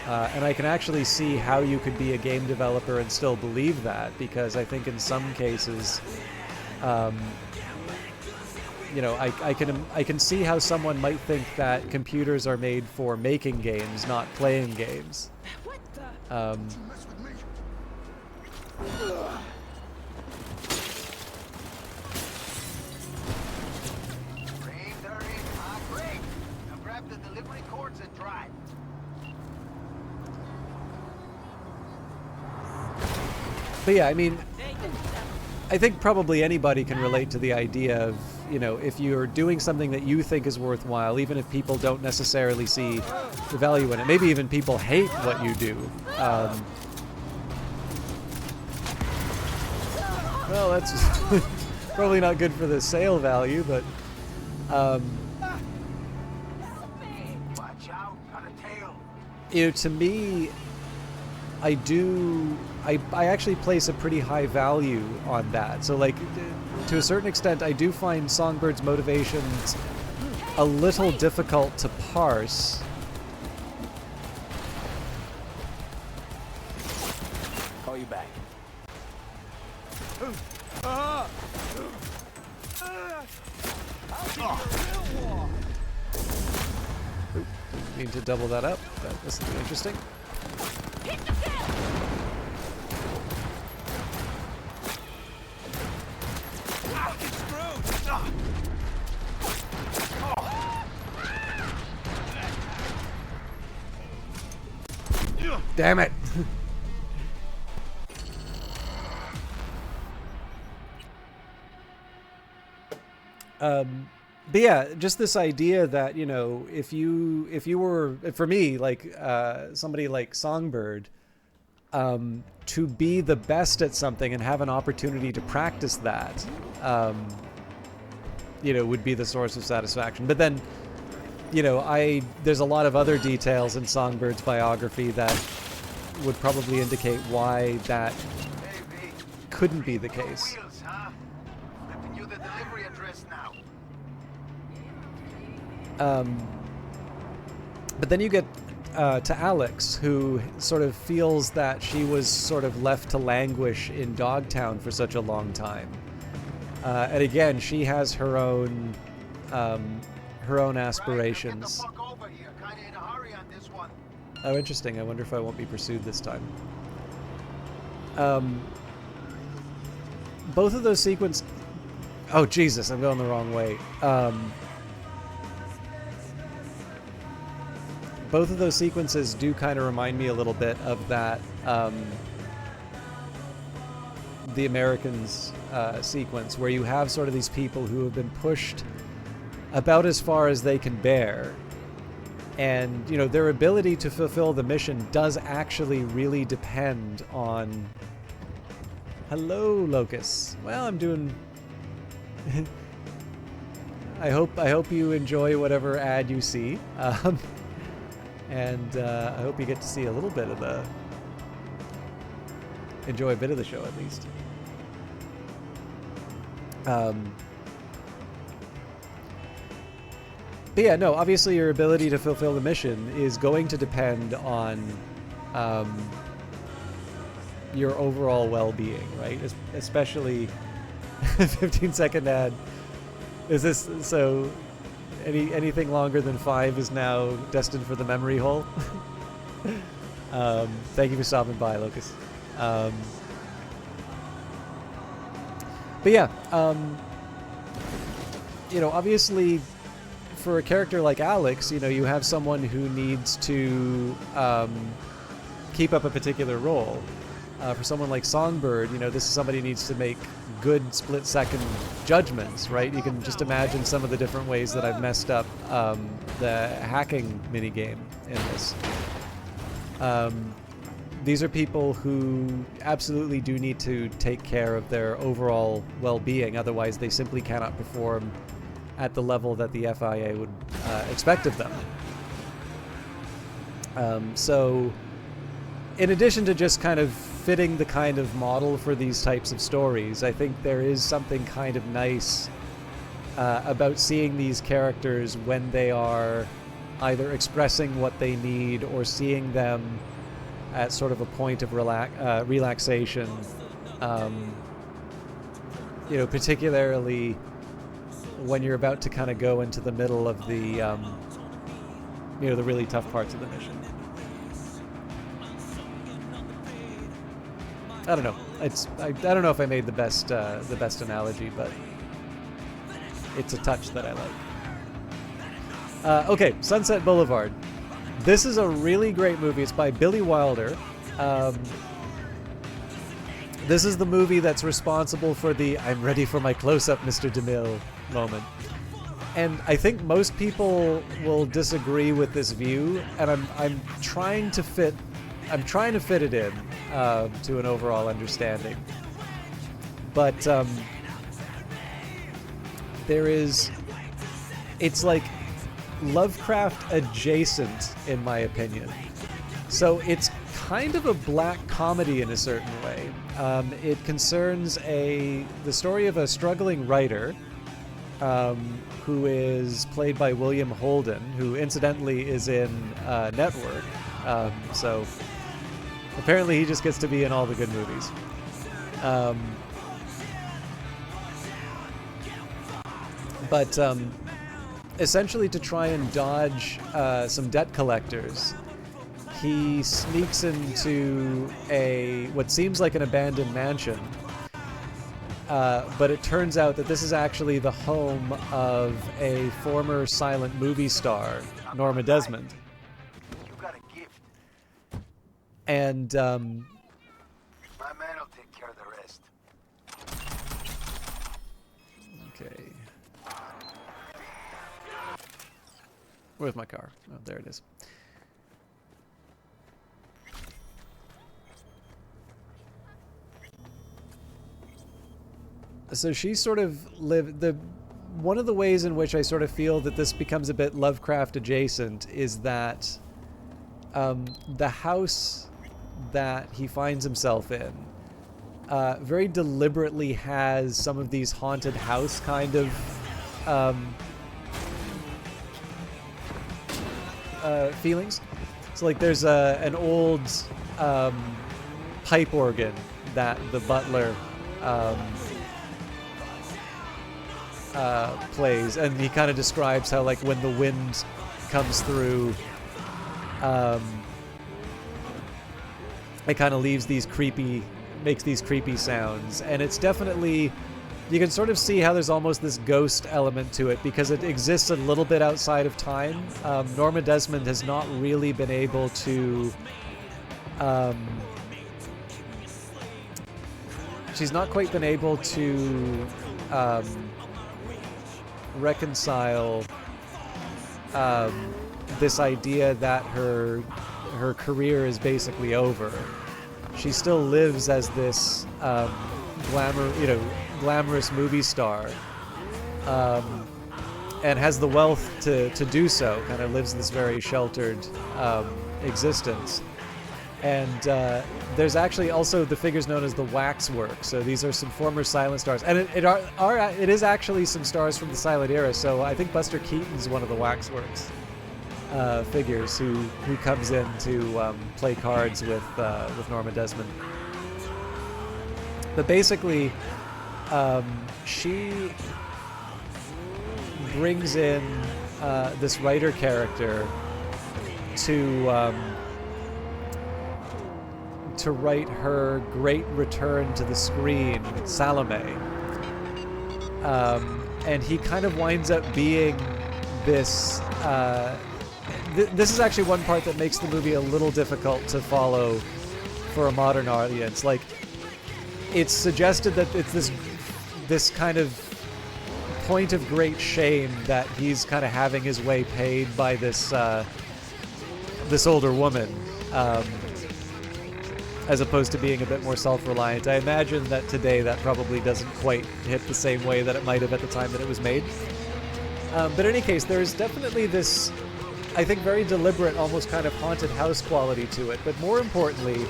And I can actually see how you could be a game developer and still believe that, because I think in some cases, you know, I can see how someone might think that computers are made for making games, not playing games. But yeah, I mean, I think probably anybody can relate to the idea of, you know, if you're doing something that you think is worthwhile, even if people don't necessarily see the value in it, maybe even people hate what you do. Well, that's probably not good for the sale value, but you know, to me, I actually place a pretty high value on that. So, like, to a certain extent, I do find Songbird's motivations a little difficult to parse. call you back. Oop, need to double that up. This will be interesting. Damn it! But yeah, just this idea that, you know, if you were, for me, like somebody like Songbird, to be the best at something and have an opportunity to practice that, you know, would be the source of satisfaction. But then, you know, there's a lot of other details in Songbird's biography that would probably indicate why that couldn't be the case. But then you get to Alex, who sort of feels that she was sort of left to languish in Dogtown for such a long time. And again, she has her own aspirations. Oh, interesting. I wonder if I won't be pursued this time. Both of those sequences... Oh, Jesus, I'm going the wrong way. Both of those sequences do kind of remind me a little bit of that, The Americans sequence, where you have sort of these people who have been pushed about as far as they can bear. And, you know, their ability to fulfill the mission does actually really depend on... Hello, Locus. Well, I'm doing... I hope you enjoy whatever ad you see. And I hope you get to see a little bit of the... Enjoy a bit of the show, at least. But yeah, no, obviously your ability to fulfill the mission is going to depend on your overall well-being, right? Especially 15-second ad. Is this so? Anything longer than 5 is now destined for the memory hole. Thank you for stopping by, Locus. But yeah, you know, obviously, for a character like Alex, you know, you have someone who needs to keep up a particular role. For someone like Songbird, you know, this is somebody who needs to make good split-second judgments, right? You can just imagine some of the different ways that I've messed up the hacking minigame in this. These are people who absolutely do need to take care of their overall well-being, otherwise they simply cannot perform at the level that the FIA would expect of them. So, in addition to just kind of fitting the kind of model for these types of stories, I think there is something kind of nice about seeing these characters when they are either expressing what they need or seeing them at sort of a point of relaxation. You know, particularly when you're about to kind of go into the middle of the, you know, the really tough parts of the mission. I don't know. I don't know if I made the best analogy, but it's a touch that I like. Okay, Sunset Boulevard. This is a really great movie. It's by Billy Wilder. This is the movie that's responsible for the "I'm ready for my close-up, Mr. DeMille" moment. And I think most people will disagree with this view, and I'm trying to fit it in to an overall understanding. But it's like Lovecraft adjacent, in my opinion. So it's kind of a black comedy in a certain way. It concerns the story of a struggling writer who is played by William Holden, who incidentally is in Network. So Apparently he just gets to be in all the good movies. But essentially to try and dodge some debt collectors, he sneaks into what seems like an abandoned mansion, but it turns out that this is actually the home of a former silent movie star, Norma Desmond. You got a gift. And My man will take care of the rest. okay. Where's my car? Oh, there it is. So she sort of one of the ways in which I sort of feel that this becomes a bit Lovecraft adjacent is that the house that he finds himself in very deliberately has some of these haunted house kind of feelings. So like there's an old pipe organ that the butler plays, and he kind of describes how like when the wind comes through, it kind of makes these creepy sounds, and it's definitely, you can sort of see how there's almost this ghost element to it because it exists a little bit outside of time. Norma Desmond has not really been able to she's not quite been able to reconcile this idea that her career is basically over. She still lives as this glamorous movie star, and has the wealth to do so. Kind of lives this very sheltered existence. And there's actually also the figures known as the Waxwork. So these are some former silent stars, and it is actually some stars from the silent era. So I think Buster Keaton's one of the Waxworks figures who comes in to play cards with Norma Desmond. But basically, she brings in this writer character to write her great return to the screen, Salome. And he kind of winds up being this... this is actually one part that makes the movie a little difficult to follow for a modern audience. Like, it's suggested that it's this kind of point of great shame that he's kind of having his way paid by this older woman, as opposed to being a bit more self-reliant. I imagine that today that probably doesn't quite hit the same way that it might have at the time that it was made. But in any case, there's definitely this, I think, very deliberate, almost kind of haunted house quality to it. But more importantly,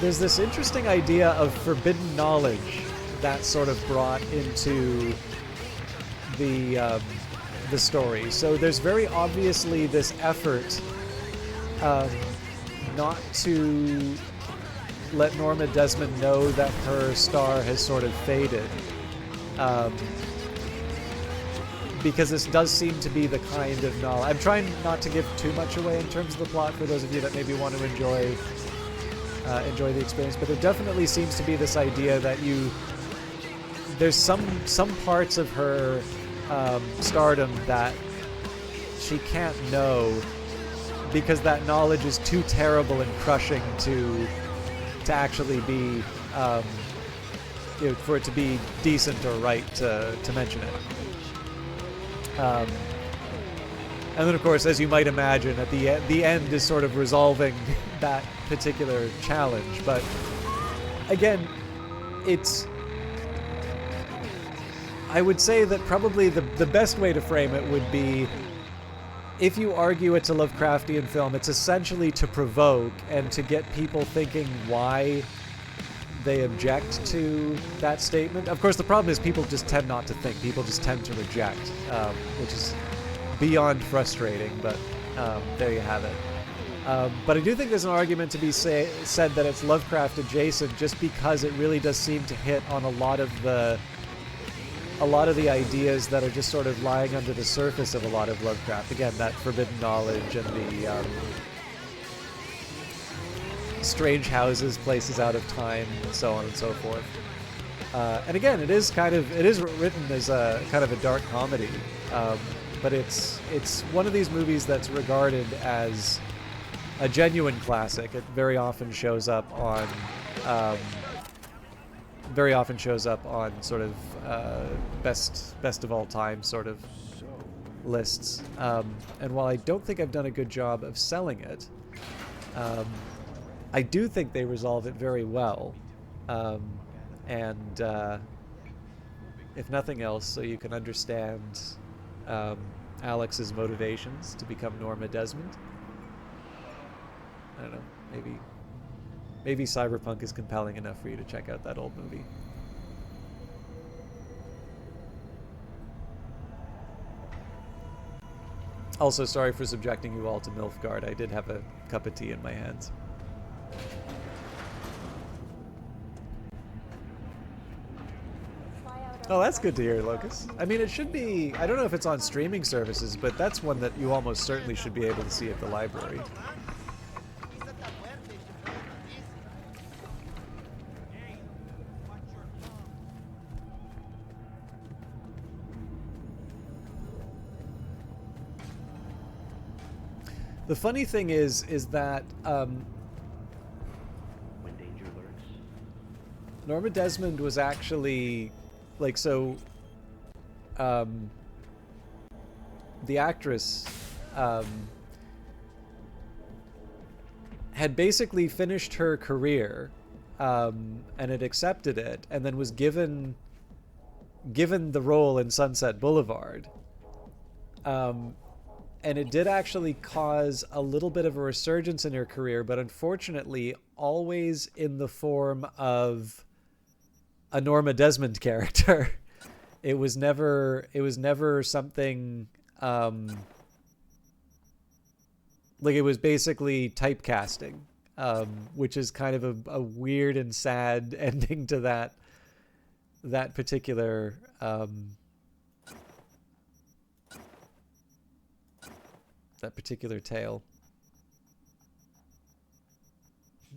there's this interesting idea of forbidden knowledge that's sort of brought into the story. So there's very obviously this effort not to let Norma Desmond know that her star has sort of faded. Because this does seem to be the kind of knowledge. I'm trying not to give too much away in terms of the plot for those of you that maybe want to enjoy the experience, but there definitely seems to be this idea that there's some parts of her stardom that she can't know because that knowledge is too terrible and crushing to actually be for it to be decent or right to mention it. And then, of course, as you might imagine, at the end is sort of resolving that particular challenge. But again, I would say that probably the best way to frame it would be, if you argue it's a Lovecraftian film, it's essentially to provoke and to get people thinking why they object to that statement. Of course, the problem is people just tend not to think. People just tend to reject, which is beyond frustrating, but there you have it. But I do think there's an argument to be said that it's Lovecraft adjacent, just because it really does seem to hit on a lot of the ideas that are just sort of lying under the surface of a lot of Lovecraft. Again, that forbidden knowledge and the strange houses, places out of time, and so on and so forth. And again, it is written as a kind of a dark comedy, but it's one of these movies that's regarded as a genuine classic. It very often shows up on sort of best of all time sort of lists. And while I don't think I've done a good job of selling it, I do think they resolve it very well. And if nothing else, so you can understand Alex's motivations to become Norma Desmond. I don't know, maybe Cyberpunk is compelling enough for you to check out that old movie. Also, sorry for subjecting you all to Nilfgaard. I did have a cup of tea in my hands. Oh, that's good to hear, Locus. I mean, it should be... I don't know if it's on streaming services, but that's one that you almost certainly should be able to see at the library. The funny thing is that when danger lurks, Norma Desmond was actually like the actress had basically finished her career and had accepted it, and then was given the role in Sunset Boulevard. And it did actually cause a little bit of a resurgence in her career, but unfortunately always in the form of a Norma Desmond character. It was never something like, it was basically typecasting, which is kind of a weird and sad ending to that particular tale.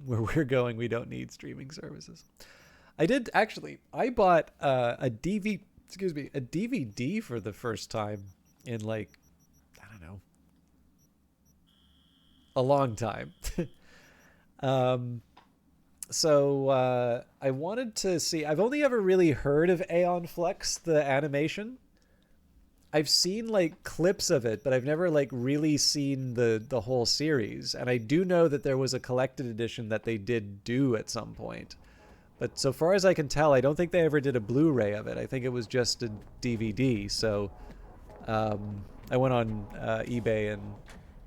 Where we're going, we don't need streaming services. I bought a DVD for the first time in, like, I don't know, a long time. So I wanted to see. I've only ever really heard of Aeon Flux, the animation. I've seen like clips of it, but I've never like really seen the whole series. And I do know that there was a collected edition that they did do at some point. But so far as I can tell, I don't think they ever did a Blu-ray of it. I think it was just a DVD. So I went on eBay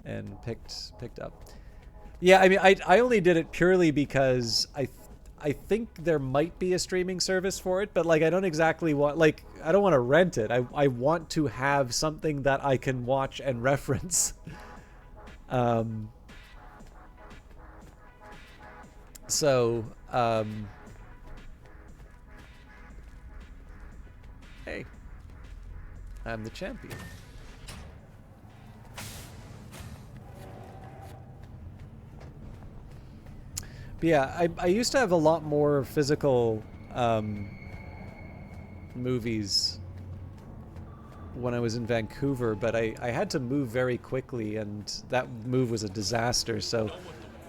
and picked up. Yeah, I mean, I only did it purely because I think there might be a streaming service for it, but like I don't exactly want, like, I don't want to rent it. I want to have something that I can watch and reference. Hey, I'm the champion. But yeah, I used to have a lot more physical movies when I was in Vancouver, but I had to move very quickly, and that move was a disaster. So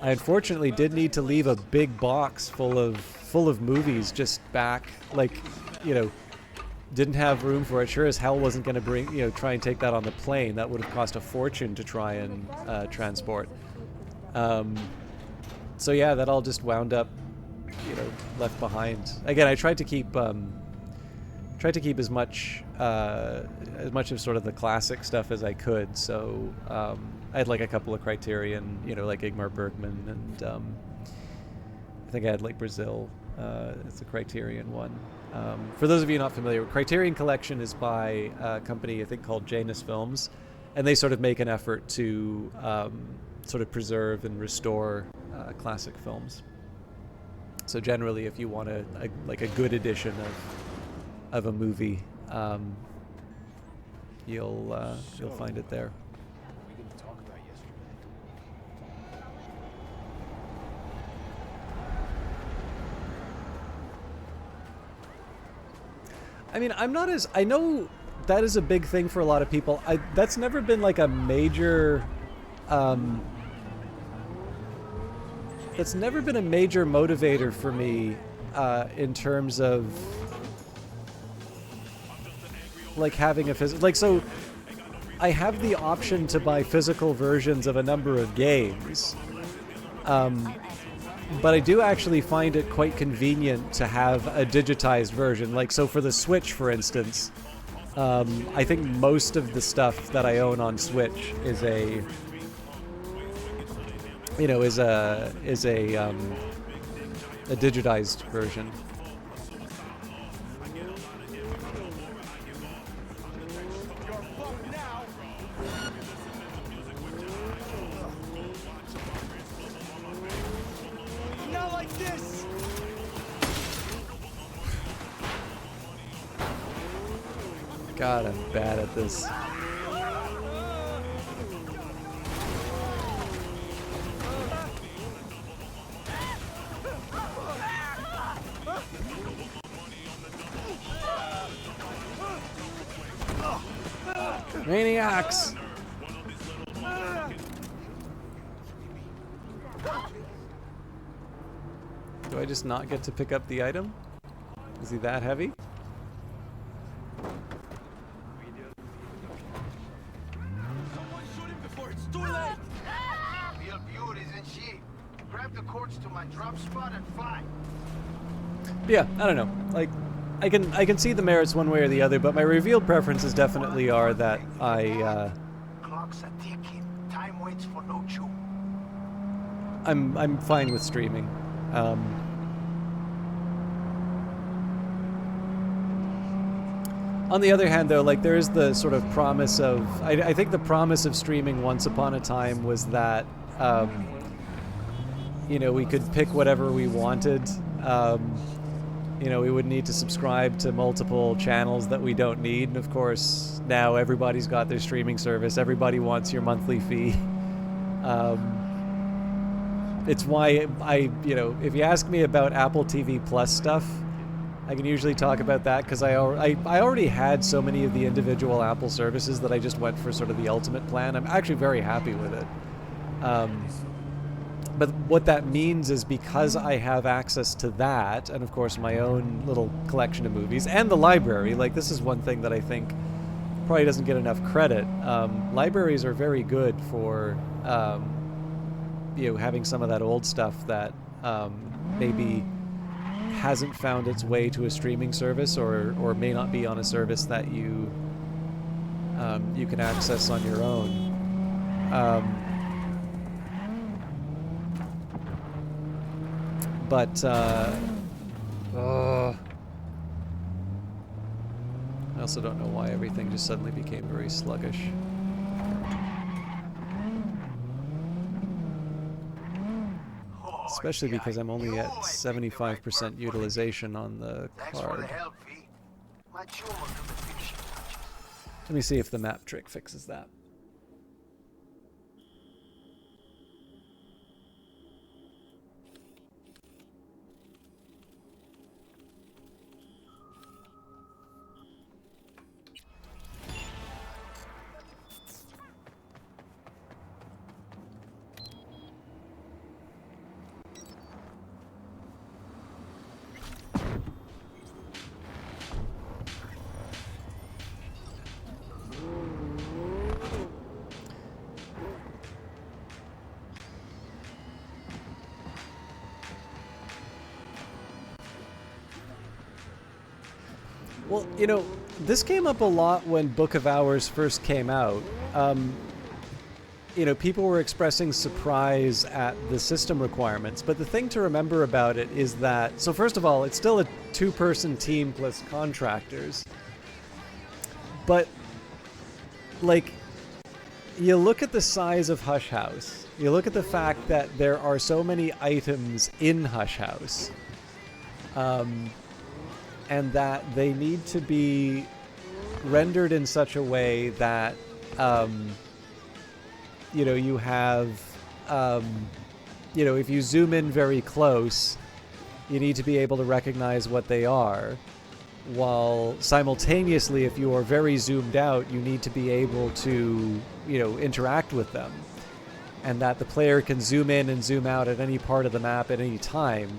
I unfortunately did need to leave a big box full of movies just back, like, you know, didn't have room for it. Sure as hell wasn't going to try and take that on the plane. That would have cost a fortune to try and transport. So yeah, that all just wound up, left behind. Again, I tried to keep as much of sort of the classic stuff as I could. So I had like a couple of Criterion, like Ingmar Bergman, and I think I had like Brazil. It's a Criterion one. For those of you not familiar, Criterion Collection is by a company I think called Janus Films, and they sort of make an effort to sort of preserve and restore classic films. So generally, if you want like a good edition of a movie, you'll find it there. We didn't talk about yesterday. I mean, I know that is a big thing for a lot of people. That's never been like a major, that's never been a major motivator for me, in terms of like having a physical, like, so I have the option to buy physical versions of a number of games, but I do actually find it quite convenient to have a digitized version. Like, so for the Switch, for instance, I think most of the stuff that I own on Switch is a digitized version. Not like this! God, I'm bad at this. Maniacs! Do I just not get to pick up the item? Is he that heavy? Someone shoot him before it's too late! Real beauty, isn't she? Grab the cords to my drop spot and fly. Yeah, I don't know. Like, I can see the merits one way or the other, but my revealed preferences definitely are that Clocks are ticking. Time waits for no chew. I'm fine with streaming. On the other hand, though, like, there is the sort of promise of... I think the promise of streaming once upon a time was that, you know, we could pick whatever we wanted. You know, we wouldn't need to subscribe to multiple channels that we don't need. And, of course, now everybody's got their streaming service. Everybody wants your monthly fee. It's why you know, if you ask me about Apple TV Plus stuff, I can usually talk about that because I already had so many of the individual Apple services that I just went for sort of the ultimate plan. I'm actually very happy with it. But what that means is because I have access to that, and of course my own little collection of movies, and the library, like, this is one thing that I think probably doesn't get enough credit. Libraries are very good for, you know, having some of that old stuff that maybe hasn't found its way to a streaming service, or may not be on a service that you can access on your own. But I also don't know why everything just suddenly became very sluggish. Especially because I'm only at 75% utilization on the card. Let me see if the map trick fixes that. Well, you know, this came up a lot when Book of Hours first came out. You know, people were expressing surprise at the system requirements, but the thing to remember about it is that, so first of all, it's still a two-person team plus contractors. But, like, you look at the size of Hush House, You look at the fact that there are so many items in Hush House, and that they need to be rendered in such a way that, you know, you have, you know, if you zoom in very close, you need to be able to recognize what they are, while simultaneously, if you are very zoomed out, you need to be able to, you know, interact with them. And that the player can zoom in and zoom out at any part of the map at any time.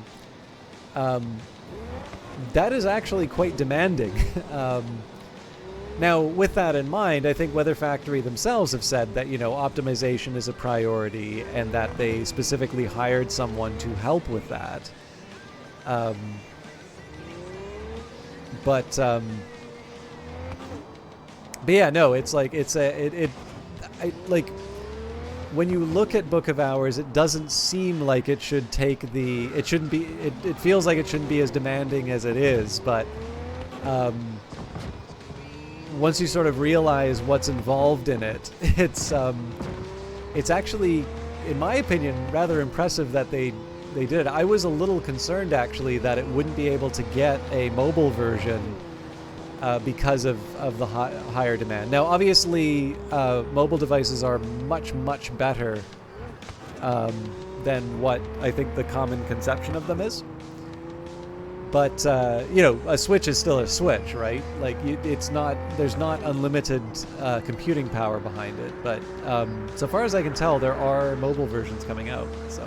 That is actually quite demanding. Now, with that in mind, I think Weather Factory themselves have said that, you know, optimization is a priority and that they specifically hired someone to help with that. But yeah, no, it's like, like, when you look at Book of Hours, it doesn't seem like it should take it shouldn't be, it feels like it shouldn't be as demanding as it is, but once you sort of realize what's involved in it, it's actually, in my opinion, rather impressive that they did it. I was a little concerned, actually, that it wouldn't be able to get a mobile version because of the higher demand. Now, obviously, mobile devices are much, much better than what I think the common conception of them is. But, you know, a Switch is still a Switch, right? Like, it's not, there's not unlimited computing power behind it. But so far as I can tell, there are mobile versions coming out, so...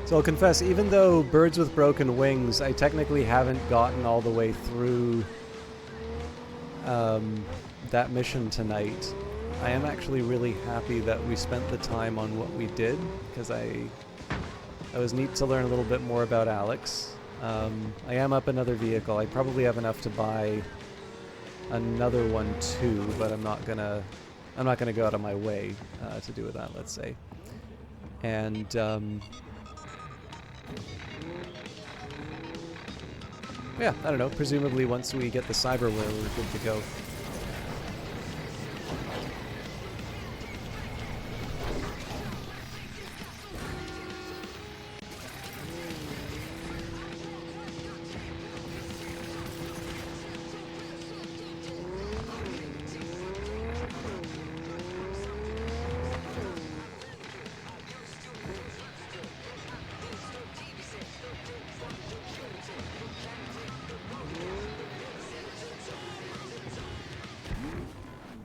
So I'll confess, even though Birds with Broken Wings, I technically haven't gotten all the way through that mission tonight, I am actually really happy that we spent the time on what we did, because it was neat to learn a little bit more about Alex. I am up another vehicle. I probably have enough to buy another one too, but I'm not gonna go out of my way to do that, let's say. And yeah, I don't know. Presumably once we get the cyberware, we're good to go.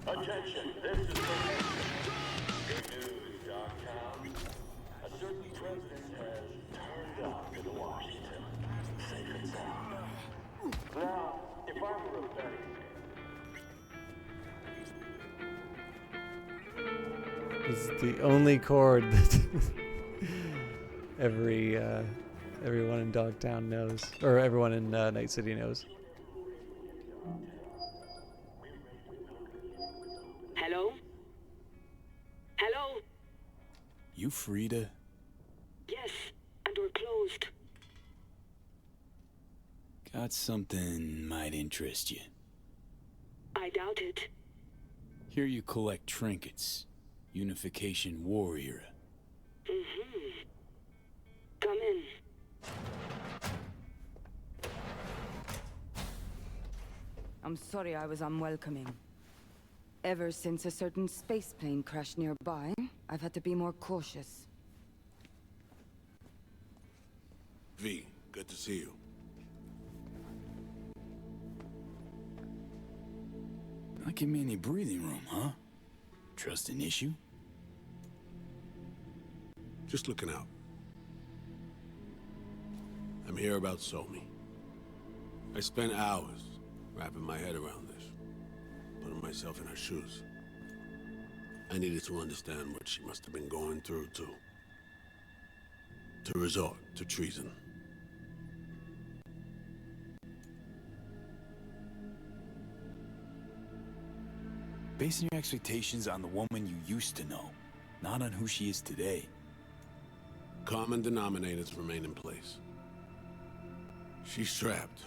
Attention, this is good news, Dogtown. A certain president has turned up in Washington, safe and sound. Now, if I were a betting man... This is the only chord that everyone in Dogtown knows, or everyone in Night City knows. Hello? Hello? You Frida? Yes, and we're closed. Got something might interest you. I doubt it. Here you collect trinkets. Unification War era. Mm-hmm. Come in. I'm sorry I was unwelcoming. Ever since a certain space plane crashed nearby, I've had to be more cautious. V, good to see you. Not give me any breathing room, huh? Trust an issue? Just looking out. I'm here about Somi. I spent hours wrapping my head around this, putting myself in her shoes. I needed to understand what she must have been going through, too. To resort to treason. Basing your expectations on the woman you used to know, not on who she is today. Common denominators remain in place. She's trapped.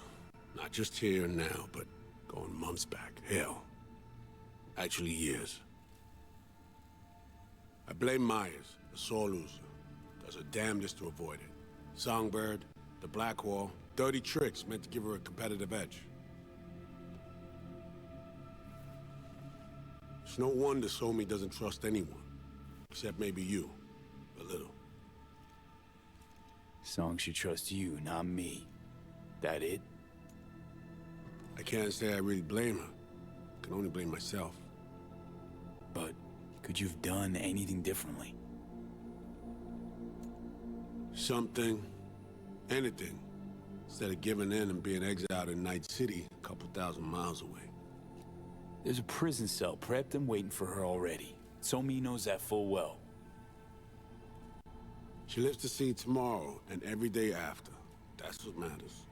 Not just here and now, but going months back. Hell. Actually years. I blame Myers, the sore loser. Does her damnedest to avoid it. Songbird, the Black Wall, dirty tricks meant to give her a competitive edge. It's no wonder Somi doesn't trust anyone. Except maybe you. A little. Song should trust you, not me. That it? I can't say I really blame her. I can only blame myself. But could you have done anything differently? Something. Anything. Instead of giving in and being exiled in Night City, a couple thousand miles away. There's a prison cell prepped and waiting for her already. Somi knows that full well. She lives to see tomorrow and every day after. That's what matters.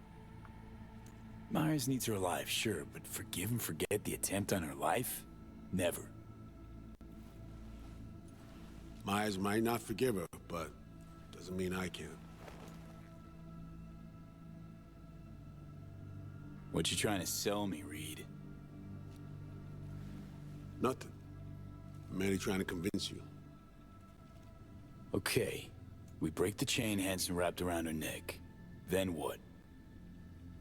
Myers needs her alive, sure, but forgive and forget the attempt on her life? Never. Myers might not forgive her, but doesn't mean I can. What you trying to sell me, Reed? Nothing. I'm merely trying to convince you. Okay. We break the chain Hansen wrapped around her neck. Then what?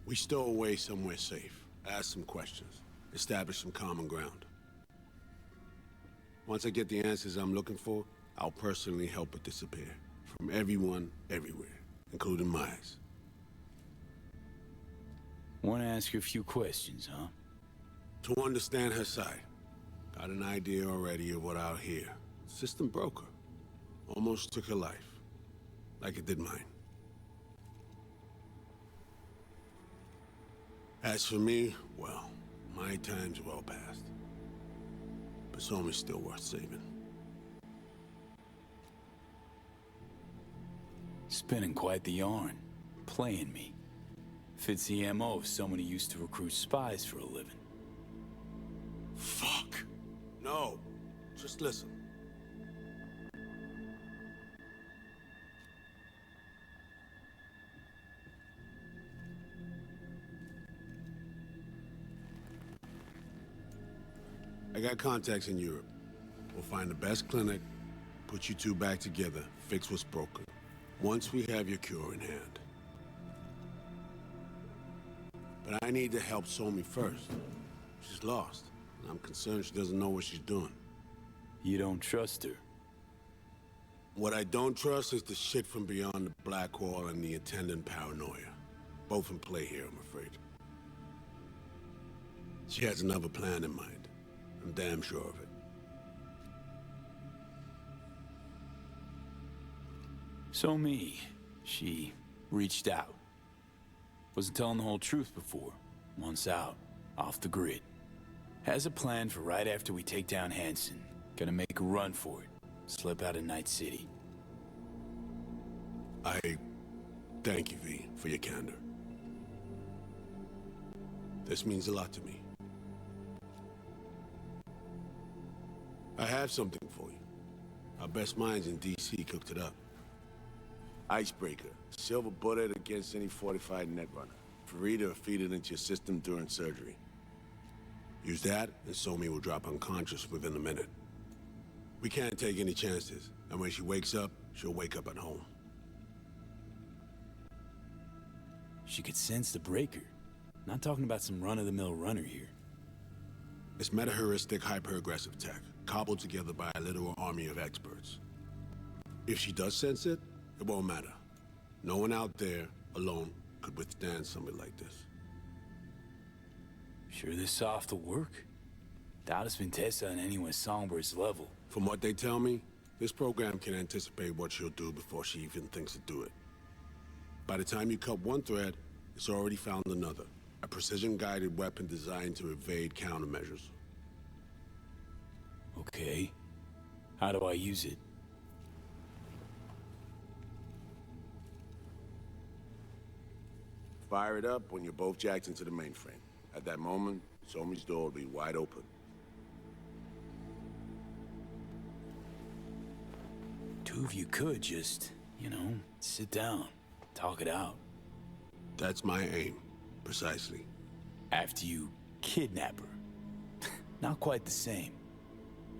We stow away somewhere safe, ask some questions, establish some common ground. Once I get the answers I'm looking for, I'll personally help her disappear. From everyone, everywhere, including Myers. Want to ask you a few questions, huh? To understand her side. Got an idea already of what I'll hear. System broke her. Almost took her life. Like it did mine. As for me, well, my time's well past. But Somi's still worth saving. Spinning quite the yarn. Playing me. Fits the MO of someone who used to recruit spies for a living. Fuck. No. Just listen. I got contacts in Europe. We'll find the best clinic, put you two back together, fix what's broken. Once we have your cure in hand. But I need to help Somi first. She's lost, and I'm concerned she doesn't know what she's doing. You don't trust her? What I don't trust is the shit from beyond the Black Wall and the attendant paranoia. Both in play here, I'm afraid. She has another plan in mind. I'm damn sure of it. Somi, she reached out. Wasn't telling the whole truth before. Once out, off the grid. Has a plan for right after we take down Hansen. Gonna make a run for it. Slip out of Night City. I thank you, V, for your candor. This means a lot to me. I have something for you. Our best minds in DC cooked it up. Icebreaker. Silver bullet against any fortified netrunner. Free to feed it into your system during surgery. Use that, and Somi will drop unconscious within a minute. We can't take any chances, and when she wakes up, she'll wake up at home. She could sense the breaker. Not talking about some run-of-the-mill runner here. It's meta-heuristic hyper-aggressive tech, cobbled together by a literal army of experts. If she does sense it, it won't matter. No one out there, alone, could withstand something like this. Sure this soft will work? Doubt it's been tested on anyone Songbird's level. From what they tell me, this program can anticipate what she'll do before she even thinks to do it. By the time you cut one thread, it's already found another. A precision-guided weapon designed to evade countermeasures. Okay. How do I use it? Fire it up when you're both jacked into the mainframe. At that moment, Somi's door will be wide open. Two of you could just, you know, sit down, talk it out. That's my aim, precisely. After you kidnap her. Not quite the same.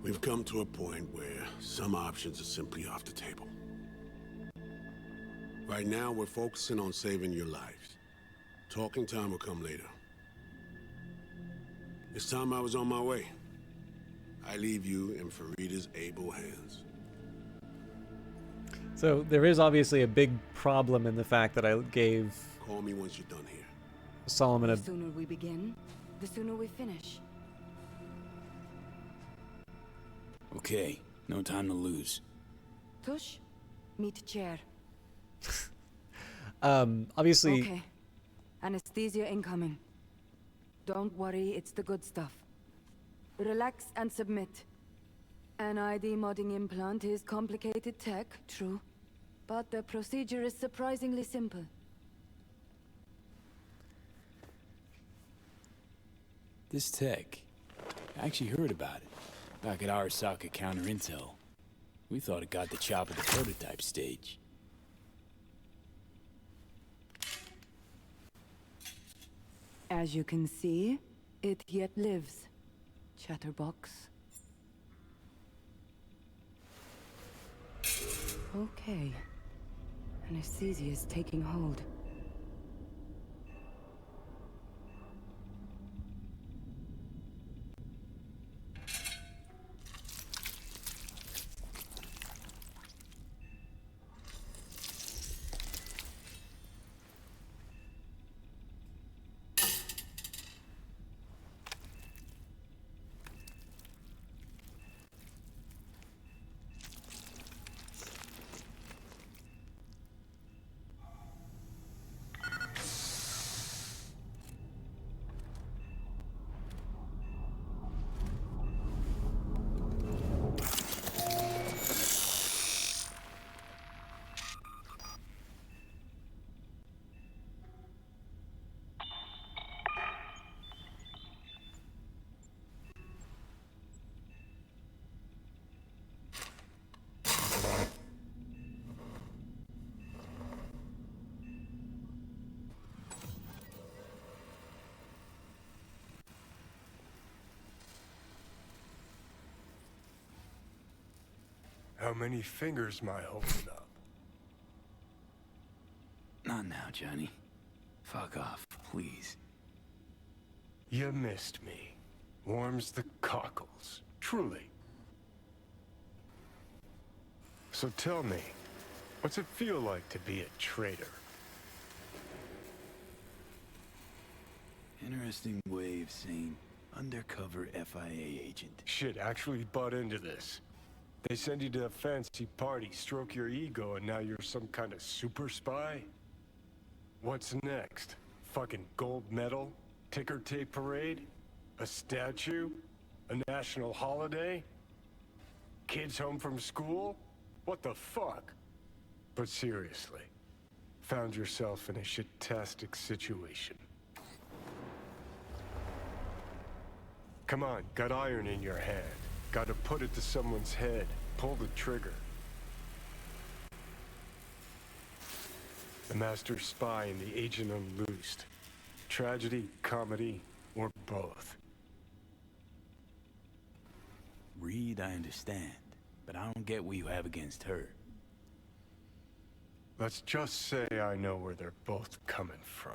We've come to a point where some options are simply off the table. Right now, we're focusing on saving your lives. Talking time will come later. It's time I was on my way. I leave you in Farida's able hands. So there is obviously a big problem in the fact that I gave Call me once you're done here. Solomon The sooner we begin, the sooner we finish. Okay, no time to lose. Tush, meet chair. obviously Okay. Anesthesia incoming. Don't worry, it's the good stuff. Relax and submit. An ID modding implant is complicated tech, true. But the procedure is surprisingly simple. This tech, I actually heard about it. Back at Arasaka Counter Intel. We thought it got the chop at the prototype stage. As you can see, it yet lives. Chatterbox. Okay. Anesthesia is taking hold. How many fingers am I holding up? Not now, Johnny. Fuck off, please. You missed me. Warms the cockles. Truly. So tell me, what's it feel like to be a traitor? Interesting way of saying undercover FIA agent. Shit, actually butt into this. They send you to a fancy party, stroke your ego, and now you're some kind of super spy? What's next? Fucking gold medal? Ticker tape parade? A statue? A national holiday? Kids home from school? What the fuck? But seriously, found yourself in a shit-tastic situation. Come on, got iron in your hand. Gotta put it to someone's head. Pull the trigger. The master spy and the agent unloosed. Tragedy, comedy, or both. Reed, I understand, but I don't get what you have against her. Let's just say I know where they're both coming from.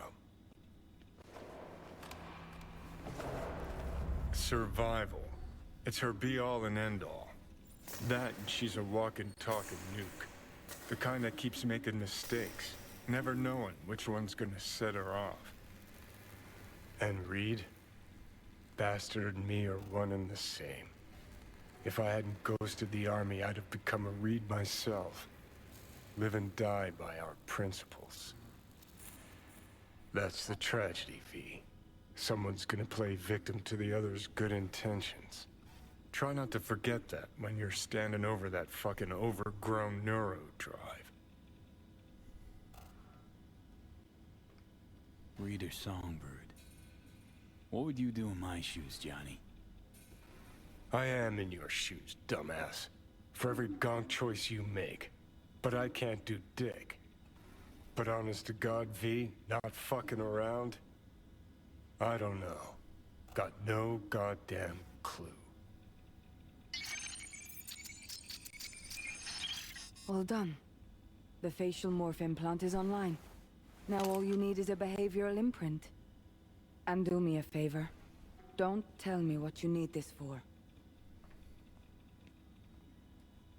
Survival. It's her be-all and end-all. That and she's a walking, talking nuke. The kind that keeps making mistakes, never knowing which one's gonna set her off. And Reed? Bastard and me are one and the same. If I hadn't ghosted the army, I'd have become a Reed myself. Live and die by our principles. That's the tragedy, V. someone's gonna play victim to the other's good intentions. Try not to forget that when you're standing over that fucking overgrown neuro drive. Reader Songbird. What would you do in my shoes, Johnny? I am in your shoes, dumbass. For every gonk choice you make. But I can't do dick. But honest to God, V, not fucking around? I don't know. Got no goddamn clue. All done. The facial morph implant is online. Now all you need is a behavioral imprint. And do me a favor. Don't tell me what you need this for.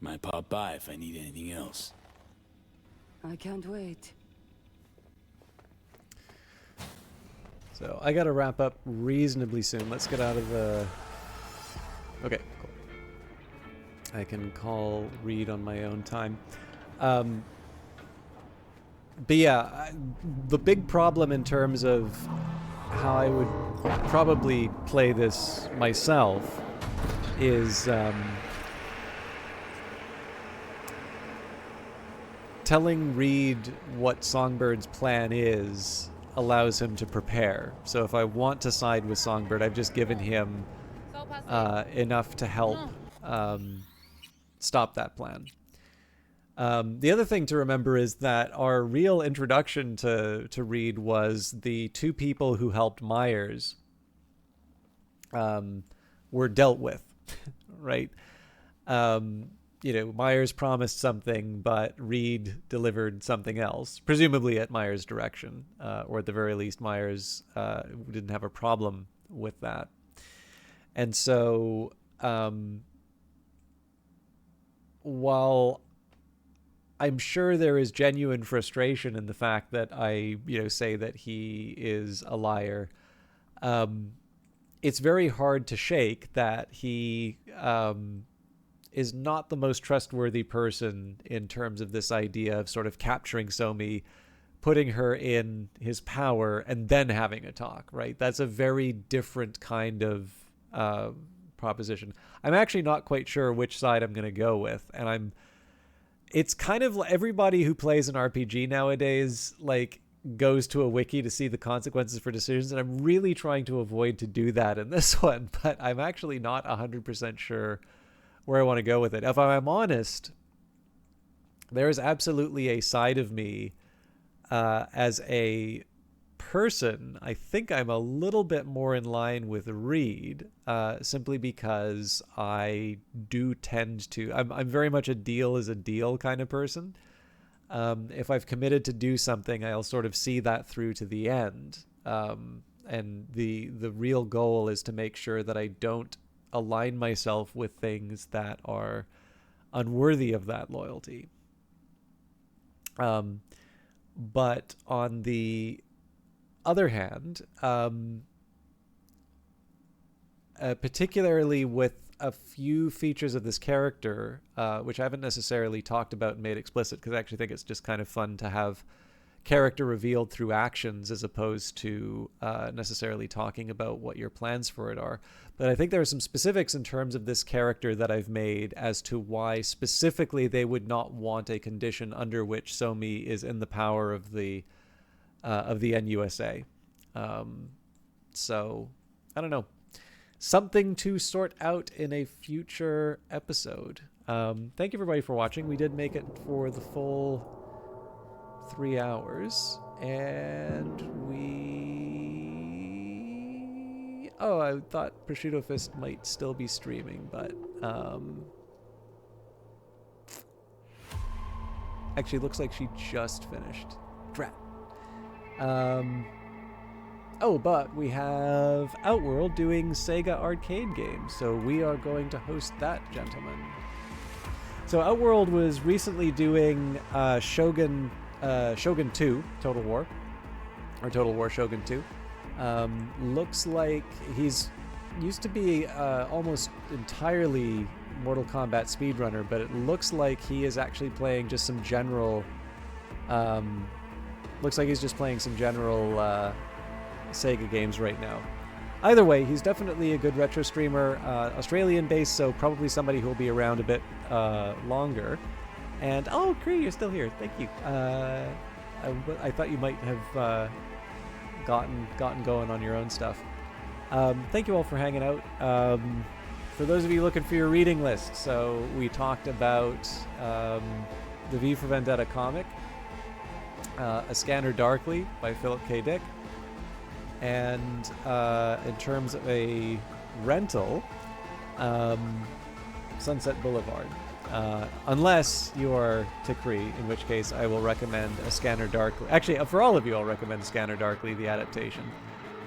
Might pop by if I need anything else. I can't wait. So I gotta wrap up reasonably soon. Let's get out of the... Okay, cool. I can call Reed on my own time. But yeah, the big problem in terms of how I would probably play this myself is telling Reed what Songbird's plan is allows him to prepare. So if I want to side with Songbird, I've just given him enough to help stop that plan. The other thing to remember is that our real introduction to Reed was the two people who helped Myers were dealt with, right? You know, Myers promised something, but Reed delivered something else, presumably at Myers' direction, or at the very least, Myers didn't have a problem with that. And so, while I'm sure there is genuine frustration in the fact that I, say that he is a liar, it's very hard to shake that he is not the most trustworthy person in terms of this idea of sort of capturing Somi, putting her in his power, and then having a talk, right? That's a very different kind of proposition. I'm actually not quite sure which side I'm going to go with, and it's kind of everybody who plays an RPG nowadays, like, goes to a wiki to see the consequences for decisions, and I'm really trying to avoid to do that in this one, but I'm actually not 100% sure where I want to go with it. If I'm honest, there is absolutely a side of me as a person, I think I'm a little bit more in line with Reed, simply because I do tend to, I'm very much a deal is a deal kind of person. If I've committed to do something, I'll sort of see that through to the end. And the real goal is to make sure that I don't align myself with things that are unworthy of that loyalty. But on the other hand, particularly with a few features of this character, which I haven't necessarily talked about and made explicit, because I actually think it's just kind of fun to have character revealed through actions as opposed to necessarily talking about what your plans for it are. But I think there are some specifics in terms of this character that I've made as to why specifically they would not want a condition under which Somi is in the power of the NUSA. So I don't know. Something to sort out in a future episode. Thank you everybody for watching. We did make it for the full 3 hours, and I thought Prosciutto Fist might still be streaming, but actually looks like she just finished. Drat. But we have Outworld doing Sega arcade games, so we are going to host that, gentlemen. So Outworld was recently doing Shogun 2, Total War, or Total War Shogun 2. Looks like he's used to be almost entirely Mortal Kombat speedrunner, but it looks like he is actually playing just some general... looks like he's just playing some general Sega games right now. Either way, he's definitely a good retro streamer, Australian-based, so probably somebody who will be around a bit longer. And oh, Cree, you're still here. Thank you. I thought you might have gotten going on your own stuff. Thank you all for hanging out. For those of you looking for your reading list, so we talked about the V for Vendetta comic, A Scanner Darkly by Philip K. Dick, and in terms of a rental, Sunset Boulevard. Unless you are Tikri, in which case I will recommend A Scanner Darkly. Actually, for all of you, I'll recommend Scanner Darkly, the adaptation.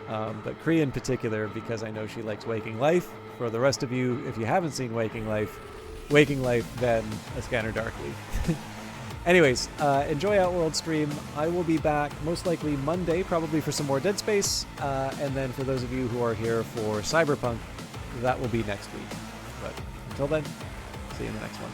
But Cree in particular, because I know she likes Waking Life. For the rest of you, if you haven't seen Waking Life, then A Scanner Darkly. Anyways, enjoy Outworld stream. I will be back most likely Monday, probably for some more Dead Space. And then for those of you who are here for Cyberpunk, that will be next week. But until then, see you in the next one.